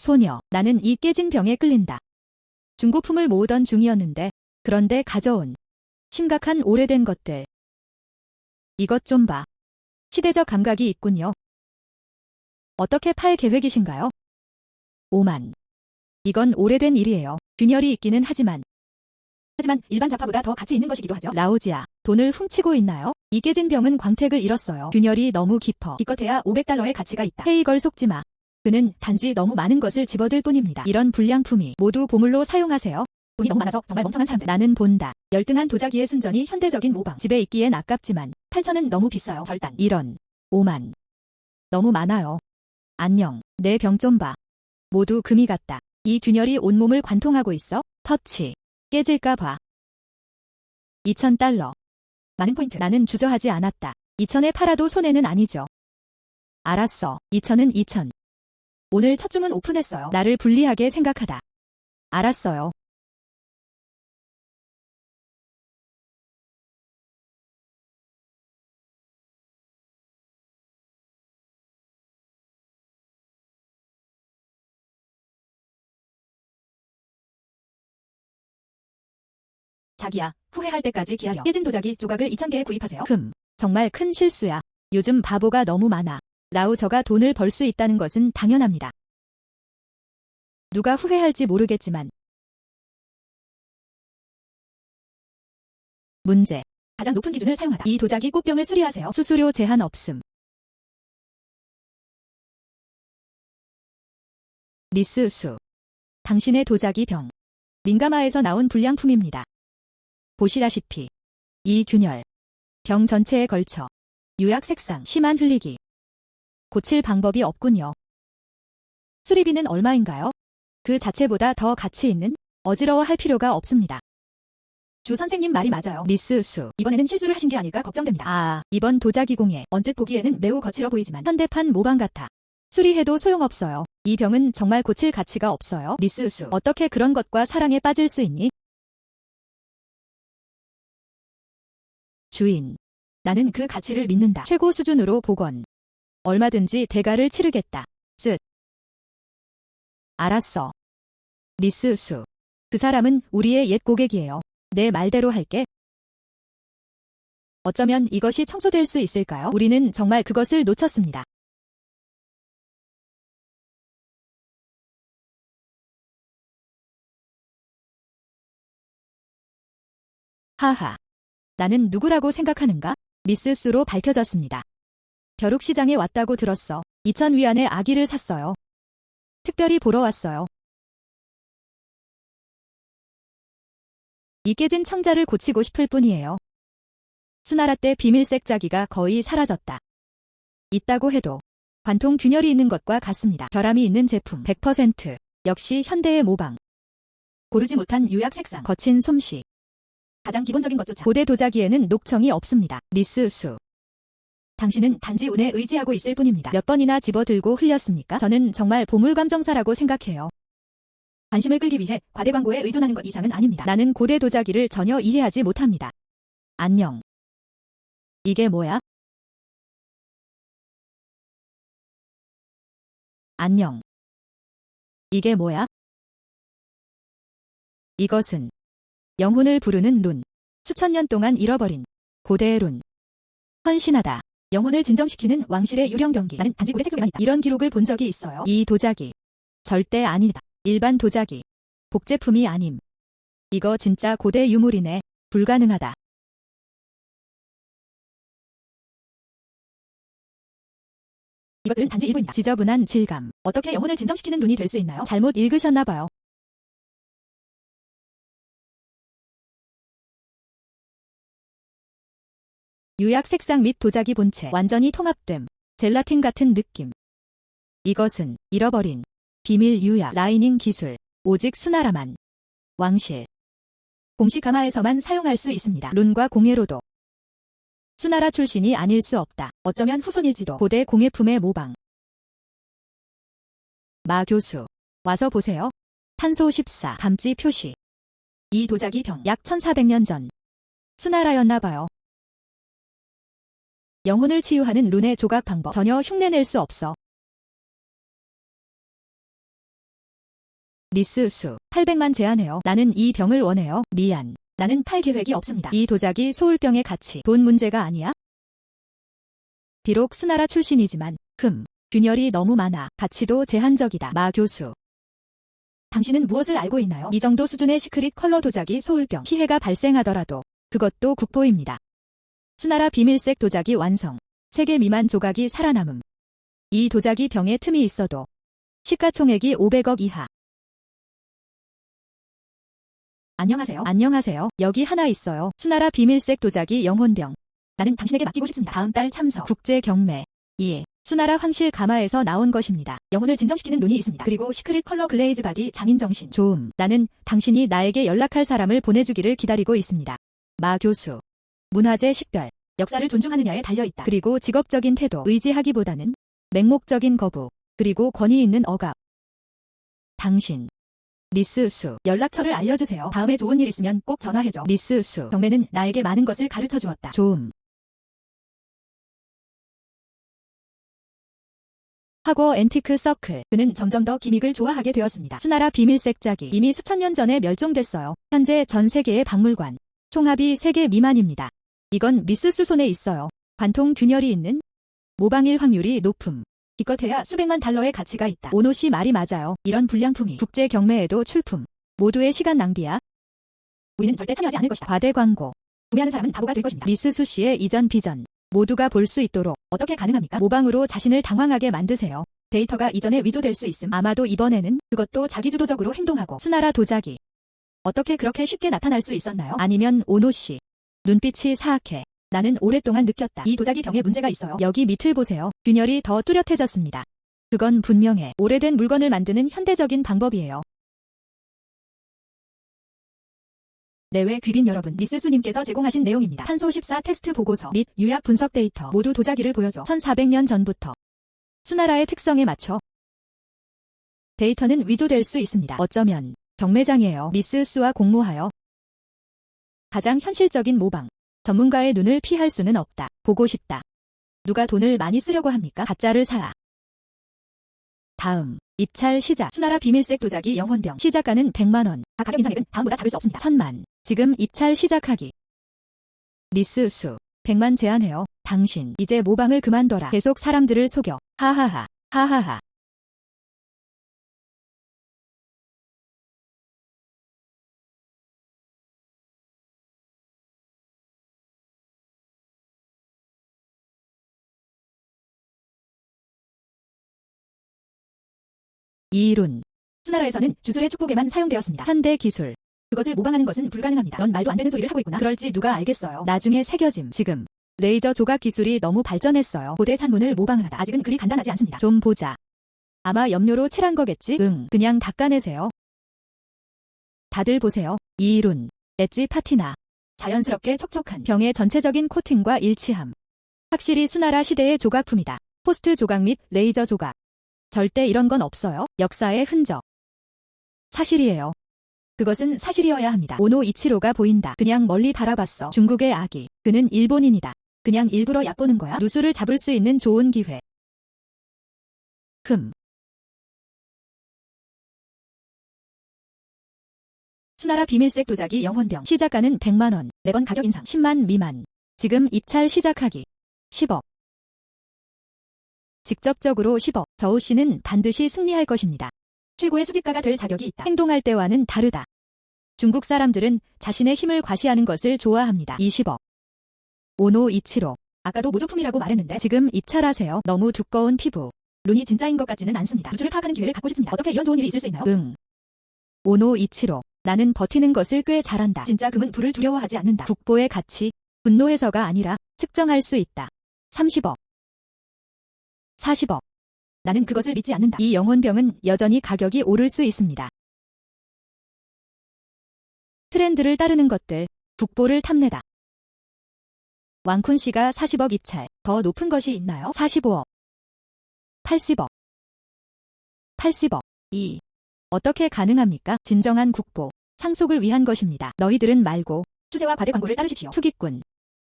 소녀, 나는 이 깨진 병에 끌린다. 중고품을 모으던 중이었는데, 그런데 가져온 심각한 오래된 것들. 이것 좀 봐. 시대적 감각이 있군요. 어떻게 팔 계획이신가요? 5만. 이건 오래된 일이에요. 균열이 있기는 하지만 일반 자파보다 더 가치 있는 것이기도 하죠. 라우지아, 돈을 훔치고 있나요? 이 깨진 병은 광택을 잃었어요. 균열이 너무 깊어. 기껏해야 $500의 가치가 있다. 헤이걸 속지 마. 그는 단지 너무 많은 것을 집어들 뿐입니다. 이런 불량품이 모두 보물로 사용하세요. 돈이 너무 많아서 정말 멍청한 사람들. 나는 본다. 열등한 도자기의 순전히 현대적인 모방. 집에 있기엔 아깝지만 8천은 너무 비싸요. 절단. 이런. 5만. 너무 많아요. 안녕. 내 병 좀 봐. 모두 금이 같다. 이 균열이 온몸을 관통하고 있어. 터치. 깨질까 봐. 2,000달러. 많은 포인트. 나는 주저하지 않았다. 2,000에 팔아도 손해는 아니죠. 알았어. 2,000은 2,000. 오늘 첫 주문 오픈했어요. 나를 불리하게 생각하다. 알았어요. 자기야, 후회할 때까지 기다려. 깨진 도자기 조각을 2,000개 구입하세요. 정말 큰 실수야. 요즘 바보가 너무 많아. 라우저가 돈을 벌 수 있다는 것은 당연합니다. 누가 후회할지 모르겠지만. 문제. 가장 높은 기준을 사용하다. 이 도자기 꽃병을 수리하세요. 수수료 제한 없음. 미스 수. 당신의 도자기 병. 민가마에서 나온 불량품입니다. 보시다시피 이 균열. 병 전체에 걸쳐 유약 색상 심한 흘리기. 고칠 방법이 없군요. 수리비는 얼마인가요? 그 자체보다 더 가치 있는 어지러워할 필요가 없습니다. 주 선생님 말이 맞아요. 미스 수. 이번에는 실수를 하신 게 아닐까 걱정됩니다. 아, 이번 도자기 공예. 언뜻 보기에는 매우 거칠어 보이지만 현대판 모방 같아. 수리해도 소용없어요. 이 병은 정말 고칠 가치가 없어요. 미스 수. 어떻게 그런 것과 사랑에 빠질 수 있니? 주인. 나는 그 가치를 믿는다. 최고 수준으로 복원. 얼마든지 대가를 치르겠다. 알았어. 미스 수. 그 사람은 우리의 옛 고객이에요. 내 말대로 할게. 어쩌면 이것이 청소될 수 있을까요? 우리는 정말 그것을 놓쳤습니다. 하하. 나는 누구라고 생각하는가? 미스 수로 밝혀졌습니다. 벼룩시장에 왔다고 들었어. 2,000위안의 아기를 샀어요. 특별히 보러 왔어요. 이 깨진 청자를 고치고 싶을 뿐이에요. 수나라 때 비밀색 자기가 거의 사라졌다. 있다고 해도 관통 균열이 있는 것과 같습니다. 결함이 있는 제품 100%. 역시 현대의 모방. 고르지 못한 유약 색상. 거친 솜씨. 가장 기본적인 것조차. 고대 도자기에는 녹청이 없습니다. 미스 수. 당신은 단지 운에 의지하고 있을 뿐입니다. 몇 번이나 집어들고 흘렸습니까? 저는 정말 보물감정사라고 생각해요. 관심을 끌기 위해 과대 광고에 의존하는 것 이상은 아닙니다. 나는 고대 도자기를 전혀 이해하지 못합니다. 안녕. 이게 뭐야? 안녕. 이게 뭐야? 이것은 영혼을 부르는 룬. 수천 년 동안 잃어버린 고대의 룬. 헌신하다. 영혼을 진정시키는 왕실의 유령 병기. 나는 단지 고대 책 속에만 있다. 이런 기록을 본 적이 있어요. 이 도자기. 절대 아니다. 일반 도자기. 복제품이 아님. 이거 진짜 고대 유물이네. 불가능하다. 이것들은 단지 일부입니다. 지저분한 질감. 어떻게 영혼을 진정시키는 룬이 될 수 있나요? 잘못 읽으셨나봐요. 유약 색상 및 도자기 본체 완전히 통합됨. 젤라틴 같은 느낌. 이것은 잃어버린 비밀 유약 라이닝 기술. 오직 수나라만. 왕실. 공식 가마에서만 사용할 수 있습니다. 룬과 공예로도. 수나라 출신이 아닐 수 없다. 어쩌면 후손일지도. 고대 공예품의 모방. 마 교수. 와서 보세요. 탄소 14 감지 표시. 이 도자기 병. 약 1400년 전. 수나라였나봐요. 영혼을 치유하는 룬의 조각 방법 전혀 흉내낼 수 없어. 미스 수, 800만 제안해요. 나는 이 병을 원해요. 미안. 나는 팔 계획이 없습니다. 이 도자기 소울병의 가치, 돈 문제가 아니야? 비록 수나라 출신이지만, 균열이 너무 많아. 가치도 제한적이다. 마 교수. 당신은 무엇을 알고 있나요? 이 정도 수준의 시크릿 컬러 도자기 소울병, 피해가 발생하더라도, 그것도 국보입니다. 수나라 비밀색 도자기 완성. 3개 미만 조각이 살아남음. 이 도자기 병에 틈이 있어도, 시가총액이 500억 이하. 안녕하세요. 여기 하나 있어요. 수나라 비밀색 도자기 영혼병. 나는 당신에게 맡기고 싶습니다. 다음 달 참석. 국제 경매. 예. 수나라 황실 가마에서 나온 것입니다. 영혼을 진정시키는 룬이 있습니다. 그리고 시크릿 컬러 글레이즈 바디 장인 정신. 좋음. 나는 당신이 나에게 연락할 사람을 보내주기를 기다리고 있습니다. 마 교수. 문화재 식별. 역사를 존중하느냐에 달려있다. 그리고 직업적인 태도. 의지하기보다는 맹목적인 거부. 그리고 권위 있는 억압. 당신. 미스 수. 연락처를 알려주세요. 다음에 좋은 일 있으면 꼭 전화해줘. 미스 수. 경매는 나에게 많은 것을 가르쳐 주었다. 좋음. 하고 앤티크 서클. 그는 점점 더 기믹을 좋아하게 되었습니다. 수나라 비밀색 자기. 이미 수천 년 전에 멸종됐어요. 현재 전 세계의 박물관. 총합이 3개 미만입니다. 이건 미스 수 손에 있어요. 관통 균열이 있는 모방일 확률이 높음. 기껏해야 수백만 달러의 가치가 있다. 오노 씨 말이 맞아요. 이런 불량품이 국제 경매에도 출품. 모두의 시간 낭비야. 우리는 절대 참여하지 않을 것이다. 과대 광고. 구매하는 사람은 바보가 될 것입니다. 미스 수 씨의 이전 비전. 모두가 볼 수 있도록 어떻게 가능합니까? 모방으로 자신을 당황하게 만드세요. 데이터가 이전에 위조될 수 있음. 아마도 이번에는 그것도 자기주도적으로 행동하고. 수나라 도자기. 어떻게 그렇게 쉽게 나타날 수 있었나요? 아니면 오노 씨. 눈빛이 사악해. 나는 오랫동안 느꼈다. 이 도자기 병에 문제가 있어요. 여기 밑을 보세요. 균열이 더 뚜렷해졌습니다. 그건 분명해. 오래된 물건을 만드는 현대적인 방법이에요. 내외 귀빈 여러분, 미스 수님께서 제공하신 내용입니다. 탄소 14 테스트 보고서 및 유약 분석 데이터 모두 도자기를 보여줘. 1400년 전부터 수나라의 특성에 맞춰 데이터는 위조될 수 있습니다. 어쩌면 경매장이에요. 미스 수와 공모하여 가장 현실적인 모방. 전문가의 눈을 피할 수는 없다. 보고 싶다. 누가 돈을 많이 쓰려고 합니까? 가짜를 사. 다음. 입찰 시작. 수나라 비밀색 도자기 영혼병. 시작가는 100만원. 가격 인상액은 다음보다 작을 수 없습니다. 1000만. 지금 입찰 시작하기. 미스 수. 100만 제안해요. 당신. 이제 모방을 그만둬라. 계속 사람들을 속여. 하하하. 하하하. 이룬. 수나라에서는 주술의 축복에만 사용되었습니다. 현대 기술. 그것을 모방하는 것은 불가능합니다. 넌 말도 안 되는 소리를 하고 있구나. 그럴지 누가 알겠어요. 나중에 새겨짐. 지금. 레이저 조각 기술이 너무 발전했어요. 고대 산문을 모방하다. 아직은 그리 간단하지 않습니다. 좀 보자. 아마 염료로 칠한 거겠지? 응. 그냥 닦아내세요. 다들 보세요. 이룬. 엣지 파티나. 자연스럽게 촉촉한 병의 전체적인 코팅과 일치함. 확실히 수나라 시대의 조각품이다. 포스트 조각 및 레이저 조각. 절대 이런 건 없어요. 역사의 흔적. 사실이에요. 그것은 사실이어야 합니다. 오노 이치로가 보인다. 그냥 멀리 바라봤어. 중국의 아기. 그는 일본인이다. 그냥 일부러 얕보는 거야. 누수를 잡을 수 있는 좋은 기회. 수나라 비밀색 도자기 영혼병. 시작가는 100만원. 매번 가격 인상. 10만 미만. 지금 입찰 시작하기. 10억. 직접적으로 10억. 저우 씨는 반드시 승리할 것입니다. 최고의 수집가가 될 자격이 있다. 행동할 때와는 다르다. 중국 사람들은 자신의 힘을 과시하는 것을 좋아합니다. 20억. 오노 이치로. 아까도 모조품이라고 말했는데 지금 입찰하세요. 너무 두꺼운 피부. 룬이 진짜인 것 같지는 않습니다. 우주를 파악하는 기회를 갖고 싶습니다. 어떻게 이런 좋은 일이 있을 수 있나요? 응. 오노 이치로. 나는 버티는 것을 꽤 잘한다. 진짜 금은 불을 두려워하지 않는다. 국보의 가치. 분노해서가 아니라 측정할 수 있다. 30억. 40억. 나는 그것을 믿지 않는다. 이 영혼병은 여전히 가격이 오를 수 있습니다. 트렌드를 따르는 것들. 국보를 탐내다. 왕쿤 씨가 40억 입찰. 더 높은 것이 있나요? 45억. 80억. 80억. 어떻게 가능합니까? 진정한 국보. 상속을 위한 것입니다. 너희들은 말고 추세와 과대 광고를 따르십시오. 투기꾼.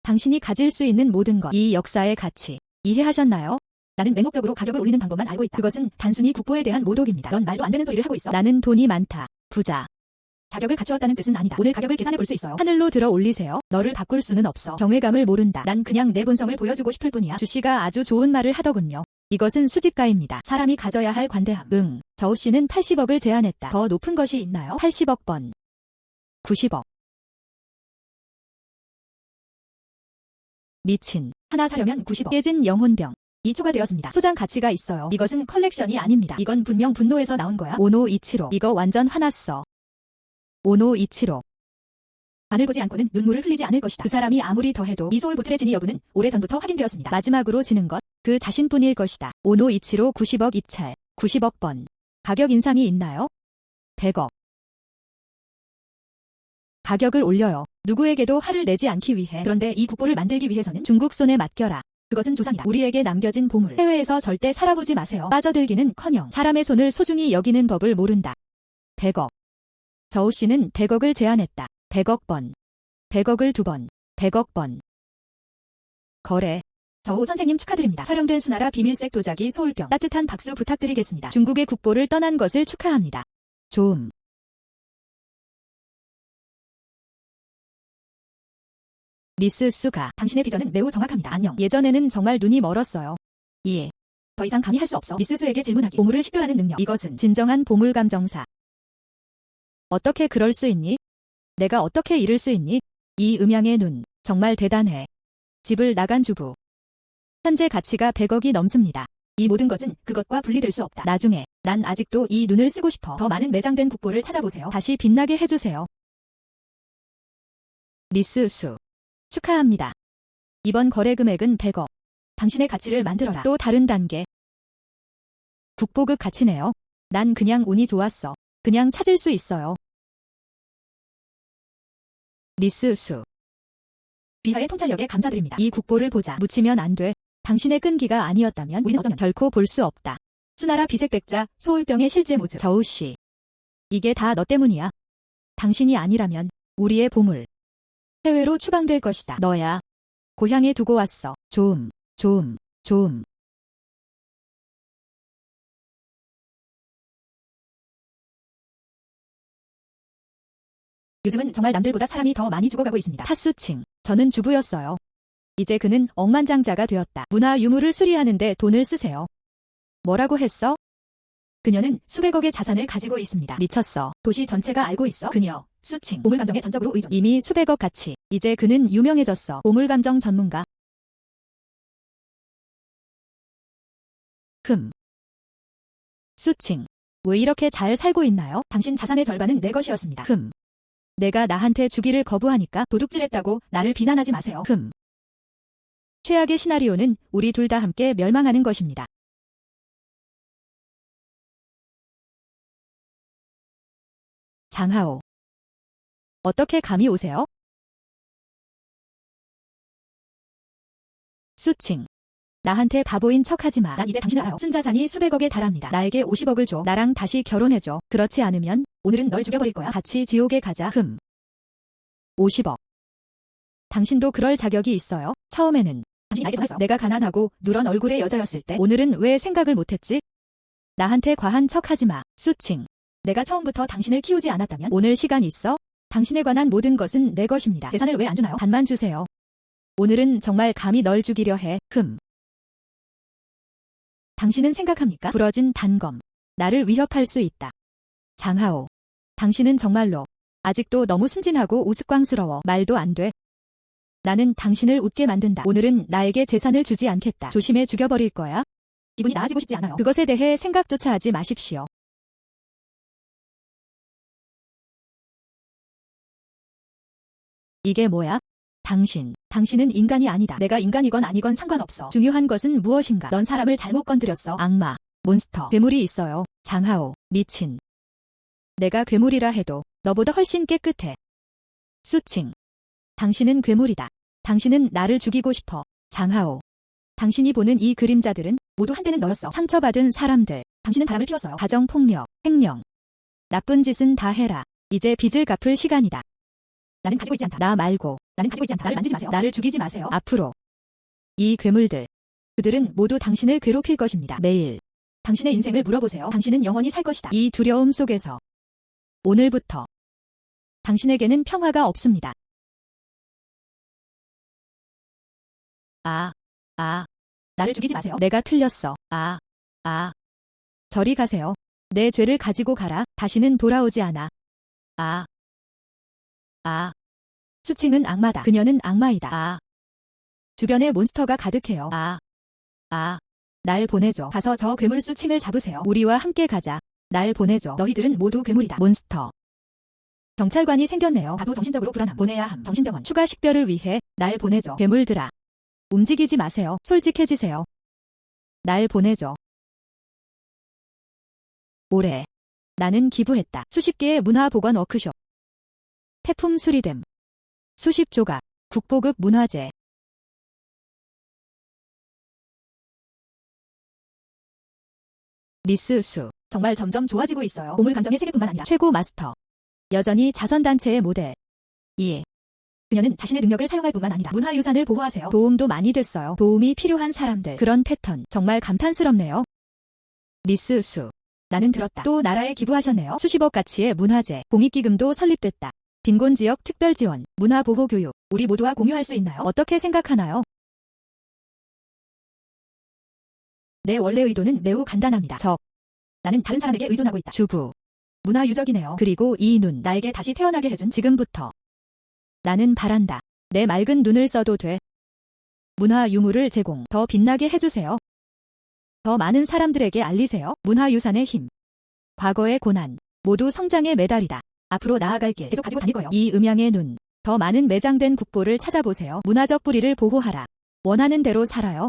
당신이 가질 수 있는 모든 것. 이 역사의 가치. 이해하셨나요? 나는 맹목적으로 가격을 올리는 방법만 알고 있다. 그것은 단순히 국보에 대한 모독입니다. 넌 말도 안 되는 소리를 하고 있어. 나는 돈이 많다. 부자. 자격을 갖추었다는 뜻은 아니다. 오늘 가격을 계산해 볼 수 있어요. 하늘로 들어 올리세요. 너를 바꿀 수는 없어. 경외감을 모른다. 난 그냥 내 본성을 보여주고 싶을 뿐이야. 주씨가 아주 좋은 말을 하더군요. 이것은 수집가입니다. 사람이 가져야 할 관대함. 응. 저우씨는 80억을 제안했다. 더 높은 것이 있나요? 80억 번. 90억. 미친. 하나 사려면 90억. 깨진 영혼병. 2초가 되었습니다. 소장 가치가 있어요. 이것은 컬렉션이 아닙니다. 이건 분명 분노에서 나온 거야. 오노 이치로. 이거 완전 화났어. 오노 이치로. 반을 보지 않고는 눈물을 흘리지 않을 것이다. 그 사람이 아무리 더해도 이 소울보틀의 진위 여부는 오래전부터 확인되었습니다. 마지막으로 지는 것. 그 자신뿐일 것이다. 오노 이치로 90억 입찰. 90억 번. 가격 인상이 있나요? 100억. 가격을 올려요. 누구에게도 화를 내지 않기 위해. 그런데 이 국보를 만들기 위해서는 중국 손에 맡겨라. 그것은 조상이다. 우리에게 남겨진 보물. 해외에서 절대 살아보지 마세요. 빠져들기는커녕 사람의 손을 소중히 여기는 법을 모른다. 100억. 저우씨는 100억을 제안했다. 100억 번. 100억을 2번. 100억 번. 거래. 저우 선생님 축하드립니다. 촬영된 수나라 비밀색 도자기 소울병. 따뜻한 박수 부탁드리겠습니다. 중국의 국보를 떠난 것을 축하합니다. 좋음. 미스 수가. 당신의 비전은 매우 정확합니다. 안녕. 예전에는 정말 눈이 멀었어요. 예. 더 이상 감히 할 수 없어. 미스 수에게 질문하기. 보물을 식별하는 능력. 이것은 진정한 보물 감정사. 어떻게 그럴 수 있니? 내가 어떻게 이럴 수 있니? 이 음양의 눈. 정말 대단해. 집을 나간 주부. 현재 가치가 100억이 넘습니다. 이 모든 것은 그것과 분리될 수 없다. 나중에 난 아직도 이 눈을 쓰고 싶어. 더 많은 매장된 국보를 찾아보세요. 다시 빛나게 해주세요. 미스 수. 축하합니다. 이번 거래 금액은 100억. 당신의 가치를 만들어라. 또 다른 단계. 국보급 가치네요. 난 그냥 운이 좋았어. 그냥 찾을 수 있어요. 미스 수. 비하의 통찰력에 감사드립니다. 이 국보를 보자. 묻히면 안 돼. 당신의 끈기가 아니었다면 우린 어쩌면 결코 볼 수 없다. 수나라 비색백자 소울병의 실제 모습. 저우씨. 이게 다 너 때문이야. 당신이 아니라면 우리의 보물. 해외로 추방될 것이다. 너야. 고향에 두고 왔어. 좋음. 좋음. 좋음. 요즘은 정말 남들보다 사람이 더 많이 죽어가고 있습니다. 타수칭. 저는 주부였어요. 이제 그는 억만장자가 되었다. 문화 유물을 수리하는데 돈을 쓰세요. 뭐라고 했어? 그녀는 수백억의 자산을 가지고 있습니다. 미쳤어. 도시 전체가 알고 있어. 그녀, 수칭, 보물감정에 전적으로 의존. 이미 수백억 가치. 이제 그는 유명해졌어. 보물감정 전문가. 수칭. 왜 이렇게 잘 살고 있나요? 당신 자산의 절반은 내 것이었습니다. 내가 나한테 주기를 거부하니까 도둑질했다고 나를 비난하지 마세요. 최악의 시나리오는 우리 둘 다 함께 멸망하는 것입니다. 장하오. 어떻게 감이 오세요? 수칭. 나한테 바보인 척하지 마. 난 이제 당신을 알아. 순자산이 수백억에 달합니다. 나에게 50억을 줘. 나랑 다시 결혼해줘. 그렇지 않으면 오늘은 널 죽여버릴 거야. 같이 지옥에 가자. 50억. 당신도 그럴 자격이 있어요? 처음에는 당신이 나에게 전화했어. 내가 가난하고 누런 얼굴의 여자였을 때. 오늘은 왜 생각을 못했지? 나한테 과한 척하지 마. 수칭. 내가 처음부터 당신을 키우지 않았다면 오늘 시간 있어? 당신에 관한 모든 것은 내 것입니다. 재산을 왜 안 주나요? 반만 주세요. 오늘은 정말 감히 널 죽이려 해. 당신은 생각합니까? 부러진 단검. 나를 위협할 수 있다. 장하오. 당신은 정말로 아직도 너무 순진하고 우스꽝스러워. 말도 안 돼. 나는 당신을 웃게 만든다. 오늘은 나에게 재산을 주지 않겠다. 조심해 죽여버릴 거야. 기분이 나아지고 싶지 않아요. 그것에 대해 생각조차 하지 마십시오. 이게 뭐야? 당신은 인간이 아니다. 내가 인간이건 아니건 상관없어. 중요한 것은 무엇인가? 넌 사람을 잘못 건드렸어. 악마, 몬스터, 괴물이 있어요. 장하오, 미친. 내가 괴물이라 해도 너보다 훨씬 깨끗해. 수칭. 당신은 괴물이다. 당신은 나를 죽이고 싶어. 장하오. 당신이 보는 이 그림자들은 모두 한때는 너였어. 상처받은 사람들. 당신은 바람을 피웠어요. 가정폭력, 횡령. 나쁜 짓은 다 해라. 이제 빚을 갚을 시간이다. 나는 가지고 있지 않다. 나 말고. 나는 가지고 있지 않다. 나를 만지지 마세요. 나를 죽이지 마세요. 앞으로. 이 괴물들. 그들은 모두 당신을 괴롭힐 것입니다. 매일 당신의 인생을 물어보세요. 당신은 영원히 살 것이다. 이 두려움 속에서 오늘부터 당신에게는 평화가 없습니다. 나를 죽이지 마세요. 내가 틀렸어. 저리 가세요. 내 죄를 가지고 가라. 다시는 돌아오지 않아. 수칭은 악마다. 그녀는 악마이다. 주변에 몬스터가 가득해요. 날 보내줘. 가서 저 괴물 수칭을 잡으세요. 우리와 함께 가자. 날 보내줘. 너희들은 모두 괴물이다. 몬스터. 경찰관이 생겼네요. 다소 정신적으로 불안함. 보내야 함. 정신병원. 추가 식별을 위해 날 보내줘. 괴물들아. 움직이지 마세요. 솔직해지세요. 날 보내줘. 올해 나는 기부했다. 수십 개의 문화보건 워크숍. 폐품 수리됨. 수십 조각. 국보급 문화재. 미스 수. 정말 점점 좋아지고 있어요. 보물 감정의 세계뿐만 아니라 최고 마스터. 여전히 자선단체의 모델. 그녀는 자신의 능력을 사용할 뿐만 아니라 문화유산을 보호하세요. 도움도 많이 됐어요. 도움이 필요한 사람들. 그런 패턴. 정말 감탄스럽네요. 미스 수. 나는 들었다. 또 나라에 기부하셨네요. 수십억 가치의 문화재. 공익기금도 설립됐다. 빈곤지역 특별지원. 문화보호교육. 우리 모두와 공유할 수 있나요? 어떻게 생각하나요? 내 원래 의도는 매우 간단합니다. 나는 다른 사람에게 의존하고 있다. 주부. 문화유적이네요. 그리고 이 눈. 나에게 다시 태어나게 해준 지금부터. 나는 바란다. 내 맑은 눈을 써도 돼. 문화 유물을 제공. 더 빛나게 해주세요. 더 많은 사람들에게 알리세요. 문화유산의 힘. 과거의 고난. 모두 성장의 메달이다. 앞으로 나아갈 길. 계속 가지고 다닐 거예요. 이 음양의 눈. 더 많은 매장된 국보를 찾아보세요. 문화적 뿌리를 보호하라. 원하는 대로 살아요.